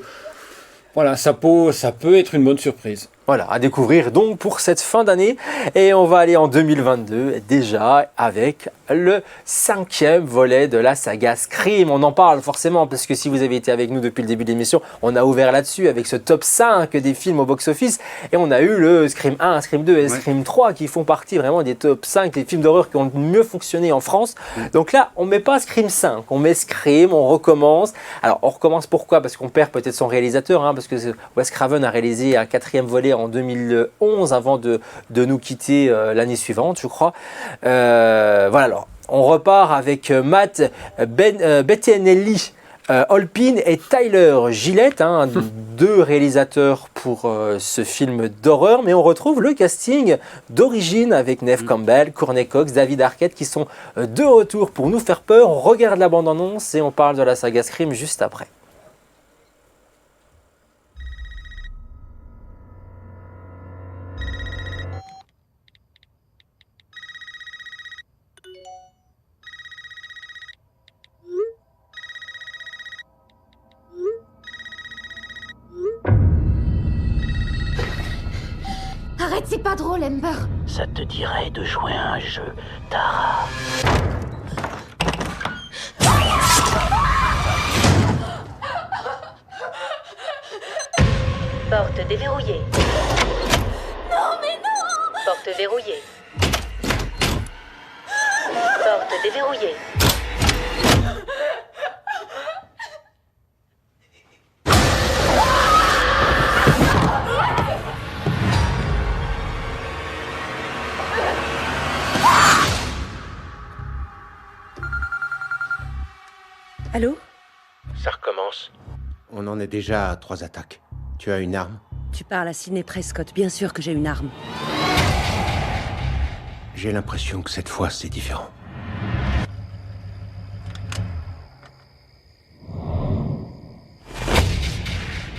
voilà, ça peut être une bonne surprise. Voilà, à découvrir donc pour cette fin d'année. Et on va aller en 2022 déjà avec le 5e volet de la saga Scream. On en parle forcément parce que si vous avez été avec nous depuis le début de l'émission, on a ouvert là-dessus avec ce top 5 des films au box-office. Et on a eu le Scream 1, Scream 2 et Scream 3 qui font partie vraiment des top 5 des films d'horreur qui ont le mieux fonctionné en France. Donc là, on ne met pas Scream 5, on met Scream, on recommence. Alors on recommence pourquoi? Parce qu'on perd peut-être son réalisateur, hein, parce que Wes Craven a réalisé un 4e volet en 2011 avant de nous quitter l'année suivante, je crois. Voilà, alors on repart avec Matt Bettinelli, Holpin et Tyler Gillette, hein, 2 réalisateurs pour ce film d'horreur, mais on retrouve le casting d'origine avec Neve Campbell, Courtney Cox, David Arquette qui sont de retour pour nous faire peur. On regarde la bande-annonce et on parle de la saga Scream juste après. C'est pas drôle, Amber. Ça te dirait de jouer à un jeu, Tara? Porte déverrouillée. Non, mais non! Porte verrouillée. Porte déverrouillée. Allô? Ça recommence. On en est déjà à 3 attaques. Tu as une arme? Tu parles à Sidney Prescott, bien sûr que j'ai une arme. J'ai l'impression que cette fois, c'est différent.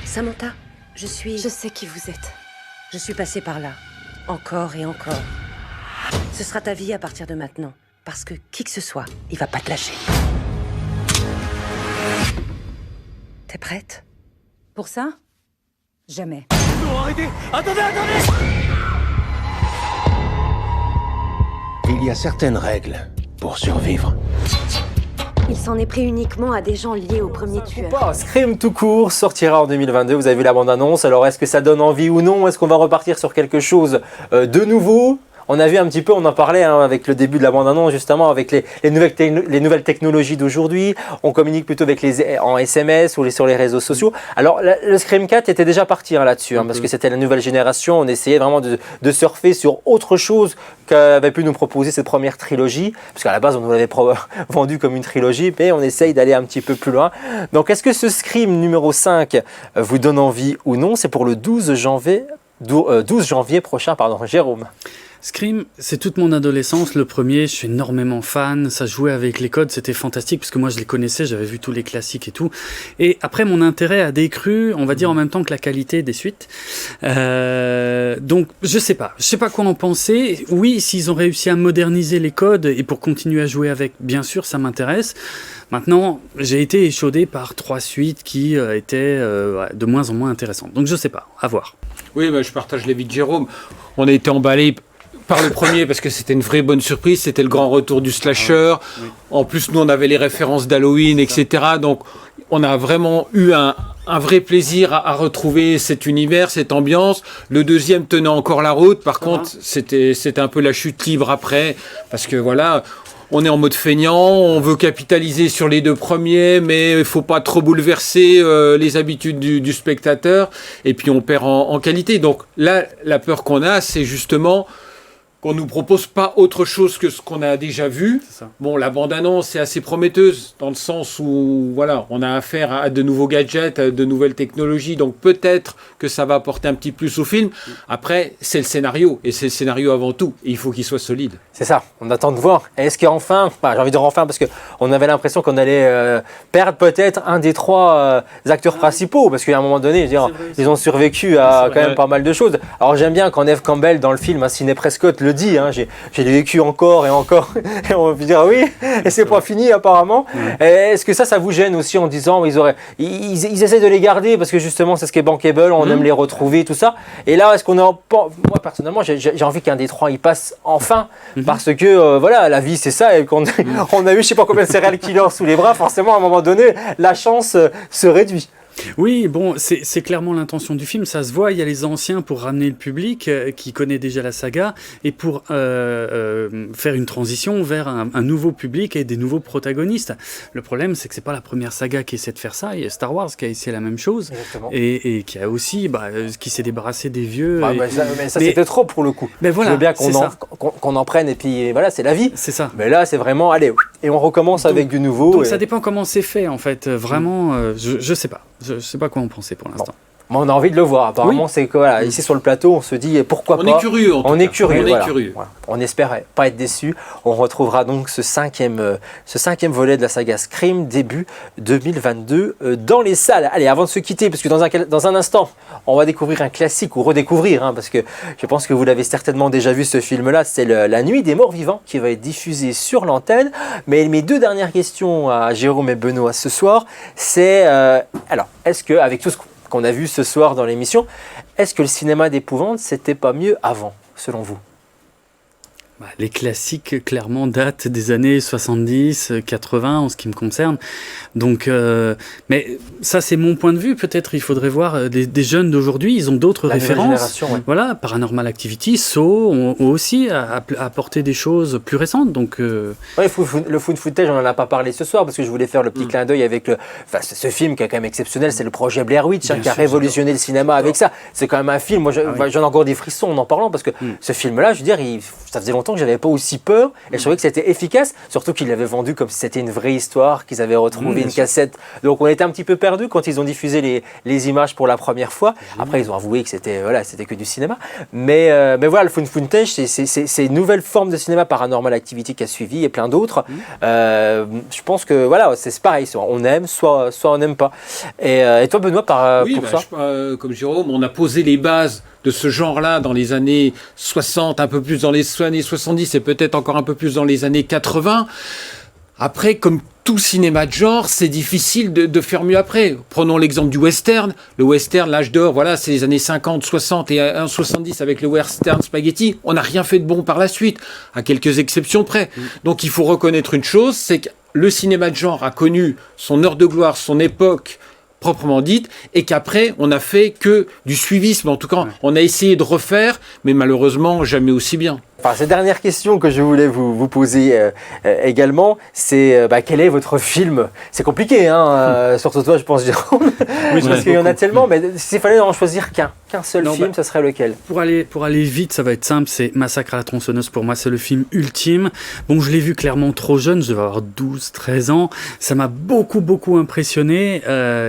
Samantha, je sais qui vous êtes. Je suis passée par là. Encore et encore. Ce sera ta vie à partir de maintenant. Parce que qui que ce soit, il va pas te lâcher. T'es prête? Pour ça? Jamais. Non, arrêtez! Attendez! Il y a certaines règles pour survivre. Il s'en est pris uniquement à des gens liés au premier tueur. Scream tout court sortira en 2022, vous avez vu la bande-annonce, alors est-ce que ça donne envie ou non? Est-ce qu'on va repartir sur quelque chose de nouveau? On a vu un petit peu, on en parlait avec le début de la bande-annonce justement, avec les nouvelles technologies d'aujourd'hui. On communique plutôt avec en SMS ou sur les réseaux sociaux. Alors le Scream 4 était déjà parti là-dessus, parce que c'était la nouvelle génération. On essayait vraiment de surfer sur autre chose qu'avait pu nous proposer cette première trilogie. Parce qu'à la base, on nous l'avait vendu comme une trilogie, mais on essaye d'aller un petit peu plus loin. Donc est-ce que ce Scream numéro 5 vous donne envie ou non? C'est pour le 12 janvier prochain, Jérôme. Scream, c'est toute mon adolescence, le premier, je suis énormément fan, ça jouait avec les codes, c'était fantastique, parce que moi je les connaissais, j'avais vu tous les classiques et tout. Et après, mon intérêt a décru, on va dire en même temps que la qualité des suites. Donc, je sais pas quoi en penser. Oui, s'ils ont réussi à moderniser les codes et pour continuer à jouer avec, bien sûr, ça m'intéresse. Maintenant, j'ai été échaudé par 3 suites qui étaient de moins en moins intéressantes. Donc, je sais pas, à voir. Oui, je partage l'avis de Jérôme. On a été emballé par le premier parce que c'était une vraie bonne surprise, c'était le grand retour du slasher. Oui. En plus, nous, on avait les références d'Halloween, etc. Donc, on a vraiment eu un vrai plaisir à retrouver cet univers, cette ambiance. Le deuxième tenait encore la route. Par contre, c'était un peu la chute libre après. Parce que voilà, on est en mode feignant, on veut capitaliser sur les 2 premiers, mais il ne faut pas trop bouleverser les habitudes du spectateur. Et puis, on perd en qualité. Donc là, la peur qu'on a, c'est justement qu'on nous propose pas autre chose que ce qu'on a déjà vu. Bon, la bande-annonce est assez prometteuse dans le sens où voilà, on a affaire à de nouveaux gadgets, à de nouvelles technologies, donc peut-être que ça va apporter un petit plus au film. Après, c'est le scénario, et c'est le scénario avant tout, et il faut qu'il soit solide. C'est ça, on attend de voir. Est-ce qu'enfin, j'ai envie de dire enfin, parce qu'on avait l'impression qu'on allait perdre peut-être un des 3 acteurs principaux, parce qu'à un moment donné, ils ont survécu à quand même pas mal de choses. Alors j'aime bien quand Neve Campbell dans le film, Sidney Prescott le dit, j'ai vécu encore et encore, et on va dire oui, et c'est pas fini apparemment. Est-ce que ça vous gêne aussi en disant ils essaient de les garder parce que justement c'est ce qui est bankable, on aime les retrouver, tout ça. Et là, est-ce qu'on est moi personnellement, j'ai envie qu'un des 3 il passe enfin, parce que voilà, la vie c'est ça, et qu'on on a eu je sais pas combien de serial killers sous les bras, forcément à un moment donné, la chance se réduit. Oui, bon, c'est clairement l'intention du film, ça se voit, il y a les anciens pour ramener le public qui connaît déjà la saga et pour faire une transition vers un nouveau public et des nouveaux protagonistes. Le problème, c'est que c'est pas la première saga qui essaie de faire ça, il y a Star Wars qui a essayé la même chose et qui a aussi, qui s'est débarrassé des vieux. Mais ça c'était trop pour le coup. Voilà, je veux bien qu'on en prenne et puis voilà, c'est la vie. C'est ça. Mais là, c'est vraiment, allez, et on recommence avec du nouveau. Donc ça dépend comment c'est fait en fait, vraiment, je sais pas. Je ne sais pas quoi en penser pour l'instant. Mais on a envie de le voir. Apparemment, c'est que voilà, ici sur le plateau, on se dit pourquoi pas. On est curieux. On est curieux. Voilà. On espère pas être déçus. On retrouvera donc ce cinquième volet de la saga Scream début 2022 dans les salles. Allez, avant de se quitter, parce que dans un instant, on va découvrir un classique ou redécouvrir, parce que je pense que vous l'avez certainement déjà vu ce film-là. C'est La Nuit des Morts Vivants qui va être diffusé sur l'antenne. Mais mes 2 dernières questions à Jérôme et Benoît ce soir, c'est alors, est-ce que avec tout ce qu'on a vu ce soir dans l'émission, est-ce que le cinéma d'épouvante, c'était pas mieux avant? selon vous? Les classiques, clairement, datent des années 70, 80 en ce qui me concerne. Donc, mais ça, c'est mon point de vue. Peut-être il faudrait voir des jeunes d'aujourd'hui. Ils ont d'autres références. Ouais. Voilà, Paranormal Activity, Saw ont aussi apporté des choses plus récentes. Donc, ouais, le found footage, on n'en a pas parlé ce soir parce que je voulais faire le petit clin d'œil avec ce film qui est quand même exceptionnel. C'est le projet Blair Witch qui a révolutionné le cinéma avec ça. C'est quand même un film. Moi, j'en ai encore des frissons en parlant parce que ce film-là, je veux dire, ça faisait longtemps que j'avais pas aussi peur et je trouvais que c'était efficace, surtout qu'ils l'avaient vendu comme si c'était une vraie histoire, qu'ils avaient retrouvé une cassette. Donc on était un petit peu perdus quand ils ont diffusé les images pour la première fois. Après ils ont avoué que c'était que du cinéma. Mais voilà, le found footage, c'est une nouvelle forme de cinéma. Paranormal Activity qui a suivi et plein d'autres. Je pense que voilà, c'est pareil, soit on aime, soit on n'aime pas. Et toi Benoît, pour ça comme Jérôme, on a posé les bases de ce genre-là dans les années 60, un peu plus dans les années 70 et peut-être encore un peu plus dans les années 80. Après, comme tout cinéma de genre, c'est difficile de faire mieux après. Prenons l'exemple du western. Le western, l'âge d'or, voilà, c'est les années 50, 60 et 70 avec le western spaghetti. On n'a rien fait de bon par la suite, à quelques exceptions près. Donc il faut reconnaître une chose, c'est que le cinéma de genre a connu son heure de gloire, son époque proprement dite, et qu'après, on n'a fait que du suivisme. En tout cas, on a essayé de refaire, mais malheureusement, jamais aussi bien. Enfin, cette dernière question que je voulais vous poser également, c'est quel est votre film? C'est compliqué, hein, surtout toi, je pense, Jérôme, parce qu'il y en a tellement, mais s'il fallait en choisir qu'un seul film, ce serait lequel? Pour aller vite, ça va être simple, c'est Massacre à la tronçonneuse. Pour moi, c'est le film ultime. Bon, je l'ai vu clairement trop jeune, je devais avoir 12, 13 ans. Ça m'a beaucoup impressionné,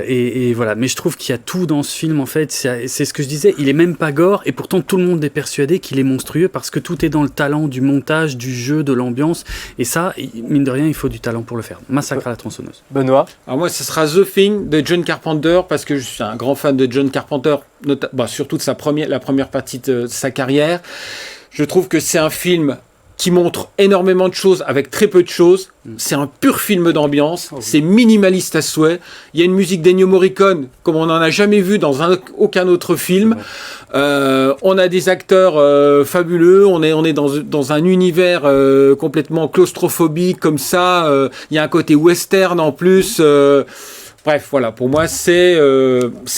et voilà. Mais je trouve qu'il y a tout dans ce film, en fait. C'est ce que je disais, il est même pas gore, et pourtant tout le monde est persuadé qu'il est monstrueux, parce que tout est dans le talent du montage, du jeu, de l'ambiance, et ça, mine de rien, il faut du talent pour le faire. Massacre à la tronçonneuse. Benoît? Alors moi, ce sera The Thing de John Carpenter, parce que je suis un grand fan de John Carpenter, surtout de la première partie de sa carrière. Je trouve que c'est un film qui montre énormément de choses avec très peu de choses. C'est un pur film d'ambiance, c'est minimaliste à souhait. Il y a une musique d'Ennio Morricone comme on n'en a jamais vu dans aucun autre film. On a des acteurs fabuleux, on est dans un univers complètement claustrophobique comme ça. Il y a un côté western en plus. Bref, voilà, pour moi c'est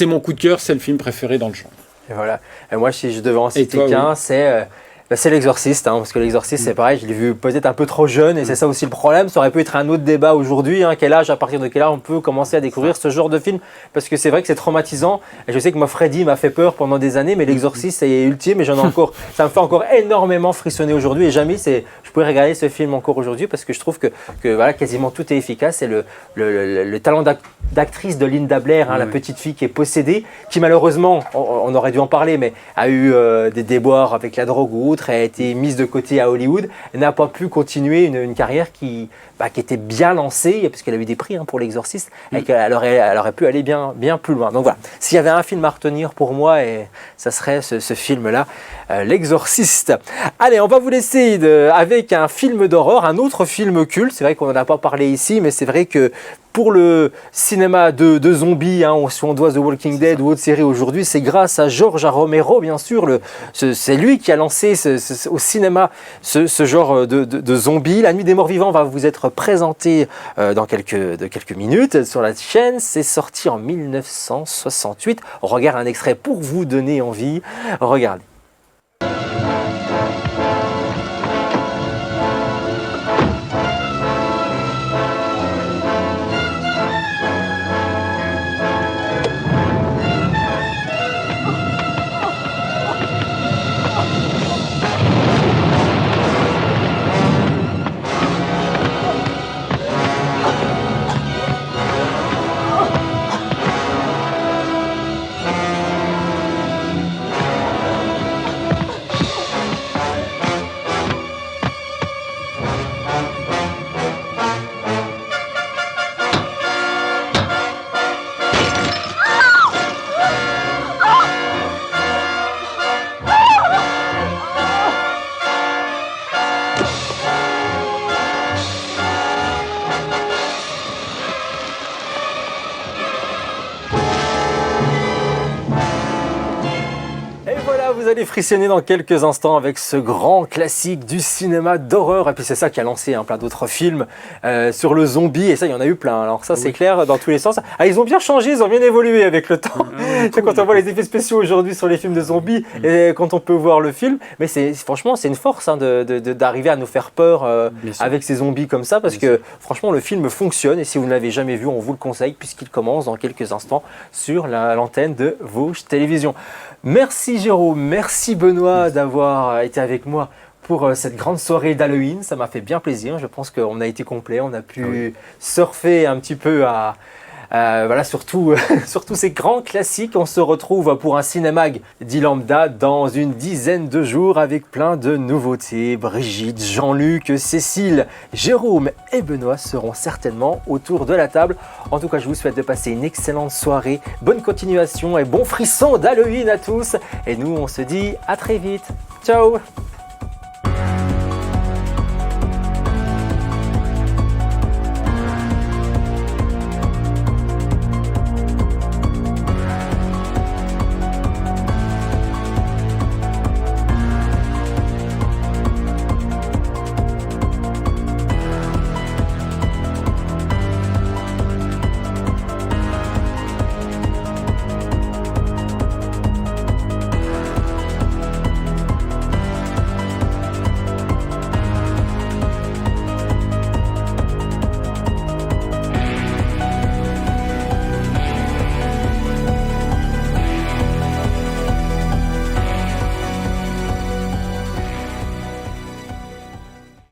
mon coup de cœur, c'est le film préféré dans le genre. Et voilà. Et moi, si je devais en citer qu'un, c'est L'Exorciste, hein, parce que L'Exorciste, c'est pareil, je l'ai vu peut-être un peu trop jeune, et c'est ça aussi le problème. Ça aurait pu être un autre débat aujourd'hui, hein, à partir de quel âge on peut commencer à découvrir ce genre de film, parce que c'est vrai que c'est traumatisant. Et je sais que moi, Freddy m'a fait peur pendant des années, mais L'Exorciste, c'est ultime, et ça me fait encore énormément frissonner aujourd'hui, et jamais je pourrais regarder ce film encore aujourd'hui, parce que je trouve que voilà, quasiment tout est efficace, et le talent d'actrice de Linda Blair, hein, la petite fille qui est possédée, qui malheureusement, on aurait dû en parler, mais a eu des déboires avec la drogue ou autre, a été mise de côté à Hollywood, n'a pas pu continuer une carrière qui était bien lancée, parce qu'elle a eu des prix, hein, pour L'Exorciste, et qu'elle aurait pu aller bien plus loin. Donc voilà, s'il y avait un film à retenir pour moi, et ça serait ce film-là, L'Exorciste. Allez, on va vous laisser avec un film d'horreur, un autre film culte. C'est vrai qu'on n'en a pas parlé ici, mais c'est vrai que pour le cinéma de zombies, hein, si on doit The Walking Dead ou autre série aujourd'hui, c'est grâce à George Romero, bien sûr. C'est lui qui a lancé au cinéma ce genre de zombies. La Nuit des Morts Vivants va vous être présenté dans quelques minutes sur la chaîne. C'est sorti en 1968. On regarde un extrait pour vous donner envie. Regardez. vous allez frissonner dans quelques instants avec ce grand classique du cinéma d'horreur. Et puis c'est ça qui a lancé plein d'autres films sur le zombie. Et ça, il y en a eu plein. Alors ça, c'est clair dans tous les sens. Ah, ils ont bien changé, ils ont bien évolué avec le temps. Cool. Quand on voit les effets spéciaux aujourd'hui sur les films de zombies et quand on peut voir le film. Mais franchement, c'est une force d'arriver à nous faire peur avec ces zombies comme ça. Parce que franchement, le film fonctionne. Et si vous ne l'avez jamais vu, on vous le conseille puisqu'il commence dans quelques instants sur l'antenne de Vosges Télévisions. Merci Jérôme, merci Benoît d'avoir été avec moi pour cette grande soirée d'Halloween. Ça m'a fait bien plaisir. Je pense qu'on a été complet. On a pu surfer un petit peu surtout ces grands classiques. On se retrouve pour un Cinémag dit lambda dans une dizaine de jours avec plein de nouveautés. Brigitte, Jean-Luc, Cécile, Jérôme et Benoît seront certainement autour de la table. En tout cas, je vous souhaite de passer une excellente soirée. Bonne continuation et bon frisson d'Halloween à tous. Et nous, on se dit à très vite. Ciao!